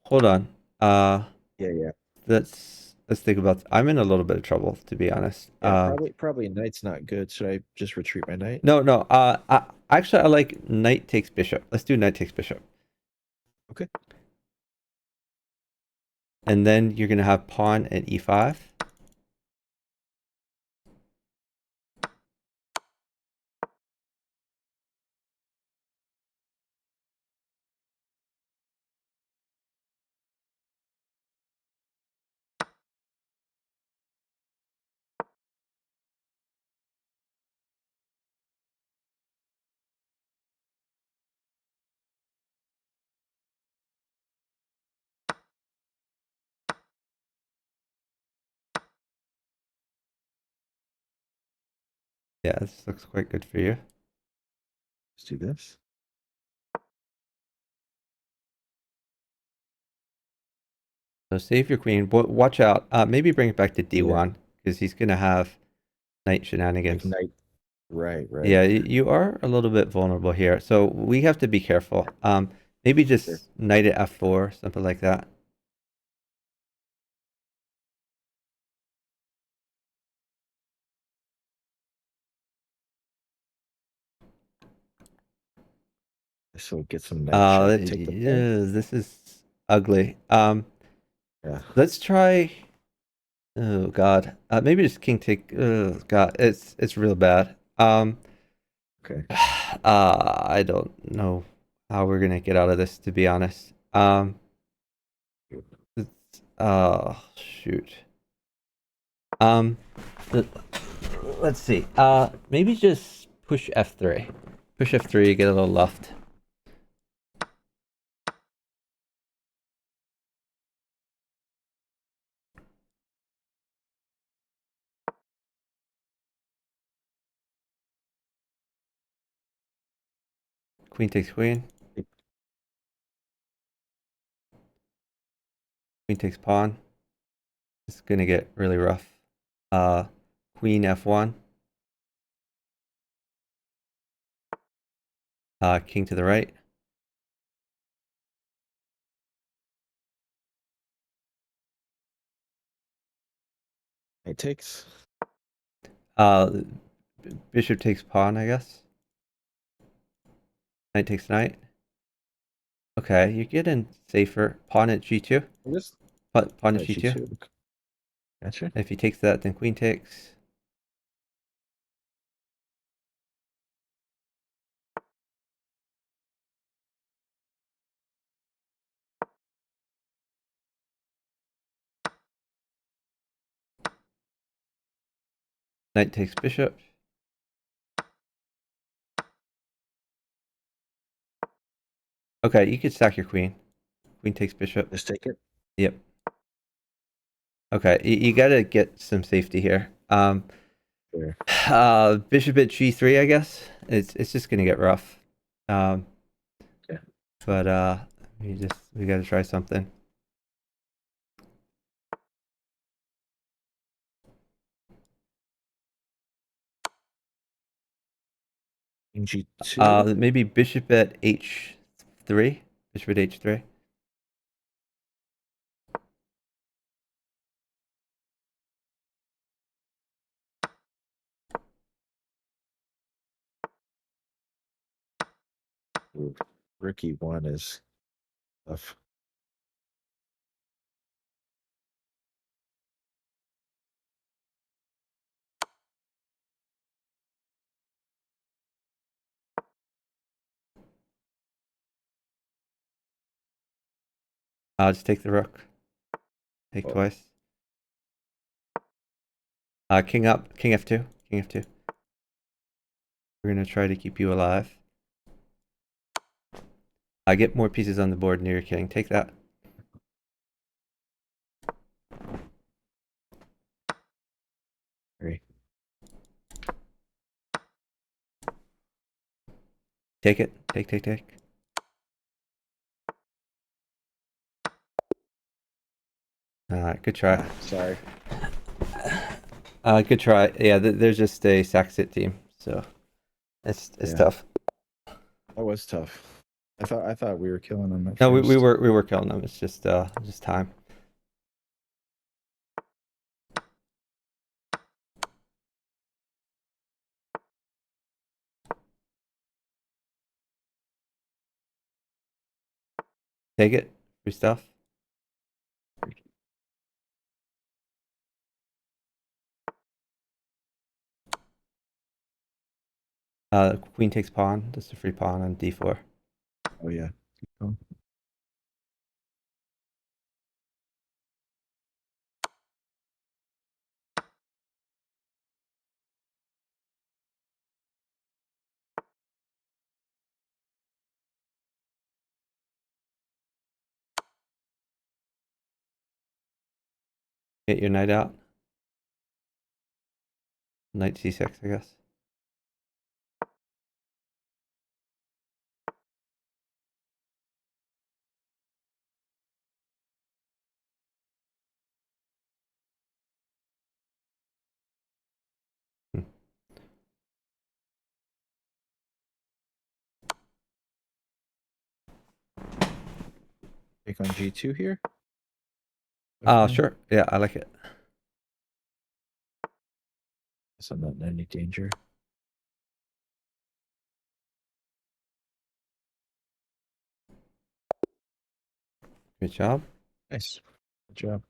hold on. Yeah, yeah. Let's think about. I'm in a little bit of trouble, to be honest. Yeah, probably knight's not good. Should I just retreat my knight? No, no. Actually, I like knight takes bishop. Let's do knight takes bishop, Okay. and then you're gonna have pawn at e5. Yeah, this looks quite good for you. Let's do this. So save your queen. Watch out. Maybe bring it back to Yeah. d1 because he's gonna have knight Like shenanigans. knight. Right, right. Yeah, you are a little bit vulnerable here, so we have to be careful. Maybe Sure. just knight at f4, something like that. So get some knight check. Take the pawn. Yeah, this is ugly. Yeah. Let's try. Oh God. Maybe just king take. Oh God, it's real bad. Okay. I don't know how we're gonna get out of this, to be honest. Shoot. Um, let- let's see. Maybe just push f3. Push f3, get a little left. Queen takes queen. Queen takes pawn. It's gonna get really rough. Uh, Queen f1. King to the right. Knight takes. Uh, Bishop takes pawn, I guess. Knight takes knight. Okay, you're getting safer. Pawn at g2. Just Pawn at knight g2. g2. Gotcha. If he takes that, then queen takes. Knight takes bishop. Okay, you could sack your queen. Queen takes bishop. Just take it. Yep. Okay, you gotta get some safety here. There. Bishop at g3, I guess. It's just gonna get rough. Um, Yeah. but we gotta try something. King g2. Maybe bishop at h3. Bishop at h3. Ooh, rook e1 is tough. I'll just take the rook. Take Oh, twice. King up. King f2. King f2. We're gonna try to keep you alive. I get more pieces on the board near your king. Take that. Take it. Take. Good try. Sorry. Good try. Yeah, there's just a Saxit team, so it's Yeah, tough. that was tough. I thought we were killing them at No, we first. were killing them. It's just time. Take it. Free stuff. Queen takes pawn. Just a free pawn on d4. Oh yeah. Keep going. Get your knight out. Knight c6, I guess. Hmm. Take on G2 here. Okay. Sure. Yeah, I like it. Guess I'm not in any danger. Good job. Nice. Good job.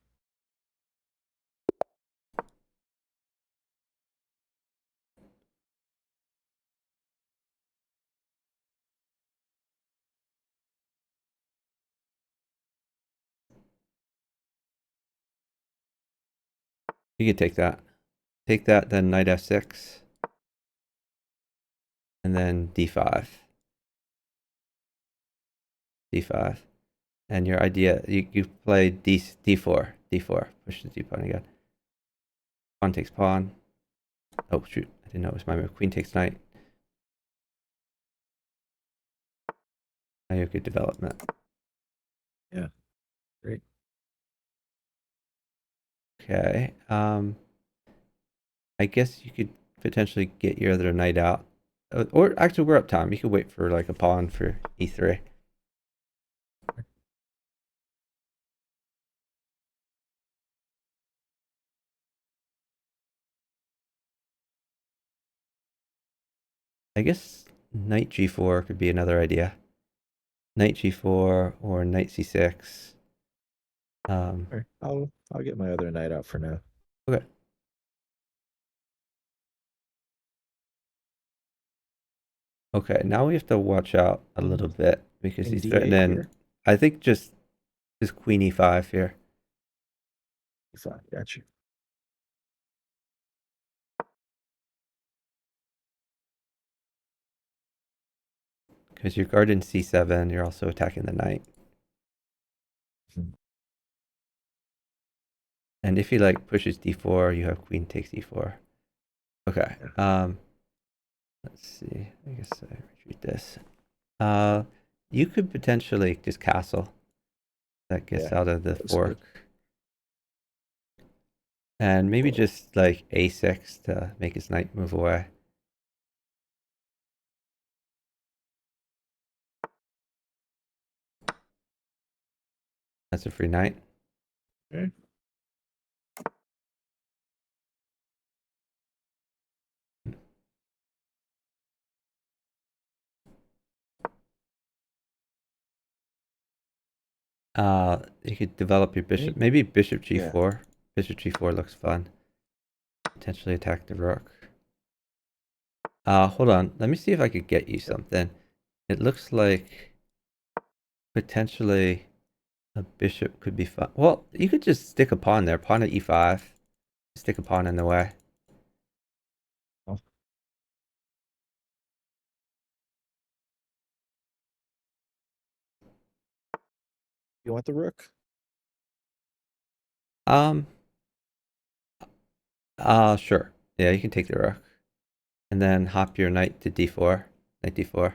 You can take that. Take that, then knight f6. And then d5. d5. And your idea, you play d4. d4. Push the d pawn again. Pawn takes pawn. Oh, shoot. I didn't know it was my move. Queen takes knight. Now you have good development. Yeah. Great. Okay. I guess you could potentially get your other knight out. Or actually, we're up time. You could wait for like a pawn for e3. I guess knight g4 could be another idea. Knight g4 or knight c6. All right. I'll get my other knight out for now. Okay. Okay, now we have to watch out a little bit because Queen he's D8 threatening. here. I think just queen e5 here. Fine. Got you. Because you're guarding c7, you're also attacking the knight. Mhm. And if he like pushes d4, you have queen takes e4. Okay. Yeah. Let's see. I guess I retreat this. Uh, you could potentially just castle. That gets Yeah. out of the That was good. fork. And maybe Cool. just like a6 to make his knight move away. That's a free knight. Okay. You could develop your bishop. Hey. Maybe bishop Yeah. g4. Bishop g4 looks fun. Potentially attack the rook. Hold on. Let me see if I could get you something. It looks like potentially a bishop could be fun. Well, you could just stick a pawn there. Pawn at e5. Stick a pawn in the way. Oh. You want the rook? Um, sure. Yeah, you can take the rook. And then hop your knight to d4. Knight d4.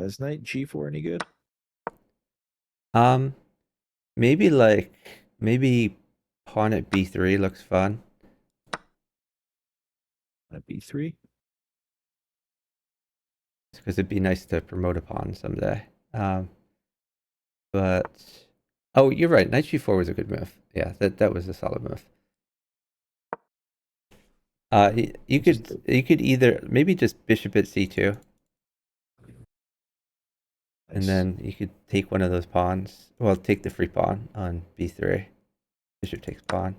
Is knight g4 any good? Um, maybe pawn at b3 looks fun. At b3? Because it'd be nice to promote a pawn someday. But oh, you're right. Knight g4 was a good move. Yeah, that was a solid move. You could either maybe just bishop at c2, and Nice. then you could take one of those pawns. Well, take the free pawn on b3. Bishop takes pawn.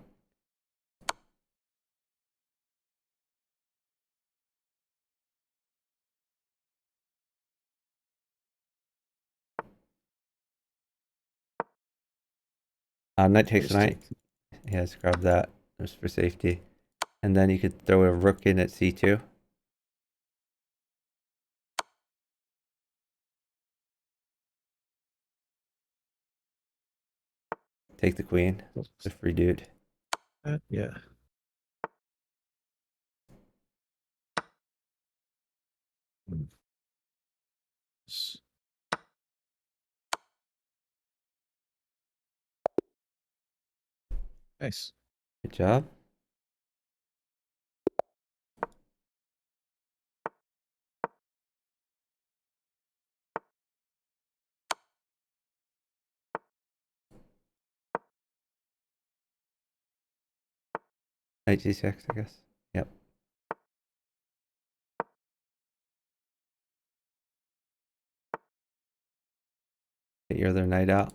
Knight takes knight. Yeah, let's grab that just for safety. And then you could throw a rook in at c2. Take the queen. The free dude. Yeah. Hmm. Nice. Good job. Knight g6, I guess. Yep. Get your other knight out.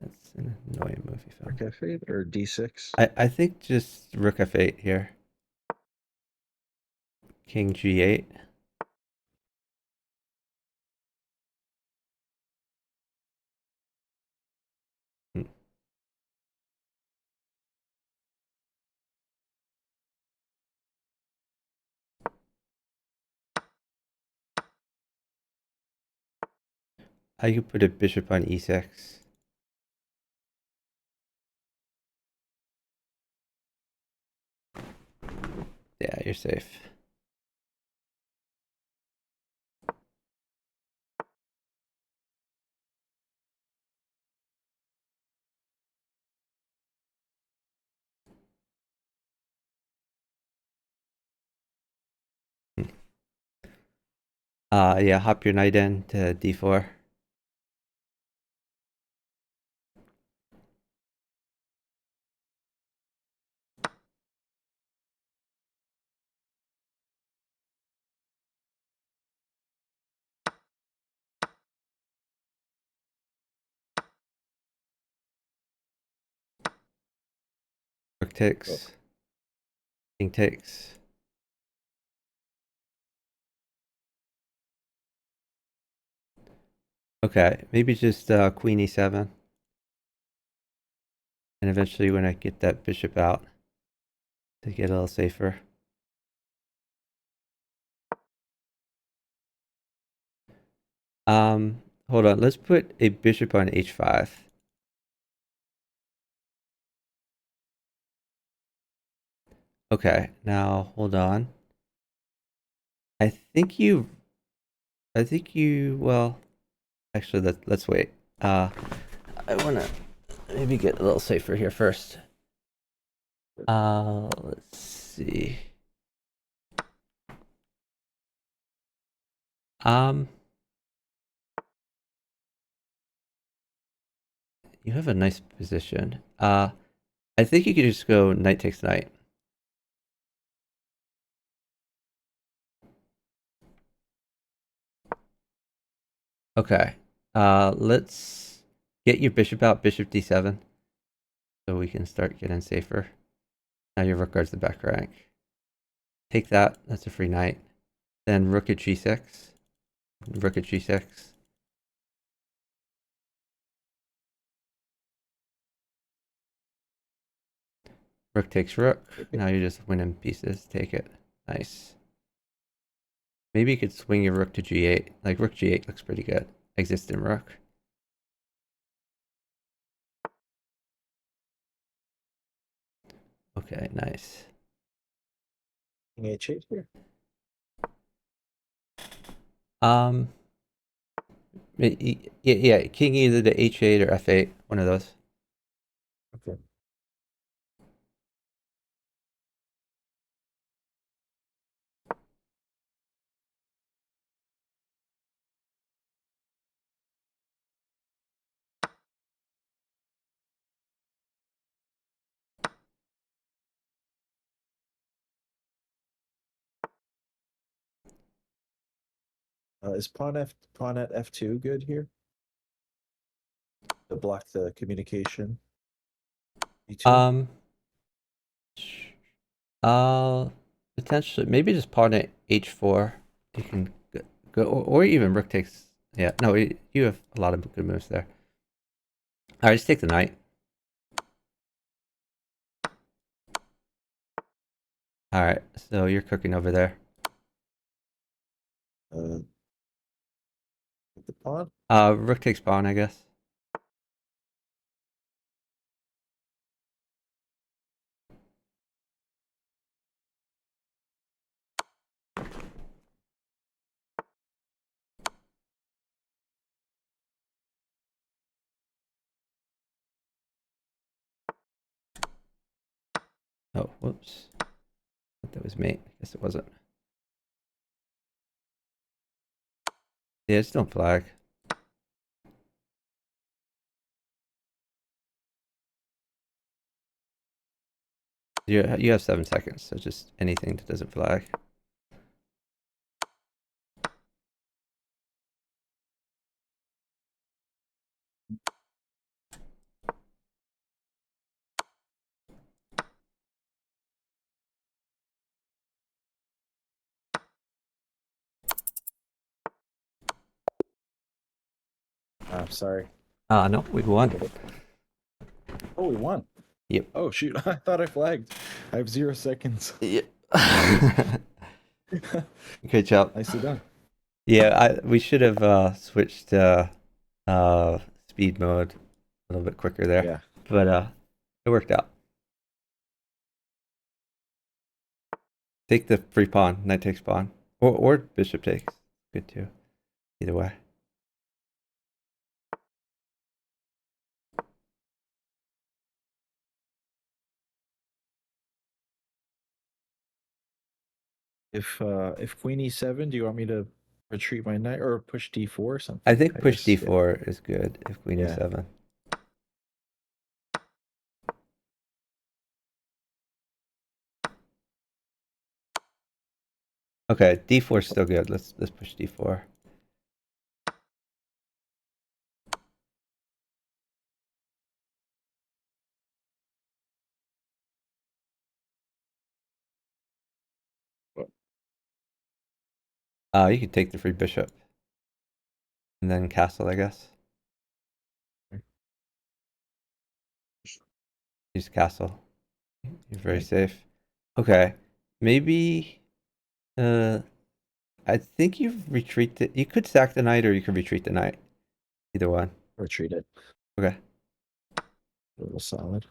That's an annoying move you found. Rook f8 or d6? I think just rook f8 here. King g8. I could put a bishop on e6. Yeah, you're safe. Yeah, hop your knight in to d4. Rook takes. King takes. Okay, maybe just queen e7. And eventually when I get that bishop out to get a little safer. Hold on, let's put a bishop on h5. Okay, now hold on. I think you, well, actually, let's wait. I want to maybe get a little safer here first. Let's see. You have a nice position. I think you could just go knight takes knight. Okay. Let's get your bishop out, bishop d7, so we can start getting safer. Now your rook guards the back rank. Take that. That's a free knight. Then rook at g6. Rook at g6. Rook takes rook. Now you're just winning pieces. Take it. Nice. Maybe you could swing your rook to g8. Like rook g8 looks pretty good. Existing rook. Okay, nice. King h8 here. Um, yeah, king either to h8 or f8, one of those. Okay. Is pawn at f2 good here to block the communication? e2. Um, uh, potentially, maybe just pawn at h4. You can go or even rook takes. Yeah, no, you have a lot of good moves there. All right, just take the knight. All right, so you're cooking over there. Uh, with the pawn. Rook takes pawn, I guess. Oh, whoops. I thought that was mate. I guess it wasn't. Yeah, just don't flag. You have 7 seconds, so just anything that doesn't flag. Sorry. No, we won. Oh, we won. Yep. Oh shoot! I thought I flagged. I have 0 seconds. Yep. Good job. Nicely done. Yeah, we should have switched speed mode a little bit quicker there. Yeah. But it worked out. Take the free pawn, knight takes pawn. Or bishop takes. Good too. Either way. If queen e7, do you want me to retreat my knight or push d4 or something? I think I push guess, d4 is good if queen Yeah. e7. Okay, d4 is still good. Let's push d4. You can take the free bishop. And then castle, I guess. Use castle. You're very Okay. safe. Okay. Maybe I think you've retreated. You could sack the knight or you could retreat the knight. Either one. Retreat it. Okay. A little solid.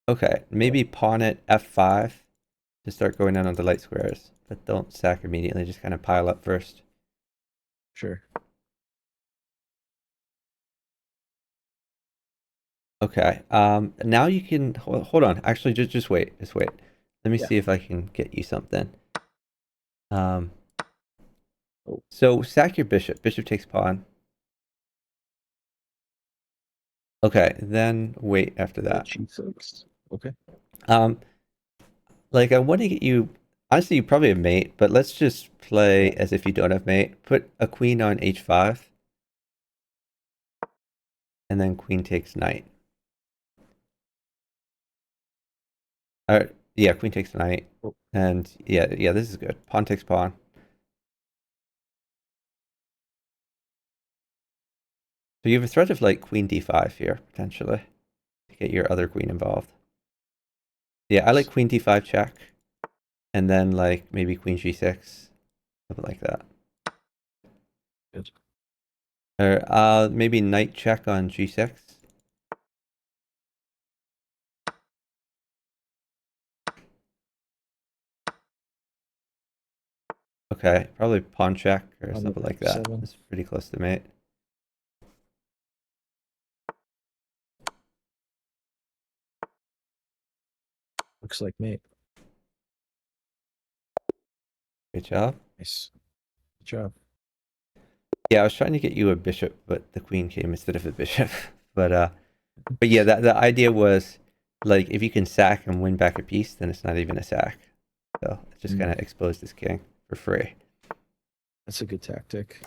Okay. Maybe pawn at f5 to start going in on the light squares. But don't sack immediately. Just kind of pile up first. Sure. Okay. Now you can hold on. Actually, just wait. Just wait. Let me Yeah. see if I can get you something. Oh. So sack your bishop. Bishop takes pawn. Okay, then wait after that. g6. Okay. Like I want to get you. Honestly, you probably have mate, but let's just play Yeah. as if you don't have mate. Put a queen on h5, and then queen takes knight. Yeah, queen takes knight, Oh. and yeah, this is good. Pawn takes pawn. So you have a threat of like queen d5 here potentially to get your other queen involved. Yeah, I like queen d5 check, and then like maybe queen g6, something like that. Good. Or maybe knight check on g6. okay. Probably pawn check or On the something like that. f7. It's pretty close to mate. Looks like mate. Good job. Nice. Good job. Yeah, I was trying to get you a bishop, but the queen came instead of a bishop. But yeah, that the idea was like if you can sack and win back a piece, then it's not even a sack. So it just kind of exposed this king for free. That's a good tactic.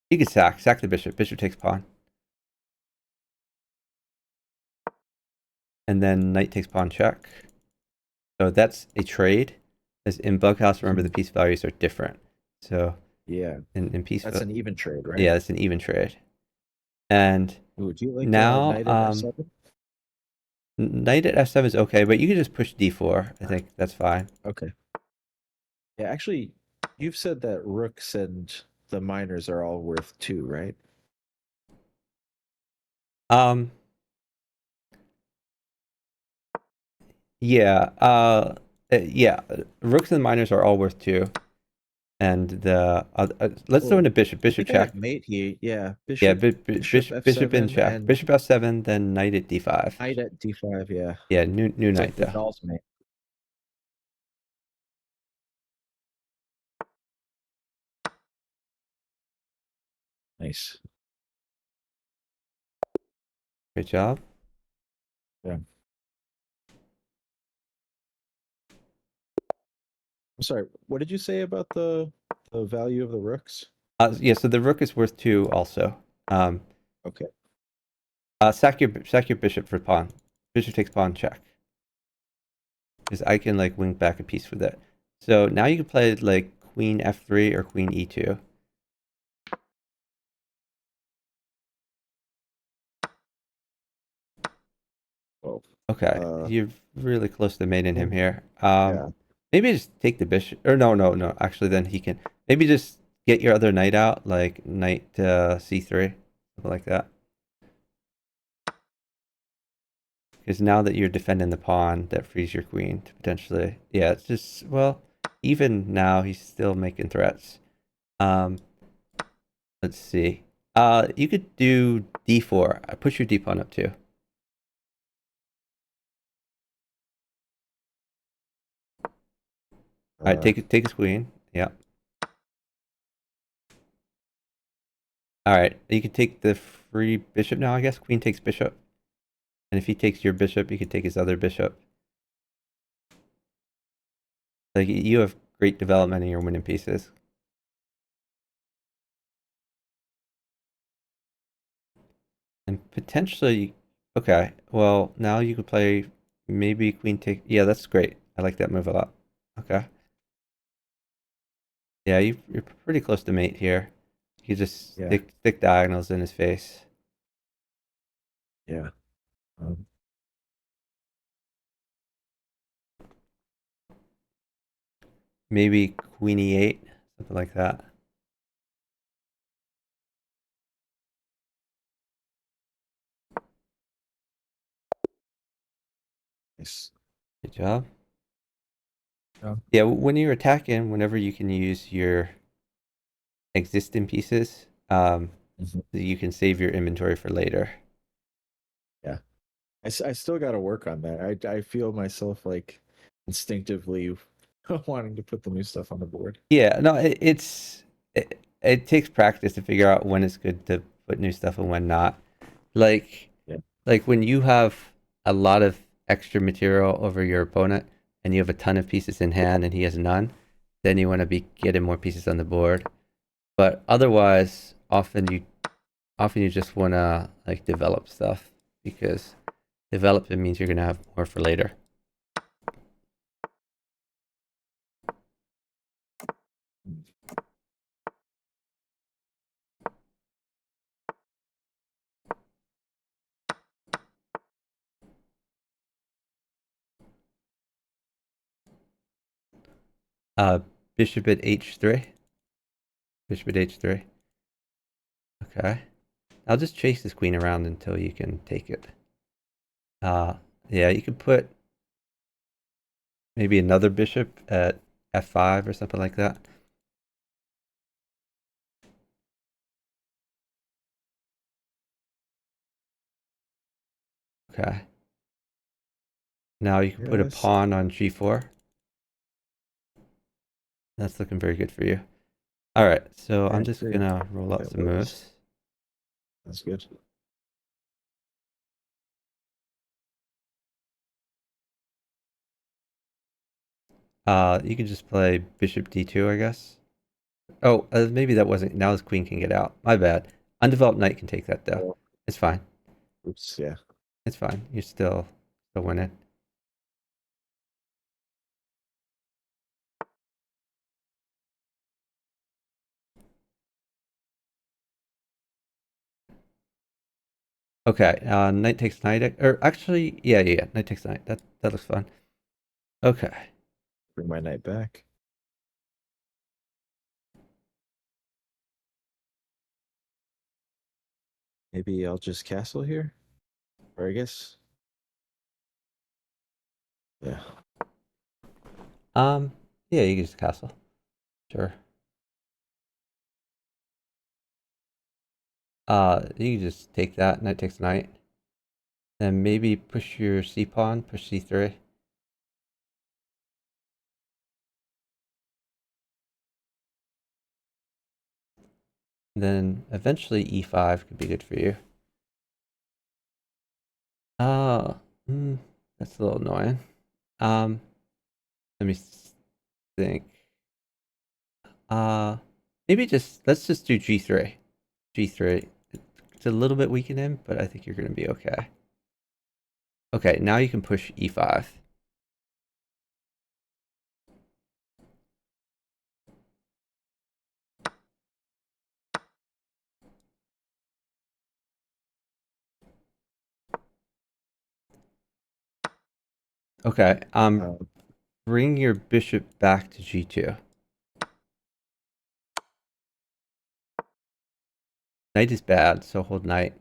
You can sack the bishop. Bishop takes pawn, and then knight takes pawn check. So that's a trade. As in bughouse, remember the piece values are different. So Yeah. in piece, That's an even trade, right? yeah, it's an even trade. And Ooh, do you like now, knight at f7? knight at f7 is okay, but you can just push d4. I think that's fine. Okay. Yeah, actually, you've said that rooks and the minors are all worth 2, right? Um, yeah, yeah. Rooks and minors are all worth 2, and the let's throw in Oh, a bishop. I Bishop think I have check. mate here. Yeah, Yeah, bishop bishop in f7 check. and Bishop f7, then knight at d5. knight at d5. Yeah, Yeah, new it's like knight the though. doll's mate. Nice. Great job. Yeah. I'm sorry. What did you say about the value of the rooks? Yeah, so the rook is worth 2 also. Um, Okay. sack your bishop for pawn. Bishop takes pawn check. Because I can like wing back a piece with it. So now you can play like queen f3 or queen e2. Well, Okay, uh, you're really close to mating him mm, here. yeah. Maybe just take the bishop. Or no. Actually, then he can maybe just get your other knight out, like knight c3, something like that. Because now that you're defending the pawn, that frees your queen to potentially. Yeah, it's just well, even now he's still making threats. Um, let's see. You could do d4. Push your d pawn up too. All right, Uh, take his queen. Yeah. All right, you can take the free bishop now. I guess queen takes bishop, and if he takes your bishop, you can take his other bishop. Like you have great development in your winning pieces. And potentially, okay, well, now you could play maybe queen take. Yeah, that's great. I like that move a lot. Okay. Yeah, you're pretty close to mate here. You just yeah. stick diagonals in his face. Yeah. Um, Maybe queen e8, something like that. nice. Good job. Yeah. Yeah, when you're attacking, whenever you can use your existing pieces, Mhm. you can save your inventory for later. Yeah. I still got to work on that. I feel myself like instinctively wanting to put the new stuff on the board. Yeah, no, it takes practice to figure out when it's good to put new stuff and when not. Like Yeah. like when you have a lot of extra material over your opponent and you have a ton of pieces in hand and he has none, then you want to be getting more pieces on the board. But otherwise, often you just want to like develop stuff because development means you're gonna have more for later. Uh, bishop at h3. Bishop at h3. Okay. I'll just chase this queen around until you can take it. Yeah, you could put maybe another bishop at f5 or something like that. Okay. Now you can put a Yes. pawn on g4. That's looking very good for you. All right, so Yeah, I'm just see. gonna roll out That some works. moves. That's good. You can just play bishop d2, I guess. Oh, maybe that wasn't. Now this queen can get out. My bad. Undeveloped knight can take that though. Oh, It's fine. oops. Yeah. It's fine. You're still winning. Okay. Knight takes knight. Or actually, yeah. Knight takes knight. That looks fun. Okay. Bring my knight back. Maybe I'll just castle here. Or I guess. Yeah. Um. Yeah, you can just castle. Sure. You can just take that. Knight takes knight. Then maybe push your c pawn. Push c3. Then eventually e5 could be good for you. Uh, that's a little annoying. Um, let me think. Uh, maybe let's just do g3. G3. It's a little bit weak in him, but I think you're gonna be okay. Okay, now you can push e5. Okay, Um, bring your bishop back to g2. Knight is bad, so hold knight.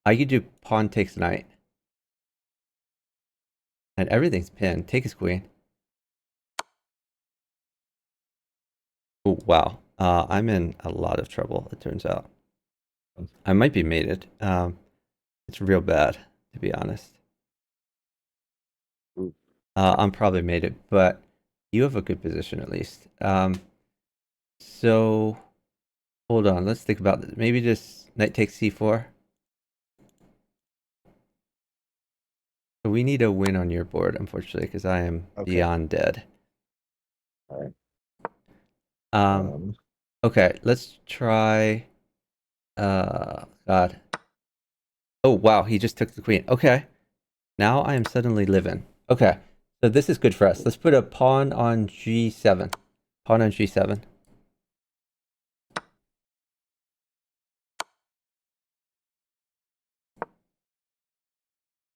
I could do pawn takes knight. And everything's pinned. Take his queen. Oh, wow. I'm in a lot of trouble, it turns out. I might be mated. It's real bad, to be honest. ooh, I'm probably mated, but you have a good position at least. So hold on, let's think about this. Maybe just knight takes c4. So we need a win on your board, unfortunately, because I am okay. beyond dead. All right. Um, Um, okay, let's try. God. Oh wow, he just took the queen. Okay, now I am suddenly living. Okay, so this is good for us. Let's put a pawn on g7. Pawn on g7.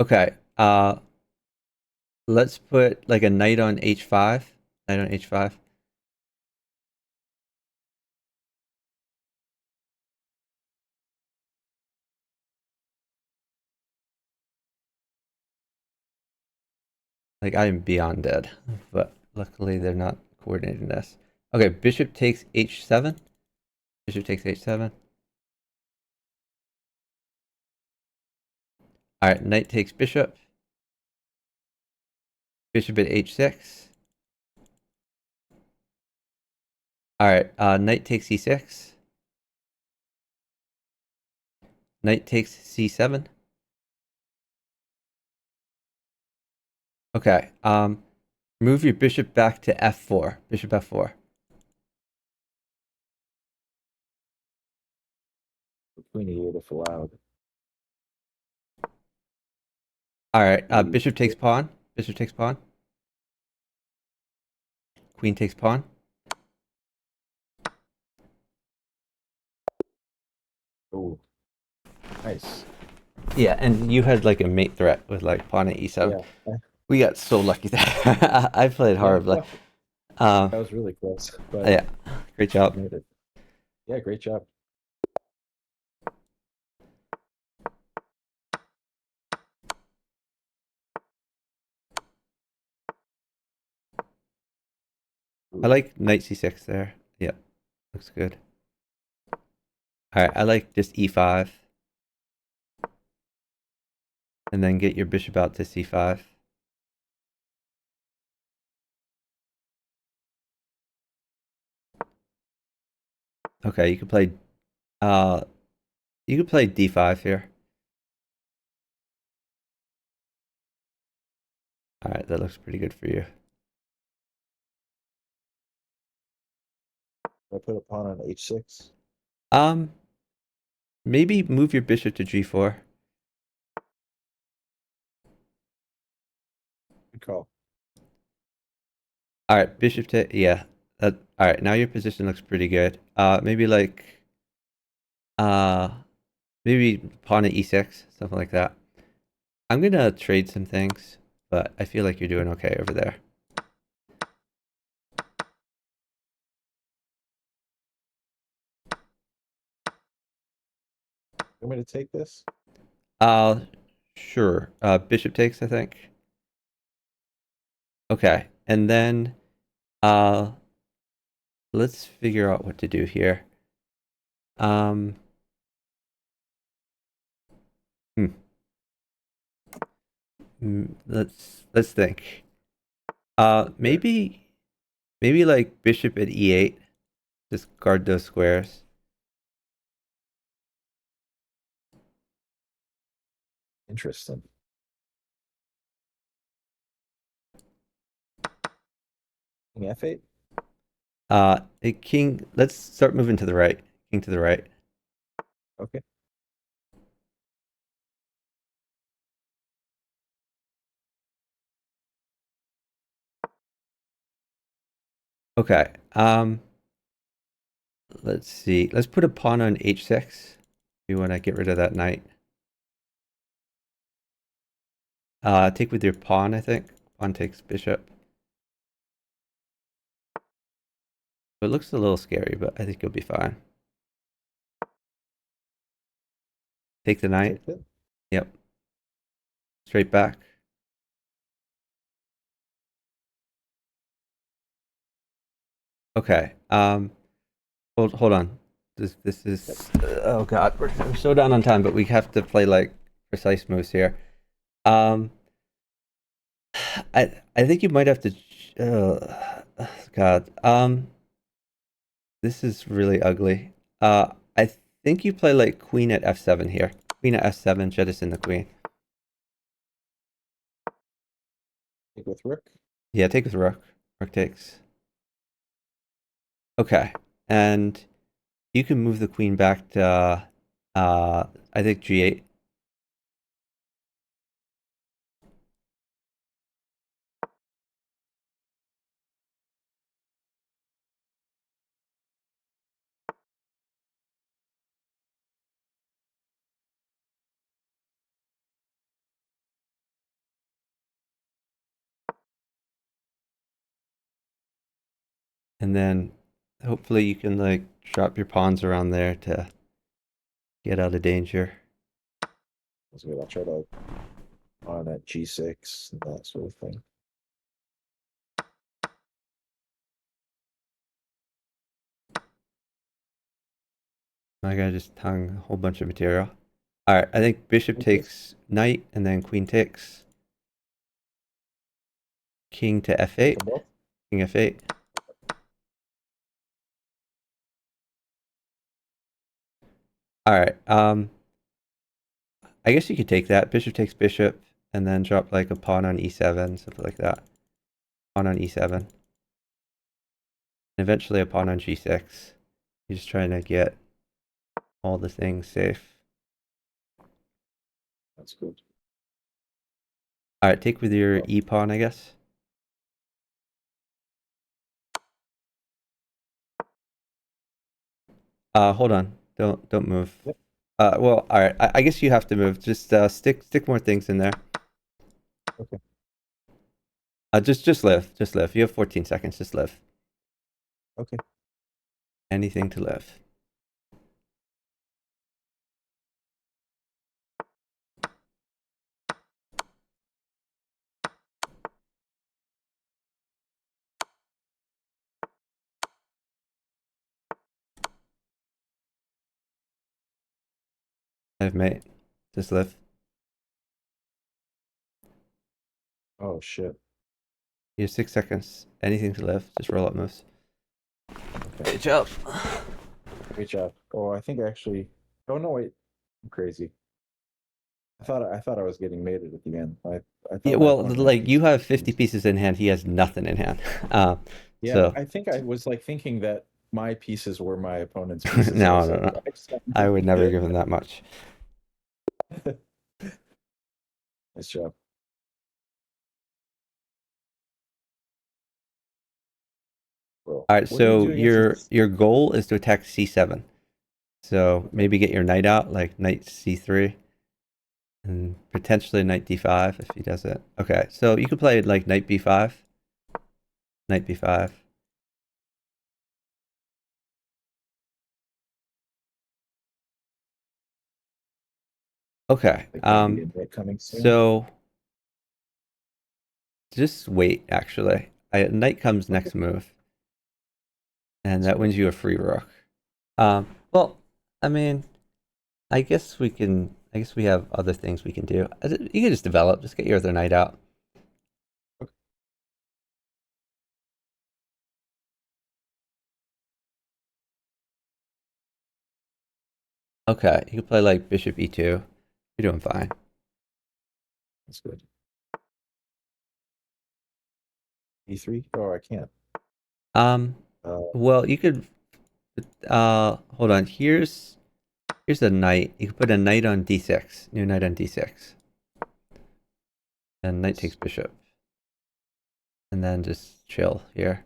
Okay. Let's put like a knight on h5. Knight on h5. Like I am beyond dead, but luckily they're not coordinating this. Okay, bishop takes h7. Bishop takes h7. All right, knight takes bishop. Bishop at h6. All right, knight takes e6. Knight takes c7. Okay, move your bishop back to f4. Bishop f4. Queen E8 if allowed. All right, E- bishop takes pawn. Bishop takes pawn. Queen takes pawn. Oh, nice. Yeah, and you had like a mate threat with like pawn at e7. Yeah. We got so lucky there. I played Yeah. horribly. Uh, That was really close, but yeah, great job. made it. Yeah, great job. I Ooh, like knight c6 there. Yep, looks good. All right, I like just e5, and then get your bishop out to c5. Okay, uh you could play d5 here. All right, that looks pretty good for you. I put a pawn on h6. Um, maybe move your bishop to g4. Good call. All right, bishop to yeah. All right, now your position looks pretty good. Maybe like uh maybe pawn at e6, something like that. I'm gonna trade some things, but I feel like you're doing okay over there. You want me to take this? Uh, sure. Bishop takes, I think. Okay, and then uh, let's figure out what to do here. Um, hmm. Let's think. Sure. Maybe like bishop at e8. Just guard those squares. Interesting. King f8. King. Let's start moving to the right. King to the right. Okay. Okay. Let's see. Let's put a pawn on h6. You want to get rid of that knight. Take with your pawn, I think. Pawn takes bishop. It looks a little scary, but I think you'll be fine. Take the knight. Take it. Yep. Straight back. Okay. Hold on. This Yep. is oh god, we're so down on time, but we have to play like precise moves here. Um, I think you might have to. God. This is really ugly. I think you play like queen at f7 here. Queen at f7, jettison the queen. Take with rook. Yeah, take with rook. Rook takes. Okay, and you can move the queen back to I think g8. And then hopefully you can like drop your pawns around there to get out of danger. That's good. I'll try to pawn at g6 and that sort of thing. My guy just hung a whole bunch of material. All right, I think bishop Take this. takes knight and then queen takes. King to Take f8. them both. King f8. All right. I guess you could take that. Bishop takes bishop and then drop like a pawn on e7, something like that. Pawn on e7. And eventually a pawn on g6. You're just trying to get all the things safe. That's good. All right, take with your Oh, e pawn, I guess. Hold on. Don't move. yep. Well, all right. I guess you have to move. Just stick more things in there. Okay. Just live. Just live. You have 14 seconds. Just live. Okay. Anything to live. Live, mate. Just live. Oh shit. You have 6 seconds. Anything to live. Just roll up moves. Okay. Good job. Great job. Oh, I think actually. Oh no, wait. I'm crazy. I thought I was getting mated at the end. I Yeah, thought my well, opponent had like you have 50 pieces. pieces in hand. He has nothing in hand. Uh, Yeah, so I think I was like thinking that my pieces were my opponent's pieces no, no, also. no. I would never give him that much. Nice job. Well, All right, what are you so doing into this? your goal is to attack C7. So Okay. maybe get your knight out, like knight C3, and potentially knight D5 if he does it. Okay, so you could play like knight B5, knight B5. Okay, Like maybe a bit coming soon. so just wait. Actually, knight comes Okay. next move, and That's that fair. wins you a free rook. Well, I mean, I guess we can. I guess we have other things we can do. You can just develop. Just get your other knight out. Okay. Okay, you can play like bishop E2. You're doing fine. That's good. E3? Oh, I can't. Um, Uh, well, you could. Hold on. Here's a knight. You could put a knight on D6. New knight on D6, and knight takes yes. bishop, and then just chill here.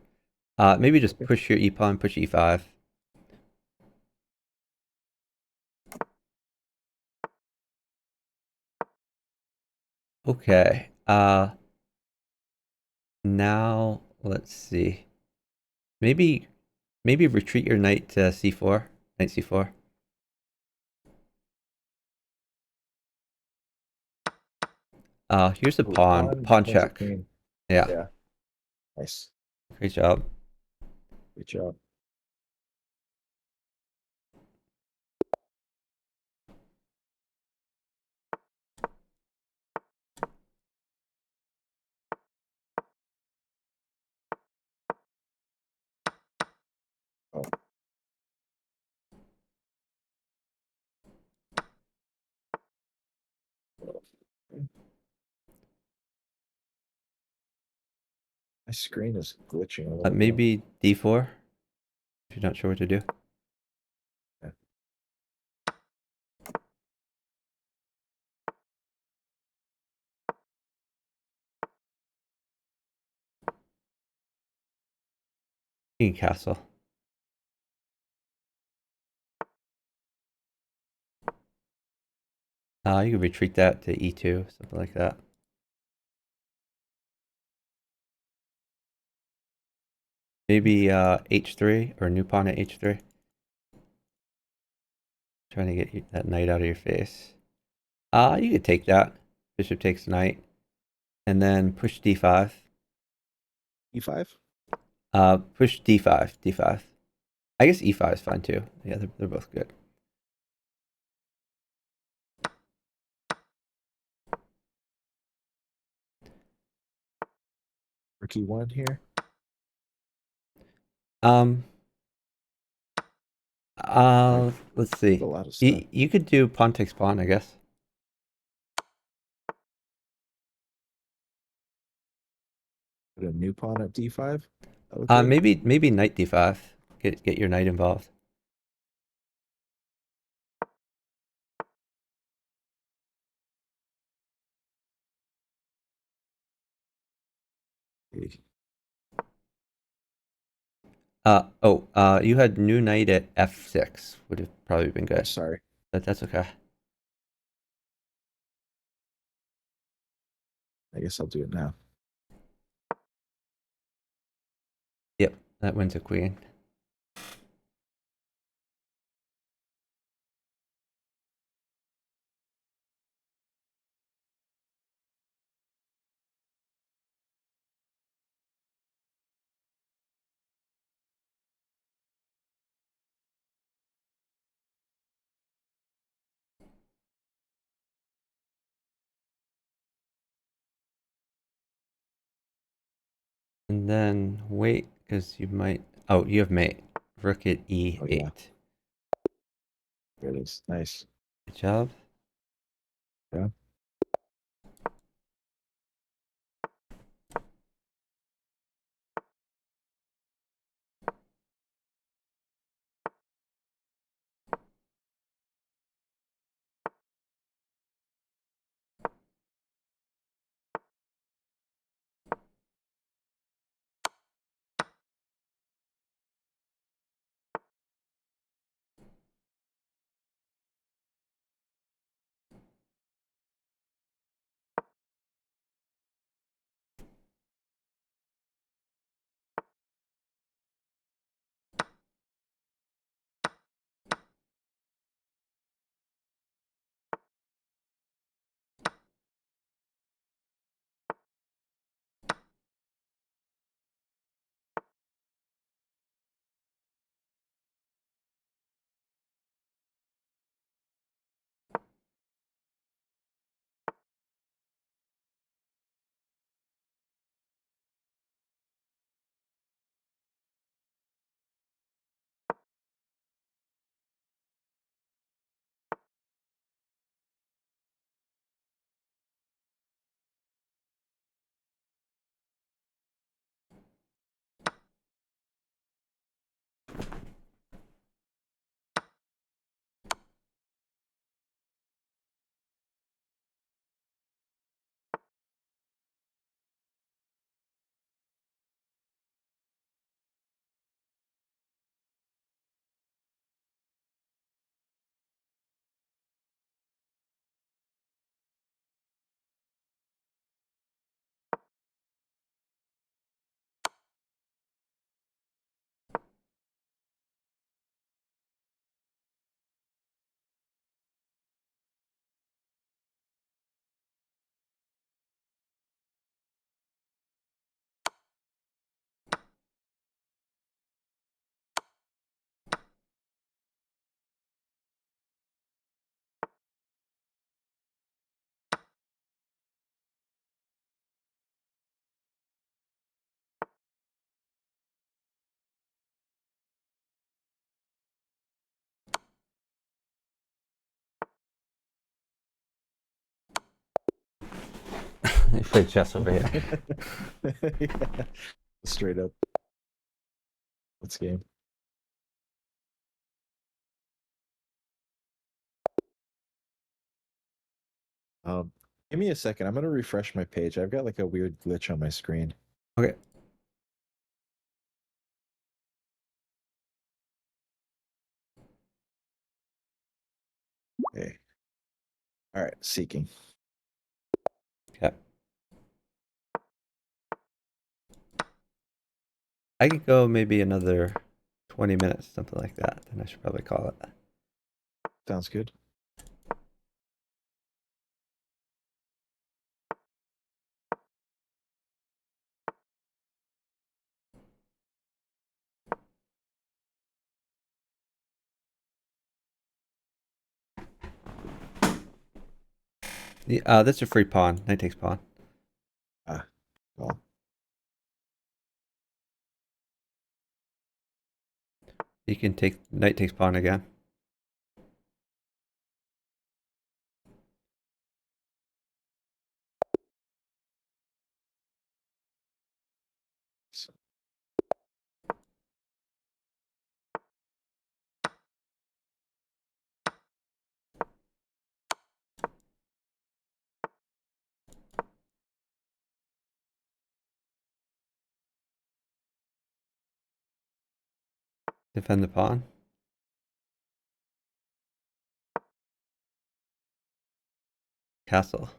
Maybe just Okay. push your e pawn, push E5. Okay. Now let's see. Maybe retreat your knight to C4. Knight C4. Here's a Ooh, pawn. pawn Pawn wins a check. queen. Yeah. Yeah. Nice. Great job. Good job. Oh, well, my screen is glitching a little bit. Maybe D4 if you're not sure what to do. Yeah. King castle. You could retreat that to E2, something like that. Maybe H3 or new pawn at H3. Trying to get that knight out of your face. You could take that. Bishop takes knight, and then push D5. E5? Push D5. D5. I guess E5 is fine too. Yeah, they're both good. Rook E1 here? Um. Like, Let's a see. lot of stuff. You could do pawn takes pawn, I guess. Put a new pawn at D5? That look good? Maybe knight D5. Get your knight involved. Big. You had new knight at F6. Would have probably been Oh, good, sorry. but that's okay. I guess I'll do it now. Yep, that wins a queen. And then wait, because you might... Oh, you have mate. Rook at E8. Oh, yeah. There it is. Nice. Good job. Yeah. You played chess over here. Yeah. Straight up. Let's game. Give me a second. I'm gonna refresh my page. I've got like a weird glitch on my screen. Okay. Okay. All right. Seeking. Okay. I could go maybe another 20 minutes, something like that. Then I should probably call it. Sounds good. That's a free pawn. Knight takes pawn. Ah, well. You can take knight takes pawn again. Defend the pawn. Castle.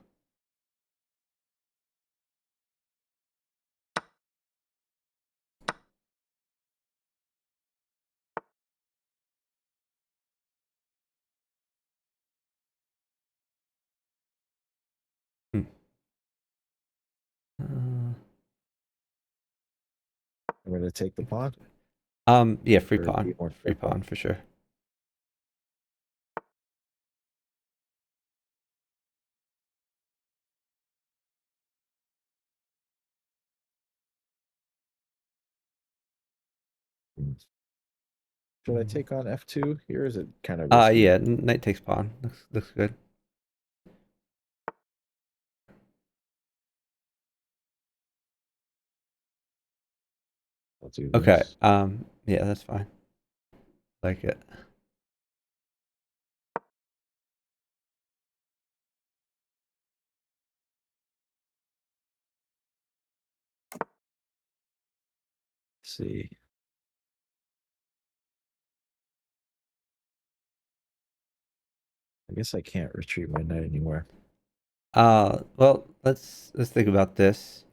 Hmm. I'm gonna take the pawn. Yeah, free Or pawn. be more Free careful. pawn for sure. Should I take on f2 here? Is it kind of Yeah, risky? knight takes pawn. Looks good. I'll do Okay. this. Yeah, that's fine. Like it. Let's see. I guess I can't retrieve my knight anywhere. Well, let's think about this.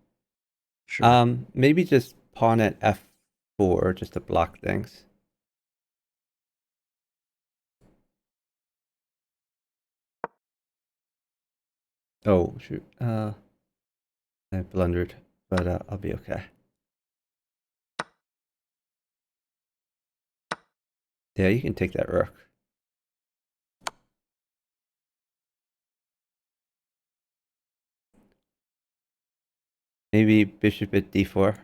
Sure. Maybe just pawn at f4 just to block things. Oh, shoot. I blundered, but I'll be okay. Yeah, you can take that rook. Maybe bishop at d4.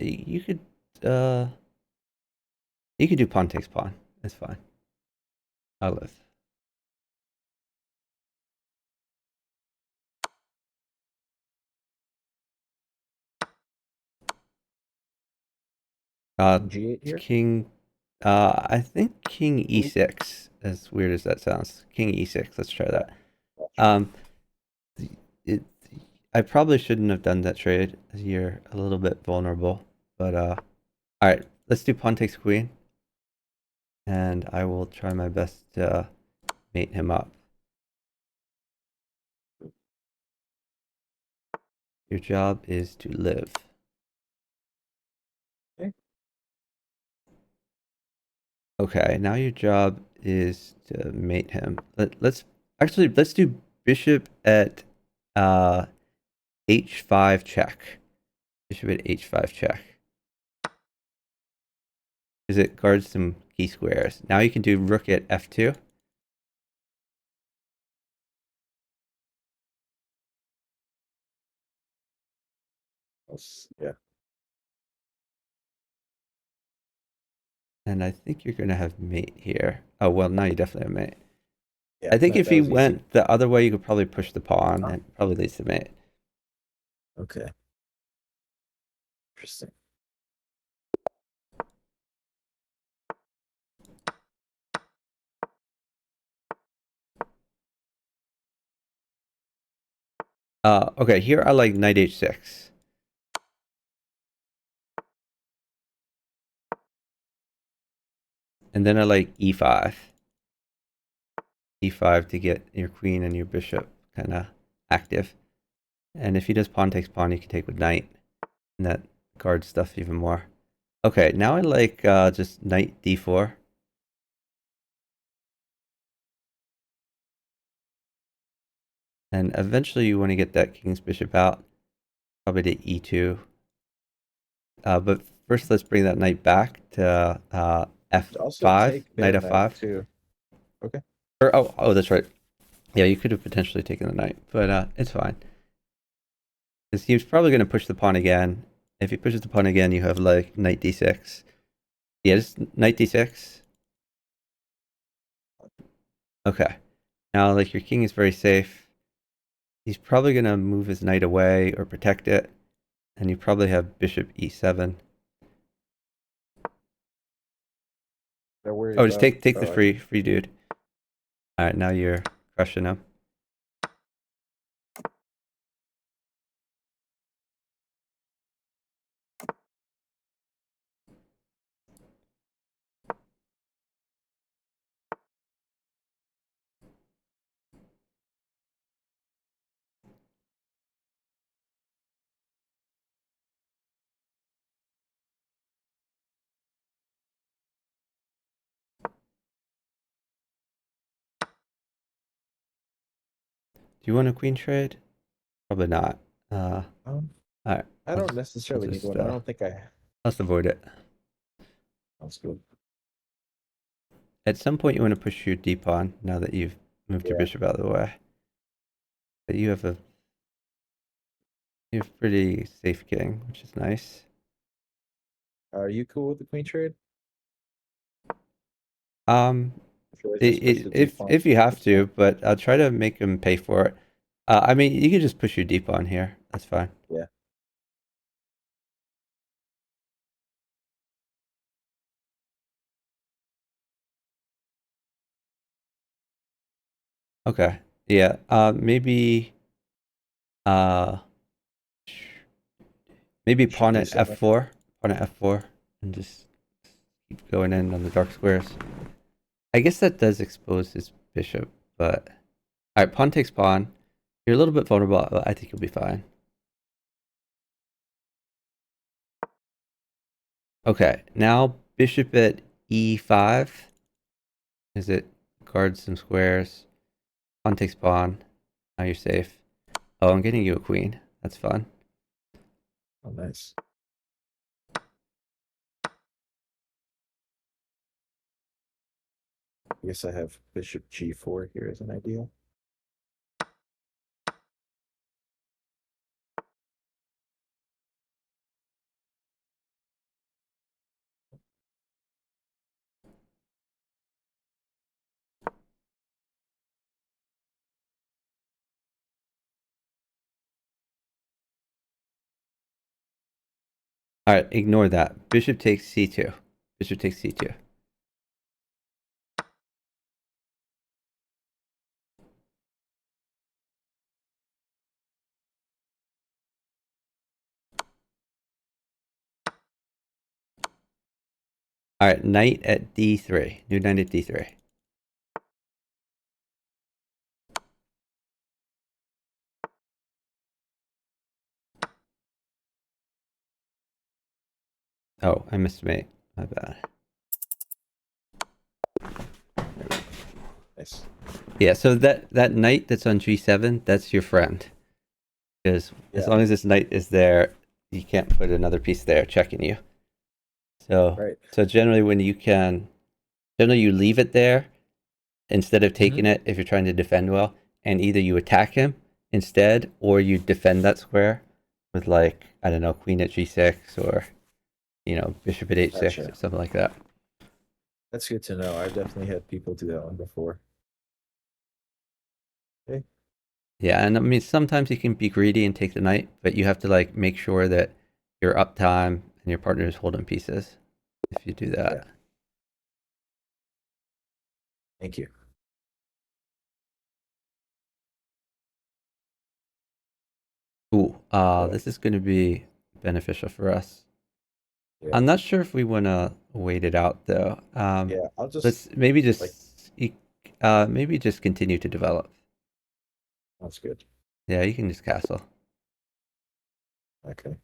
You could uh you could do pawn takes pawn. That's fine. I'll live. King g8 It's here. king. I think king Ooh, e6. As weird as that sounds, king e6. Let's try that. gotcha. Um, it. I probably shouldn't have done that trade. You're a little bit vulnerable, but all right. Let's do pawn takes queen, and I will try my best to mate him up. Your job is to live. Okay. Okay, now your job is to mate him. Let's do bishop at uh h5 check. Bishop at h5 check. Because it guards some key squares. Now you can do rook at f2. Yeah. And I think you're gonna have mate here. Oh well, now you definitely have mate. Yeah. I think That if that you was easy. went the other way, you could probably push the pawn Huh? and probably leads to mate. Okay. Interesting. Okay, here I like knight h6. And then I like e5. e5 to get your queen and your bishop kind of active. And if he does pawn takes pawn, you can take with knight. And that guards stuff even more. Okay, now I like just knight d4. And eventually you want to get that king's bishop out. Probably to e2. But first let's bring that knight back to Also f5. take Knight their knight f5. too. Okay. Or, oh, that's right. Yeah, you could have potentially taken the knight. But it's fine. Because he's probably going to push the pawn again. If he pushes the pawn again, you have like knight d6. Yeah, just knight d6. Okay. Now, like, your king is very safe. He's probably going to move his knight away or protect it. And you probably have bishop e7. They're worried Oh, just about. take the free dude. All right, now you're crushing him. Do you want a queen trade? Probably not. Um, All right, I don't I'll necessarily need just one. I don't think I. let's avoid it. That's good. At some point, you want to push your d pawn now that you've moved your Yeah. bishop out of the way. But you have pretty safe king, which is nice. Are you cool with the queen trade? Um, Should I just push the d pawn? if you have This one? to, but I'll try to make him pay for it. I mean, you can just push your deep on here. That's fine. Yeah. Okay. Yeah. Uh, maybe Bishop pawn at d7. f4. Pawn at f4, and just keep going in on the dark squares. I guess that does expose his bishop, but all right. Pawn takes pawn. You're a little bit vulnerable, but I think you'll be fine. Okay. Now bishop at e5. Is it guards some squares? Pawn takes pawn. Now you're safe. Oh, I'm getting you a queen. That's fun. Oh, nice. I guess I have bishop g4 here as an idea. All right, ignore that. Bishop takes c2. Bishop takes c2. All right, knight at d3. New knight at d3. Oh, I missed mate. My bad. Nice. Yeah, so that knight that's on g7, that's your friend. Because as Yeah. long as this knight is there, you can't put another piece there checking you. So Right. so generally you leave it there instead of taking it if you're trying to defend well, and either you attack him instead or you defend that square with, like, I don't know, queen at g6 or, you know, bishop at h6 Gotcha. or something like that. That's good to know. I've definitely had people do that one before. Okay. Yeah, and I mean sometimes you can be greedy and take the knight, but you have to like make sure that your uptime and your partner is holding pieces if you do Yeah. that. Thank you. Ooh, Oh, this is going to be beneficial for us. yeah. I'm not sure if we want to wait it out though. Yeah. I'll just Let's maybe like maybe just continue to develop. that's good. Yeah, you can just castle. Okay.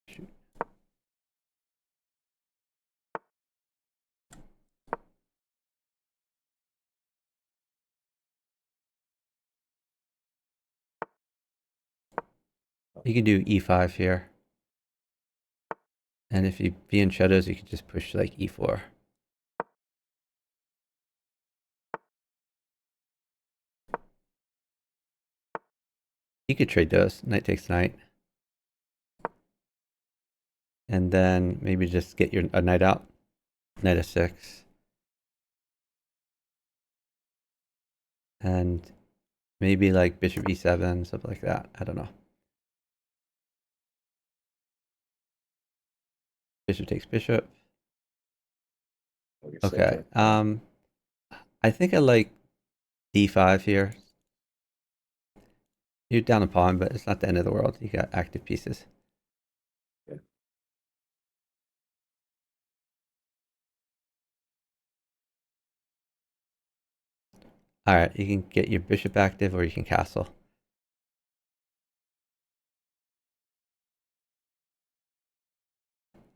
Shoot. You can do e5 here, and if you be in shadows, you can just push like e4. You could trade those. Knight takes knight, and then maybe just get a knight out. Knight f6. And maybe like bishop e7, something like that. I don't know. Bishop takes bishop. I guess I Okay. can. Yeah. I think I like d5 here. You're down a pawn, but it's not the end of the world. You got active pieces. Yeah. All right, you can get your bishop active, or you can castle.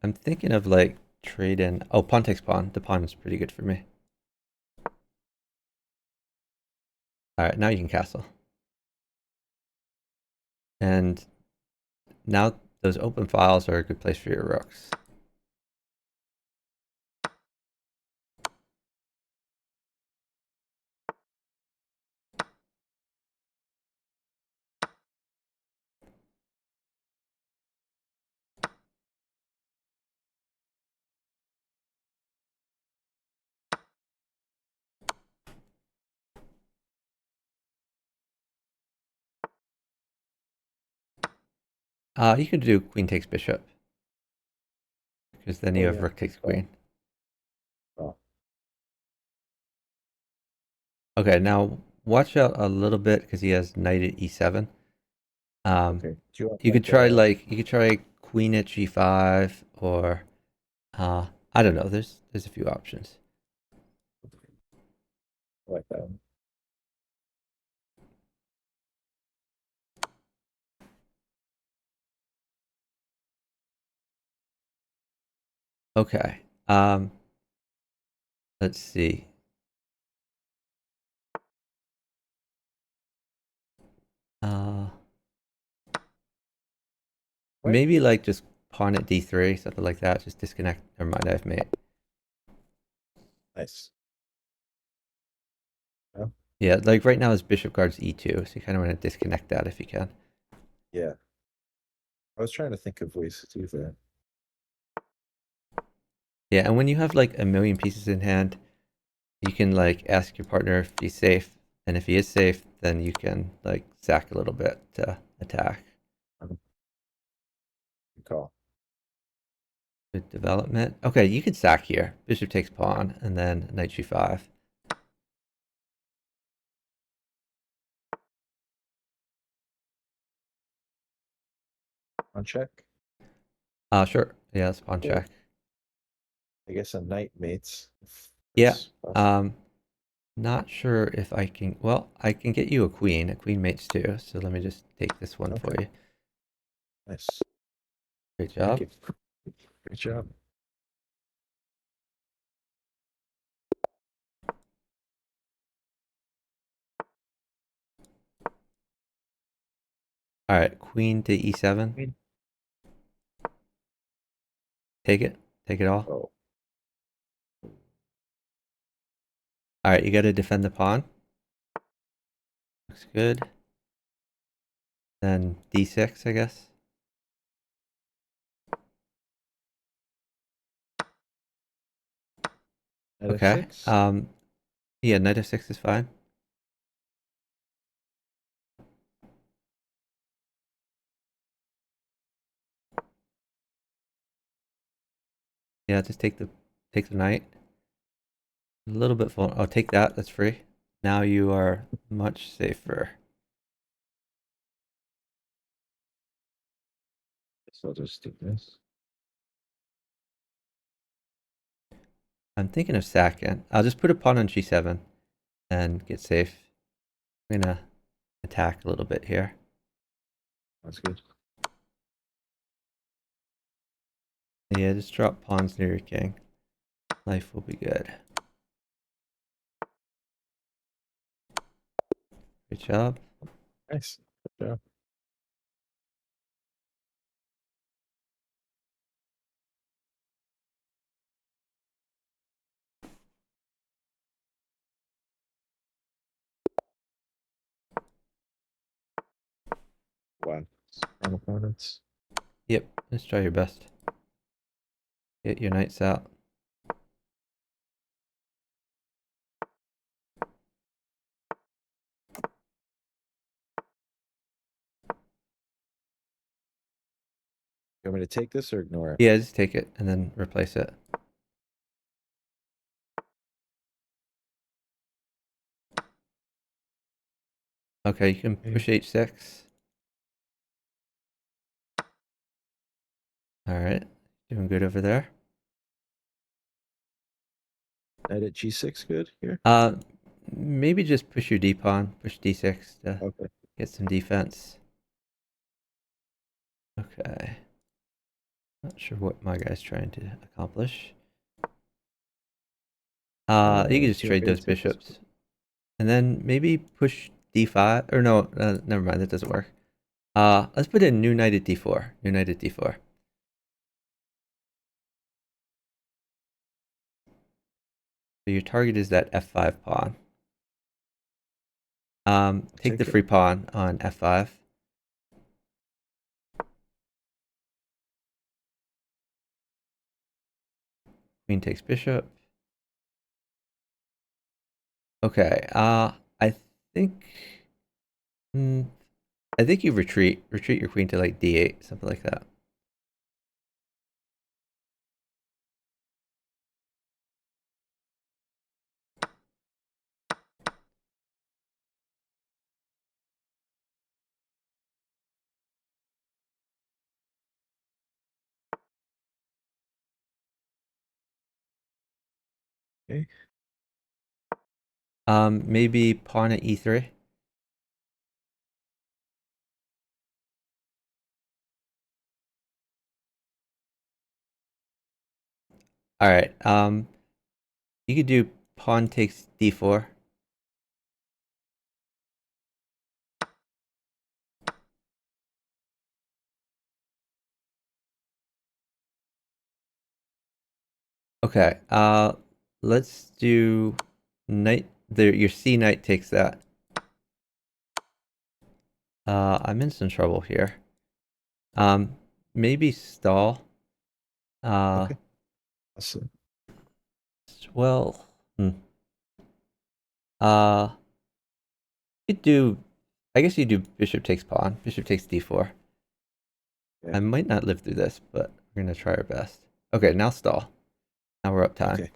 I'm thinking of like trading. Oh, pawn takes pawn. The pawn is pretty good for me. All right, now you can castle. And now those open files are a good place for your rooks. You could do queen takes bishop, because then you Oh have yeah. rook takes Oh, queen. oh, Okay, now watch out a little bit because he has knight at e7. okay. Do you want You could like try queen at g5 or I don't know. There's a few options. like that one? Okay. Um, let's see. Uh, What? maybe like just pawn at d3, something like that. Just disconnect. Never mind, I've mate. Nice. Oh, Yeah, like right now his bishop guards e2, so you kind of want to disconnect that if you can. yeah. I was trying to think of ways to do that. Yeah, and when you have like a million pieces in hand, you can like ask your partner if he's safe, and if he is safe, then you can like sack a little bit to attack. Good call. Good development. Okay, you could sack here. Bishop takes pawn, and then knight g5. On check. Sure. Yeah, it's pawn Or check. I guess a knight mates. If Yeah. that's possible. Um, not sure if I can. Well, I can get you a queen. A queen mates too. So let me just take this one for Okay. you. Nice. Great Thank job. you. Great job. All right, queen to e7. Queen. Take it. Take it all. Oh, All right, you got to defend the pawn. Looks good. Then d6, I guess. knight Okay. f6. Yeah, knight f6 is fine. Yeah, just take the knight. A little bit full. Oh, take that. That's free. Now you are much safer. So I'll just do this. I'm thinking of sacking. I'll just put a pawn on g7 and get safe. I'm gonna attack a little bit here. That's good. Yeah, just drop pawns near your king. Life will be good. Great job. Nice. Good job. Wow. Strong opponents. Yep, let's try your best. Get your knights out. You want me to take this or ignore it? Yeah, just take it and then replace it. Okay, you can Okay. push h6. All right, doing good over there. Knight at g6 good here? Uh, maybe just push your d pawn, push d6 to Okay. get some defense. Okay. Not sure what my guy's trying to accomplish. You can just Do you want trade me to those take this? bishops. And then maybe push d5. Or no, never mind, that doesn't work. Let's put in new knight at d4. New knight at d4. So your target is that f5 pawn. Take the Take it. free pawn on f5. Queen takes bishop. Okay, I think... Hmm, I think you retreat your queen to like d8, something like that. Okay. Maybe pawn at e3. All right. You could do pawn takes d4. Okay. Let's do knight. Your c knight takes that. I'm in some trouble here. Um, maybe stall. Uh, Okay. Awesome. well, uh, you do. I guess you do bishop takes pawn. Bishop takes d4. Yeah. I might not live through this, but we're gonna try our best. Okay, now stall. Now we're up time. Okay.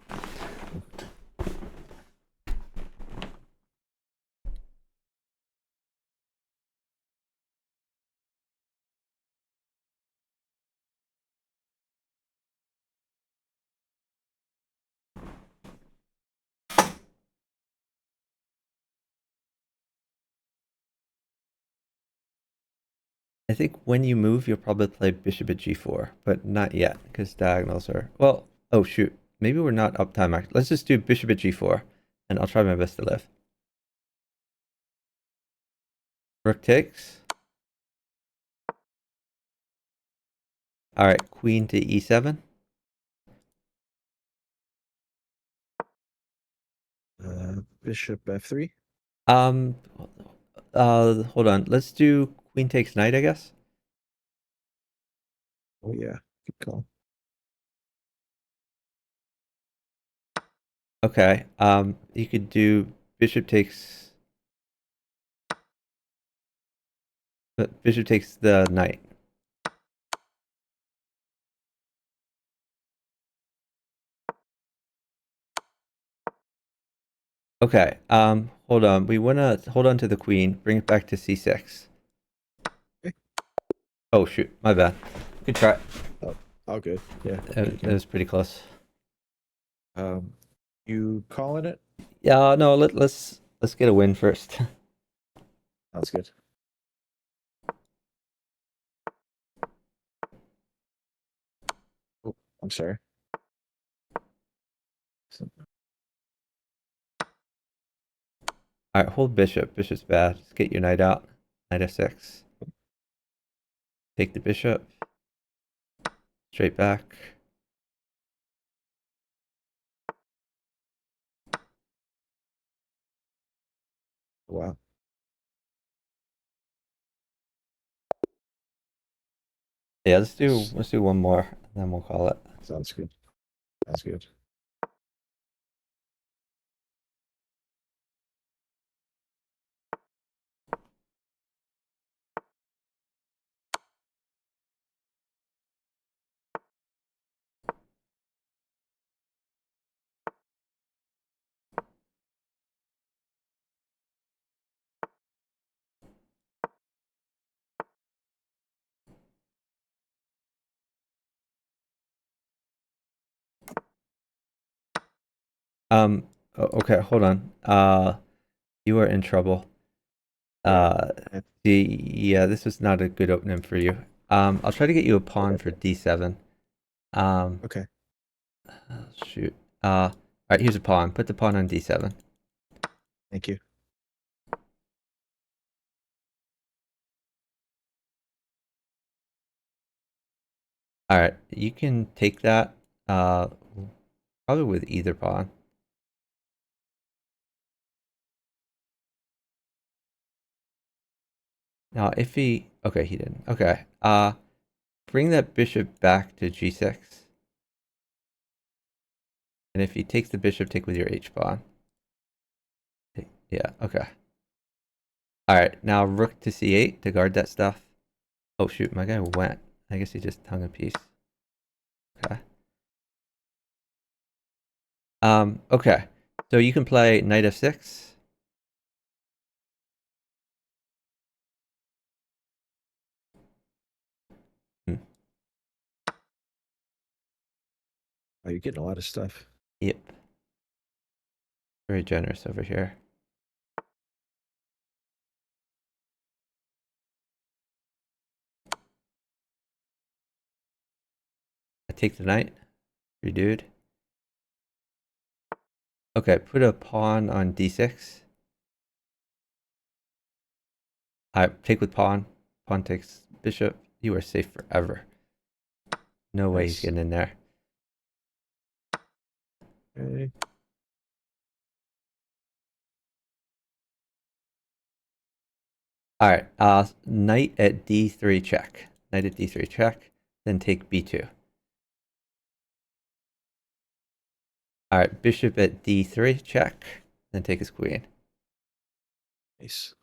I think when you move, you'll probably play bishop at g4, but not yet, because diagonals are... Well, oh shoot. Maybe we're not up time. Let's just do bishop at g4, and I'll try my best to live. Rook takes. Alright, queen to e7. Bishop f3. Um, hold on. Let's do queen takes knight, I guess. Oh yeah. Good call. Okay. You could do bishop takes... Bishop takes the knight. Okay. Hold on. We wanna hold on to the queen. Bring it back to c6. Okay. Oh shoot, my bad. Good try. Oh, all good. Yeah. It, Good it game. was pretty close. Um, you calling it? Yeah, no. Let's get a win first. Sounds good. Oh, I'm sorry. So- All right, hold bishop. Bishop's bad. Let's get your knight out. Knight f6. Take the bishop. Straight back. Wow. Yeah, let's do one more, and then we'll call it. Sounds good. Sounds good. Okay, hold on. You are in trouble. Yeah. Uh, yeah, this was not a good opening for you. I'll try to get you a pawn for d7. Um, Okay. shoot. All right, here's a pawn. Put the pawn on d7. Thank you. All right, you can take that. Probably with either pawn. Now, if he... Okay, he didn't. Okay. Bring that bishop back to g6. And if he takes the bishop, take with your h pawn. Yeah, okay. All right, now rook to c8 to guard that stuff. Oh shoot, my guy went. I guess he just hung a piece. Okay. Okay. So you can play knight f6. Hmm. Oh, you're getting a lot of stuff. Yep. Very generous over here. I take the knight. Free dude. Okay, put a pawn on d6. I take with pawn. Pawn takes bishop. You are safe forever. No way he's Nice. getting in there. Okay. All right. Knight at d3 check. Knight at d3 check. Then take b2. All right. Bishop at d3 check. Then take his queen. Nice.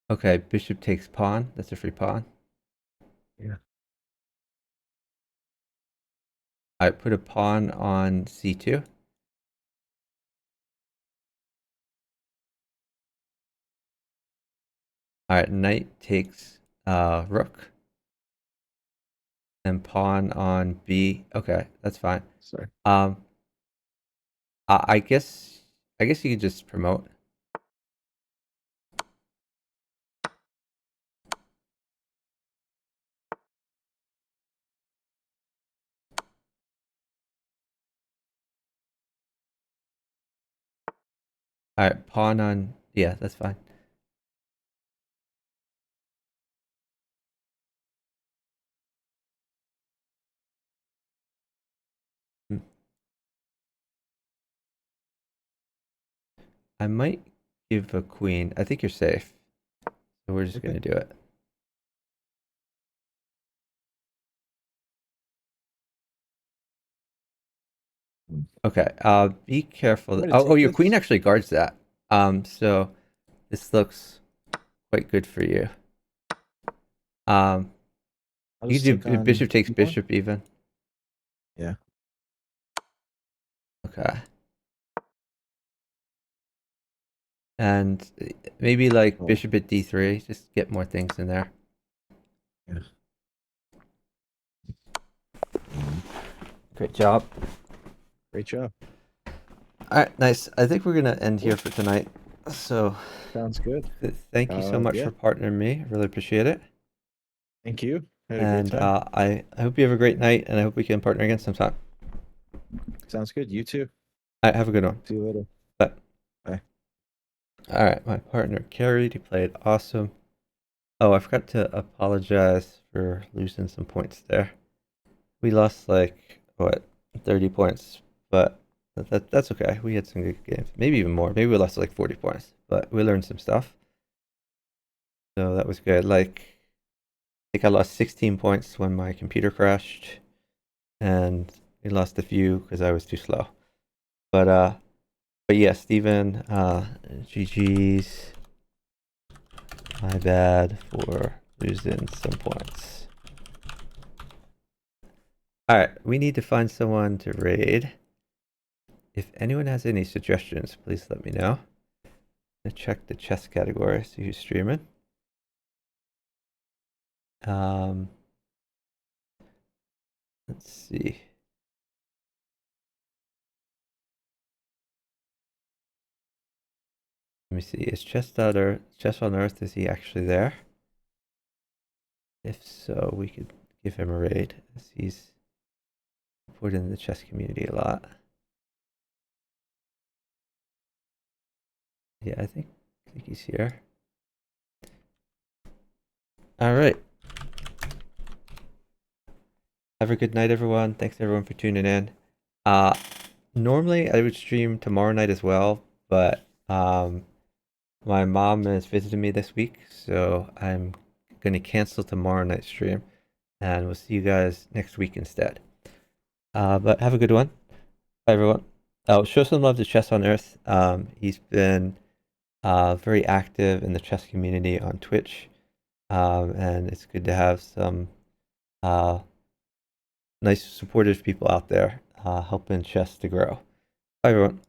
Okay. Bishop takes pawn. That's a free pawn. Yeah. All right. Put a pawn on c2. All right. Knight takes rook. And pawn on b. Okay, that's fine. Sorry. Um, I guess you could just promote. All right, pawn on. Yeah, that's fine. Hmm. I might give a queen. I think you're safe. So we're just Okay. gonna do it. Okay. Be careful. I'm gonna Oh, take your queen this. actually guards that. So this looks quite good for you. Um, I'll you just could take do on bishop takes e1. bishop even. Yeah. Okay. And maybe like Oh. bishop at d3. Just get more things in there. Yeah. Great job. Great job. All right, nice. I think we're gonna end here Cool. for tonight. So, Sounds good. thank you so much Yeah. for partnering me. I really appreciate it. Thank you. I had a great And time. I hope you have a great night, and I hope we can partner again sometime. Sounds good. You too. All right, have a good one. See you later. Bye. Bye. All right, my partner carried. He played awesome. Oh, I forgot to apologize for losing some points there. We lost like what 30 points, but that's okay. We had some good games, maybe even more. Maybe we lost like 40 points, but we learned some stuff. So that was good. Like, I think I lost 16 points when my computer crashed, and we lost a few because I was too slow. But yeah, Steven, GG's. My bad for losing some points. All right, we need to find someone to raid. If anyone has any suggestions, please let me know. I'm gonna check the chess category, see who's streaming. Um, let's see. Let me see. Is Chess on Earth? Is he actually there? If so, we could give him a raid, as he's put in the chess community a lot. Yeah, I think he's here. All right. Have a good night, everyone. Thanks everyone for tuning in. Normally I would stream tomorrow night as well, but my mom is visiting me this week, so I'm gonna cancel tomorrow night's stream, and we'll see you guys next week instead. But have a good one. Bye, everyone. Oh, show some love to Chess on Earth. He's been very active in the chess community on Twitch, and it's good to have some uh, nice, supportive people out there helping chess to grow. Bye, everyone.